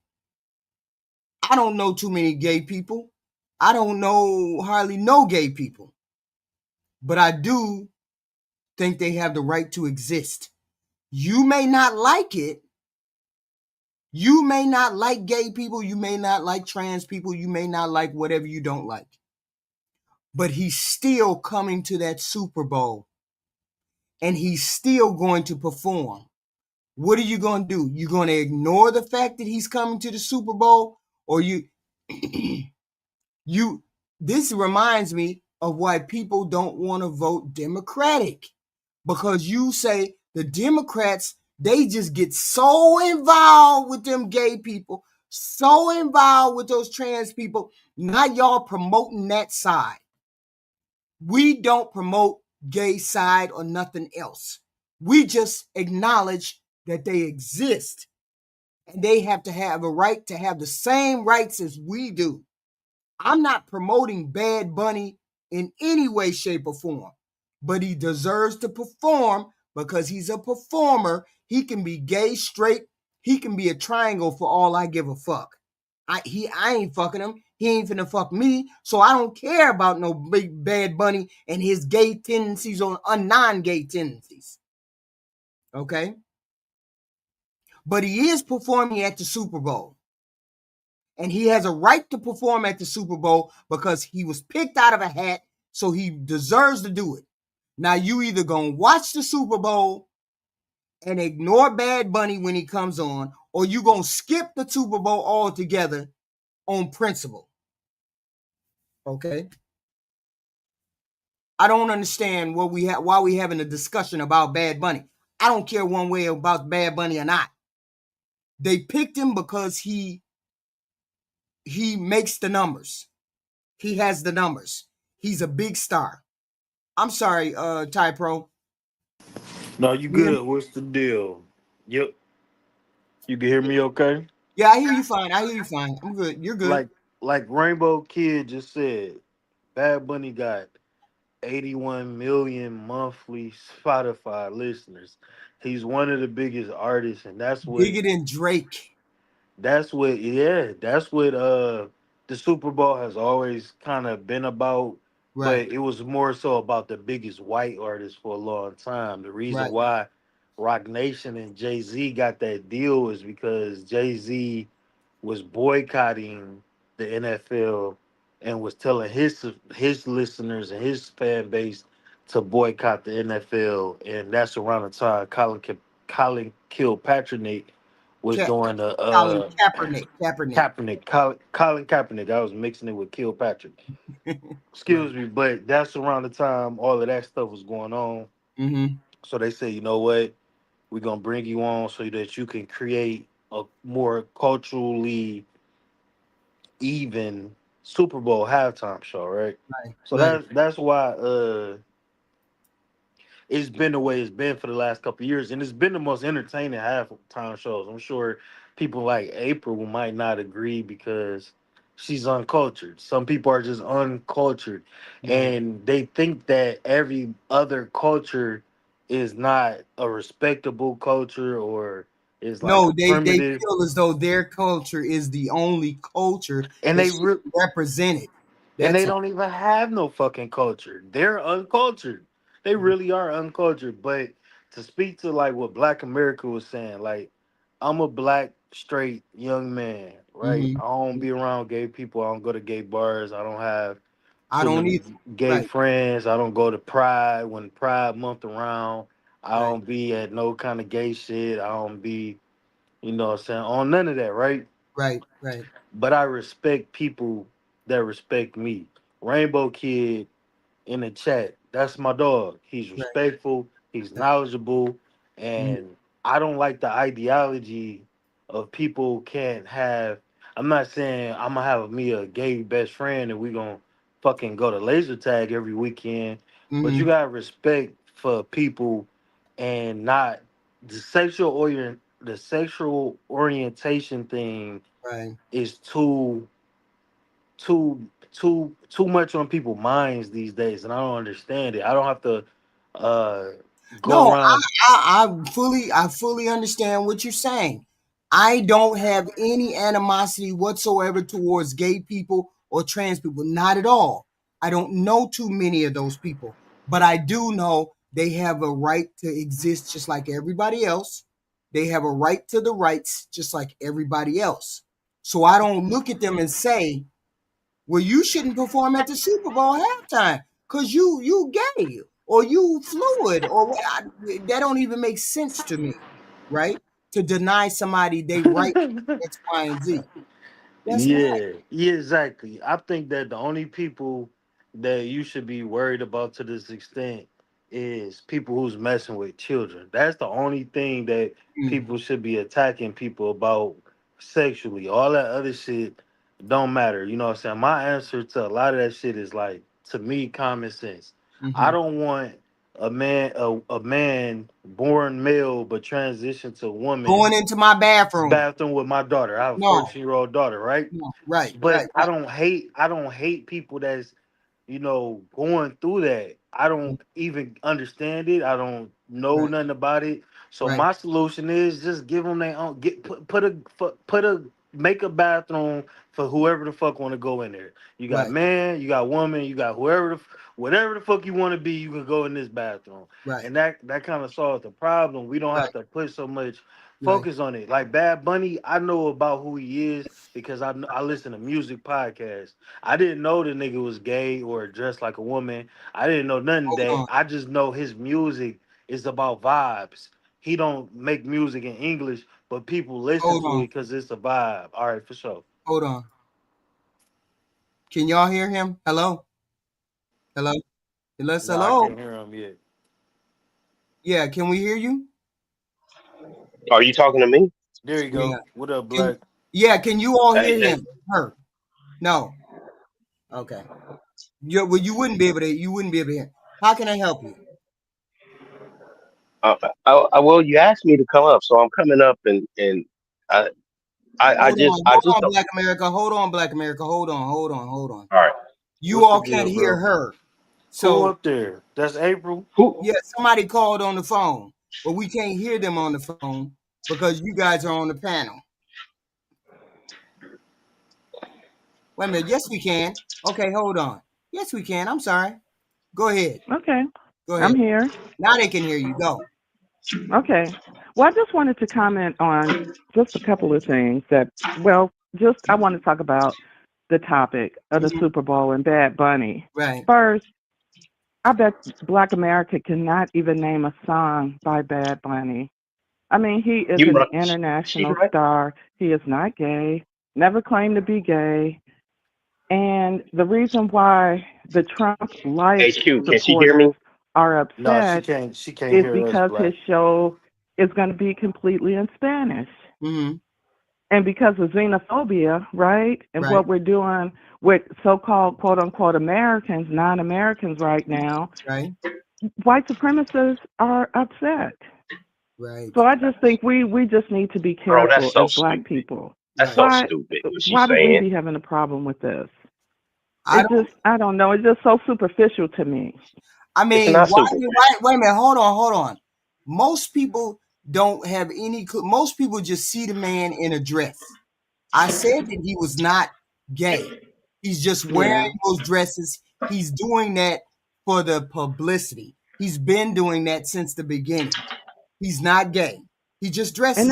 I don't know too many gay people. I don't hardly know gay people. But I do think they have the right to exist. You may not like it. You may not like gay people. You may not like trans people. You may not like whatever you don't like. But he's still coming to that Super Bowl. And he's still going to perform. What are you going to do? You going to ignore the fact that he's coming to the Super Bowl? Or this reminds me of why people don't want to vote Democratic. Because you say the Democrats, they just get so involved with them gay people, so involved with those trans people. Not y'all promoting that side. We don't promote gay side or nothing else. We just acknowledge that they exist, and they have to have a right to have the same rights as we do. I'm not promoting Bad Bunny in any way, shape, or form, but he deserves to perform because he's a performer. He can be gay, straight, he can be a triangle for all I give a fuck. I ain't fucking him. He ain't finna fuck me. So I don't care about no big Bad Bunny and his gay tendencies or non-gay tendencies. Okay? But he is performing at the Super Bowl. And he has a right to perform at the Super Bowl because he was picked out of a hat, so he deserves to do it. Now you either gonna watch the Super Bowl and ignore Bad Bunny when he comes on, or you gonna skip the Super Bowl altogether on principle. Okay? I don't understand why we having a discussion about Bad Bunny. I don't care one way about Bad Bunny or not. They picked him because he makes the numbers. He has the numbers. He's a big star. I'm sorry, Ty Pro. No, you good. What's the deal? Yep. You can hear me okay? Yeah, I hear you fine. I hear you fine. I'm good. You're good. Like Rainbow Kid just said, Bad Bunny got 81 million monthly Spotify listeners. He's one of the biggest artists, and Bigger than Drake. that's what the Super Bowl has always kind of been about. Right. But it was more so about the biggest white artist for a long time. The reason Right. why Rock Nation and Jay-Z got that deal is because Jay-Z was boycotting the NFL and was telling his listeners and his fan base to boycott the NFL, and that's around the time Colin Kilpatrick was doing the Colin Kaepernick. Colin Kaepernick. I was mixing it with Kilpatrick. Excuse me, but that's around the time all of that stuff was going on. Mm-hmm. So they say, you know what, we're gonna bring you on so that you can create a more culturally even Super Bowl halftime show, right? Right. So that's why it's been the way it's been for the last couple of years, and it's been the most entertaining halftime shows. I'm sure people like April might not agree because she's uncultured. Some people are just uncultured, and they think that every other culture is not a respectable culture or is like No, a they primitive. feel as though their culture is the only culture And that they should be represented. And they That's all. don't even have no fucking culture. They're uncultured. They really are uncultured. But to speak to like what Black America was saying, like I'm a black straight young man, right? Mm-hmm. I don't be around gay people. I don't go to gay bars. I don't have I too don't many either. gay Right. friends. I don't go to Pride when Pride month around. I Right. don't be at no kind of gay shit. I don't be, what I'm saying, on none of that, right? Right. Right. But I respect people that respect me. Rainbow Kid in the chat, that's my dog. He's Right. respectful, he's knowledgeable, Mm-hmm. and I don't like the ideology of people can't have. I'm not saying I'm gonna have me a gay best friend and we gonna fucking go to laser tag every weekend, but you Mm-hmm. got respect for people and not the sexual orientation thing Right. is too much on people's minds these days, and I don't understand it. I don't have to uh go No, around. I fully understand what you're saying. I don't have any animosity whatsoever towards gay people or trans people. Not at all. I don't know too many of those people, but I do know they have a right to exist just like everybody else. They have a right to the rights just like everybody else. So I don't look at them and say, well, you shouldn't perform at the Super Bowl halftime because you gay or you fluid or that don't even make sense to me, right? To deny somebody they right X, Y, and Z. That's not Yeah, exactly. I think that the only people that you should be worried about to this extent is people who's messing with children. That's the only thing that people should be attacking people about sexually. All that other shit don't matter. You know what I'm saying? My answer to a lot of that shit is like, to me, common sense. I Mhm. don't want a man born male but transitioned to woman Going into my bathroom. bathroom with my daughter. I have a No. 14-year-old daughter, right? No. Right. But Right. I don't hate people that's going through that. I don't even understand it. I don't know nothing about it. So Right. my solution is just give them their own. Put a make a bathroom for whoever the fuck want to go in there. You got Right. man, you got woman, you got whatever the fuck you want to be. You can go in this bathroom, Right. and that kind of solves the problem. We don't have to put so much focus on it. Like Bad Bunny, I know about who he is because I listen to music podcasts. I didn't know the nigga was gay or dressed like a woman. I didn't know nothing Hold that. on. I just know his music is about vibes. He don't make music in English, but people listen Hold to on. it because it's a vibe. All right, for sure. Hold on. Can y'all hear him? Hello? Hello? No, I can't Hello? hear him yet. Yeah, can we hear you? Are you talking to me? There you Yeah. go. What up, Black? Can you all hear Hey, him? Her? No. Okay. Well, you wouldn't be able to hear. How can I help you? well, you asked me to come up, so I'm coming up, and I, I just, Hold on, don't. Black America. Hold on, Black America. Hold on. All right. You What's the all can't deal, hear bro? her. Who So up there? That's April. yeah, somebody called on the phone, but we can't hear them on the phone because you guys are on the panel. Wait a minute. Yes, we can. Okay, hold on. Yes, we can. I'm sorry. Go ahead. Okay. Go ahead. I'm here. Now they can hear you. Go. Okay. Well, I just wanted to comment on just a couple of things I want to talk about the topic of the Super Bowl and Bad Bunny. Right. First, I bet Black America cannot even name a song by Bad Bunny. I mean, he is You an right. She's international right. star. He is not gay, never claimed to be gay. And the reason why the Trump-like HQ, can she hear me? supporters are No, she upset can't. She can't is hear us, because his Black. show is going to be completely in Spanish. Mm-hmm. And because of xenophobia, right? And Right. what we're doing with so-called quote-unquote Americans, non-Americans right now, Right. white supremacists are upset. Right. So I just think we just need to be Bro, that's careful so as Black stupid. people. That's so stupid. What she's Why do we saying? be having a problem with this? I don't know. It's just so superficial to me. It's mean, not why? stupid. Wait a minute. Hold on. Most people don't have any. Most people just see the man in a dress. I said that he was not gay. He's just wearing those dresses. He's doing that for the publicity. He's been doing that since the beginning. He's not gay. He just dresses.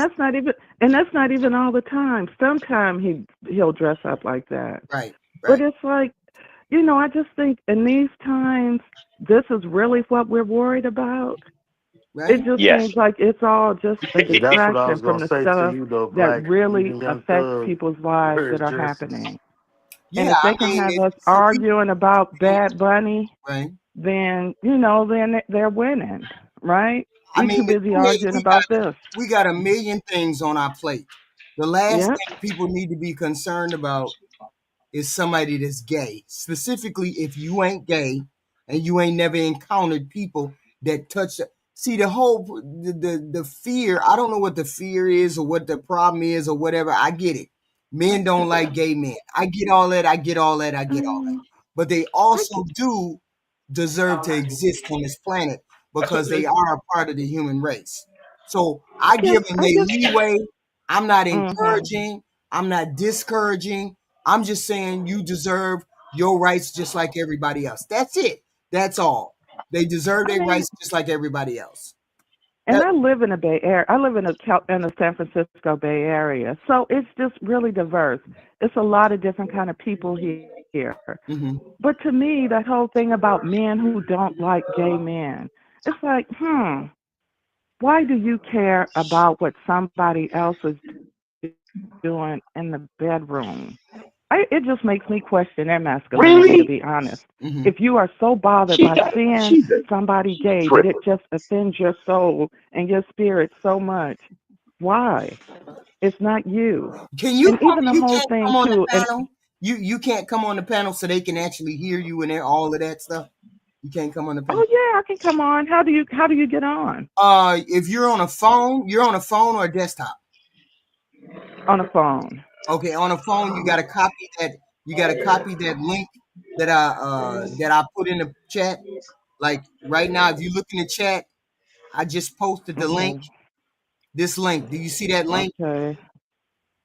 And that's not even all the time. Sometimes he'll dress up like that. Right. But it's like, I just think in these times, this is really what we're worried about. Right? It just Yes. seems like it's all just a See, that's what I distraction was from gonna the say to stuff you though, that Black. really Even Young affects Thug people's lives wears that are dresses. happening. And Yeah, if I they can mean, have if us some people, arguing about Bad Bunny, right? then then they're winning, right? I We mean, too the busy thing is, arguing about this. we got a million things on our plate. The last Yep. thing people need to be concerned about is somebody that's gay. Specifically, if you ain't gay and you ain't never encountered people that touch. See, the fear. I don't know what the fear is or what the problem is or whatever. I get it. Men don't like gay men. I get all that. I get all that. But they also do deserve to exist on this planet because they are a part of the human race. So I give them a leeway. I'm not encouraging. I'm not discouraging. I'm just saying you deserve your rights just like everybody else. That's it. That's all. They deserve their rights just like everybody else. And I live in the Bay Area. I live in the San Francisco Bay Area, so it's just really diverse. It's a lot of different kind of people here. Mm-hmm. But to me, that whole thing about men who don't like gay men, it's like, why do you care about what somebody else is doing in the bedroom? It just makes me question their masculinity, to be honest. Mm-hmm. If you are so bothered by seeing somebody gay that it just offends your soul and your spirit so much, why? It's not you. Can you? And even the You whole can't thing come on the too. And panel. You can't come on the panel so they can actually hear you and all of that stuff. You can't come on the panel. Oh yeah, I can come on. How do you get on? If you're on a phone, or a desktop? On a phone. Okay, on a phone, you gotta copy that. You gotta copy that link that I put in the chat. Like right now, if you look in the chat, I just posted the link. This link. Do you see that link? Okay.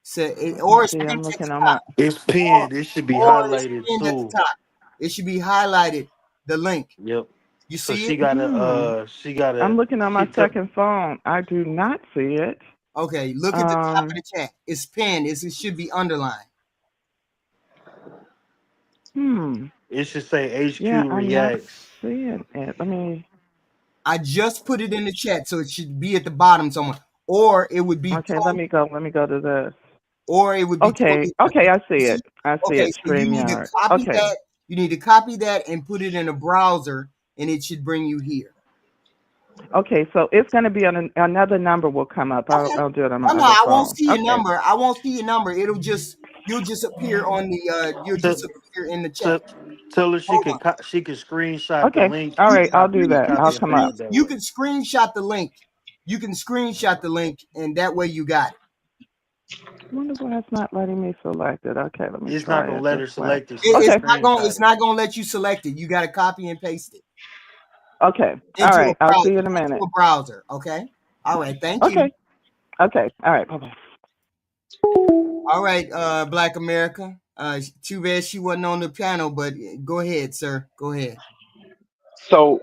So or it's See, pinned I'm at looking the on top. my. It's pinned. It should be It's highlighted pinned at the too. top. It should be highlighted. The link. Yep. You So see she it? gotta I'm looking on my she took second phone. I do not see it. Okay, look at the top of the chat. It's pinned. It should be underlined. it should say HQ Yeah, I'm not reacts. seeing it. Let me. I just put it in the chat, so it should be at the bottom somewhere. Or it would be Okay, let me go to this. Or it would be Okay, I see it. I see okay, it. so you need to StreamYard. copy Okay. that. You need to copy that and put it in a browser, and it should bring you here. Okay, so it's going to be on another number will come up. I'll do it on my other I phone. won't see your Okay. number. I won't see your number. You'll just appear on the you'll just appear in the chat. Tell her she could screenshot the Okay. link. All right, I'll You do can that. copy I'll and come paste up. it that You way. can screenshot the link. You can screenshot the link, and that way you got it. I wonder why it's not letting me select it. Okay, let me It's try not gonna it let this her way. select it. It's not gonna let you select it. You got to copy and paste it. Okay. All right. I'll see you in a minute. Into a browser. Okay. All right. Thank you. Okay. Okay. All right. Bye-bye. All right, Black America. Too bad she wasn't on the panel, but go ahead, sir. Go ahead. So,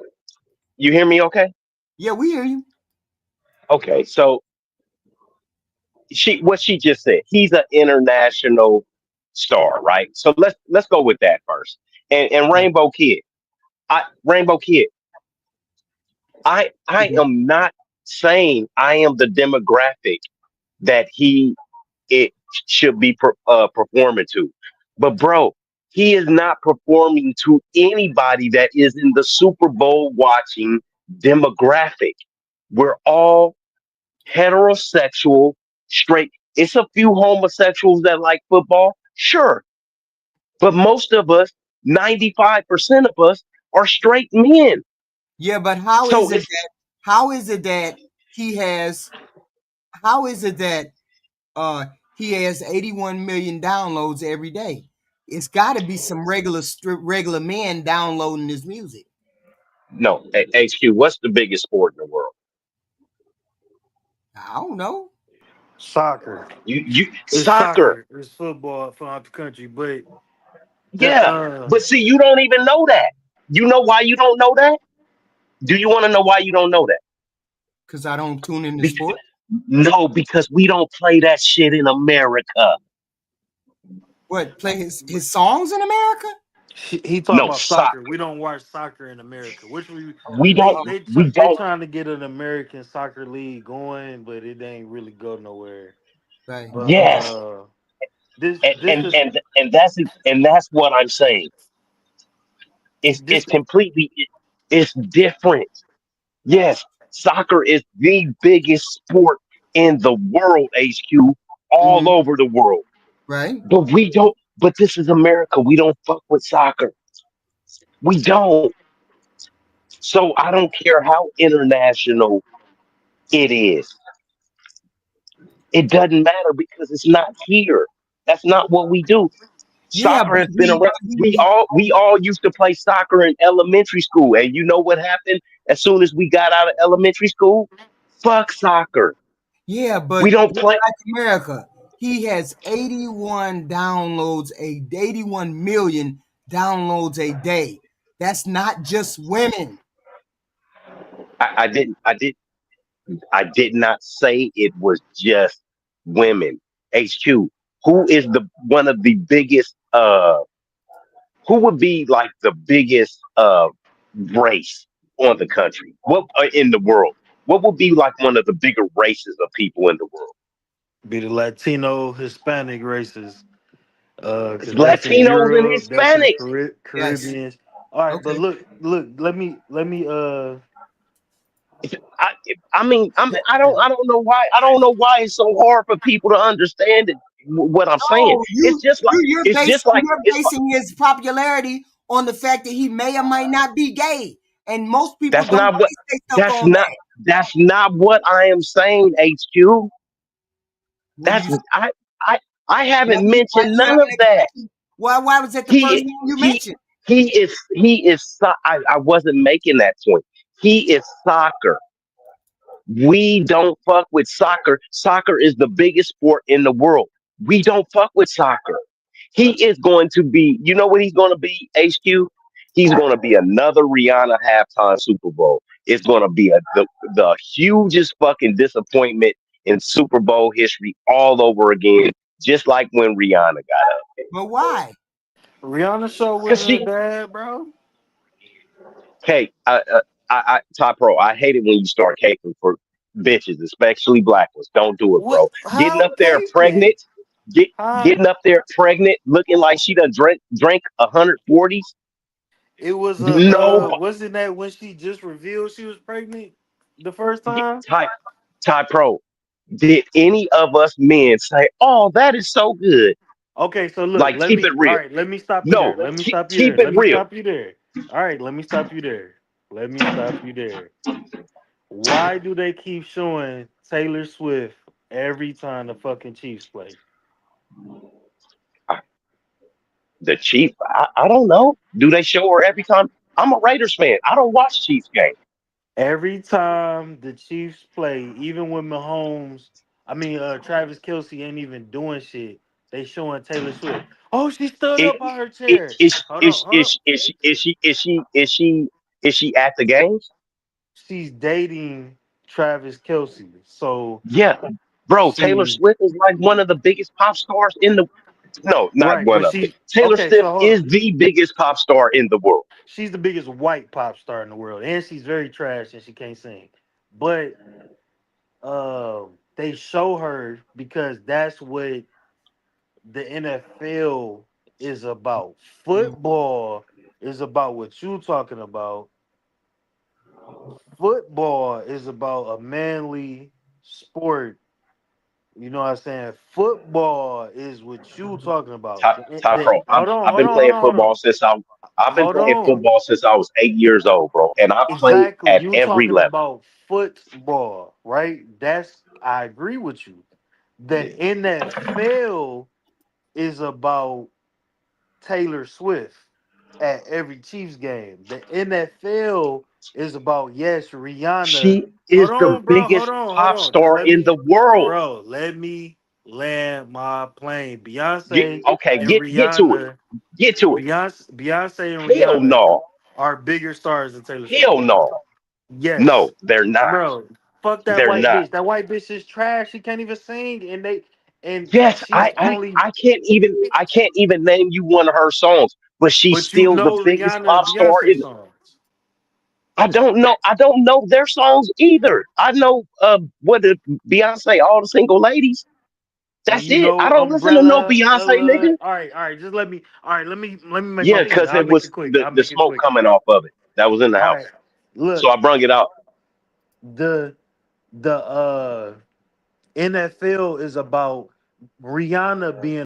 you hear me okay? Yeah, we hear you. Okay, so what she just said, he's an international star, right? So let's go with that first. And Rainbow Kid. Rainbow Kid. I am not saying I am the demographic that it should be performing to. But bro, he is not performing to anybody that is in the Super Bowl watching demographic. We're all heterosexual, straight. It's a few homosexuals that like football, sure. But most of us, 95% of us, are straight men. Yeah, but how is it that he has 81 million downloads every day? It's got to be some regular men downloading his music. No, HQ, what's the biggest sport in the world? I don't know. Soccer. It's soccer. It's football from out the country, but but see, you don't even know that. You know why you don't know that? Do you want to know why you don't know that? Because I don't tune in the sport. No, because we don't play that shit in America. What, play his songs in America? He talking about soccer. We don't watch soccer in America. Which we don't. They're trying to get an American soccer league going, but it ain't really go nowhere. Right. But, yes. And that's what I'm saying. It's completely it's different. Yes, soccer is the biggest sport in the world, HQ, all over the world. Right. But we don't. But this is America. We don't fuck with soccer. We don't. So I don't care how international it is. It doesn't matter because it's not here. That's not what we do. Soccer has been around. We all used to play soccer in elementary school, and you know what happened as soon as we got out of elementary school? Fuck soccer. Yeah, but we don't play like America. He has 81 million downloads a day. That's not just women. I did not say it was just women. HQ, who is one of the biggest who would be like the biggest race on the country? What in the world? What would be like one of the bigger races of people in the world? Be the Latino, Hispanic races. Latinos that's in Europe, and Hispanics, that's in Caribbeans. Yes. All right, okay. But look. Let me. I mean, I don't know why. I don't know why it's so hard for people to understand it. What I'm saying, you're basing his popularity on the fact that he may or might not be gay. And most people That's don't not what. base their stuff That's on not. that. That's not what I am saying, HQ. What do That's you? I Why haven't you mentioned none of that. expecting? Why was that the first He thing you he mentioned? he is. I wasn't making that point. He is soccer. We don't fuck with soccer. Soccer is the biggest sport in the world. We don't fuck with soccer. He is going to be, you know what he's going to be, HQ? He's going to be another Rihanna halftime Super Bowl. It's going to be the hugest fucking disappointment in Super Bowl history all over again, just like when Rihanna got up. But why? Rihanna show Because wasn't she, bad, bro. hey, Top Pro, I hate it when you start caping for bitches, especially black ones. Don't do it, What? bro. Getting How up there caping? pregnant, Huh? getting up there pregnant, looking like she done drank 140s. It was No, wasn't that when she just revealed she was pregnant the first time? Ty Pro. Did any of us men say, "Oh, that is so good"? Okay, so look, Like, keep it all real. right, let me stop you No, there. Let me stop you keep there. it Let me real. stop you there. All right, let me stop you there. Let me stop you there. Why do they keep showing Taylor Swift every time the fucking Chiefs play? The Chiefs, I don't know. Do they show her every time? I'm a Raiders fan. I don't watch Chiefs game. Every time the Chiefs play, even when Travis Kelsey ain't even doing shit, they showing Taylor Swift. Oh, she stood It, up on her it chair. is Hold on, is hold on. is she at the games? She's dating Travis Kelsey, so Yeah, bro. Taylor she Swift is like one of the biggest pop stars in the. No, not right, one but of it. she's Taylor okay. So Swift hold on. is the biggest pop star in the world. She's the biggest white pop star in the world, and she's very trash and she can't sing. But they show her because that's what the NFL is about. Football is about what you talking about. Football is about a manly sport. You know what I'm saying? Football is what you talking about. Ty Pro, Hold on, I've hold been on, hold playing on, hold football on. since I've been Hold playing on. football since I was 8 years old, bro, and I played Exactly. at You every talking level. about football, right? I agree with you. The NFL is about Taylor Swift at every Chiefs game. The NFL is about, yes, Rihanna. She Hold is the on, bro. biggest Hold pop on. Just star let in me, the world. bro, let me land my plane. Beyonce Okay, and get to it. Rihanna, Get to it. Beyonce and Hell Rihanna no. are bigger stars than Taylor Swift. Hell no. Yes. No, they're not. Bro, fuck that They're white not. bitch. That white bitch is trash. She can't even sing, and Yes, she's only. I can't even name you one of her songs, but she's But you still the know biggest Rihanna and pop star Beyonce in. songs. I don't know their songs either. I know what the Beyonce, all the single ladies. And That's you it. I know don't listen to no Umbrella, Beyonce, Ella. nigga. All right. Just let me. All right, let me make my Yeah, point. because I'll it make it was quick. I'll the make it smoke quick. coming off of it that was in the All right. house. So Look, I brung it out. the NFL is about Rihanna being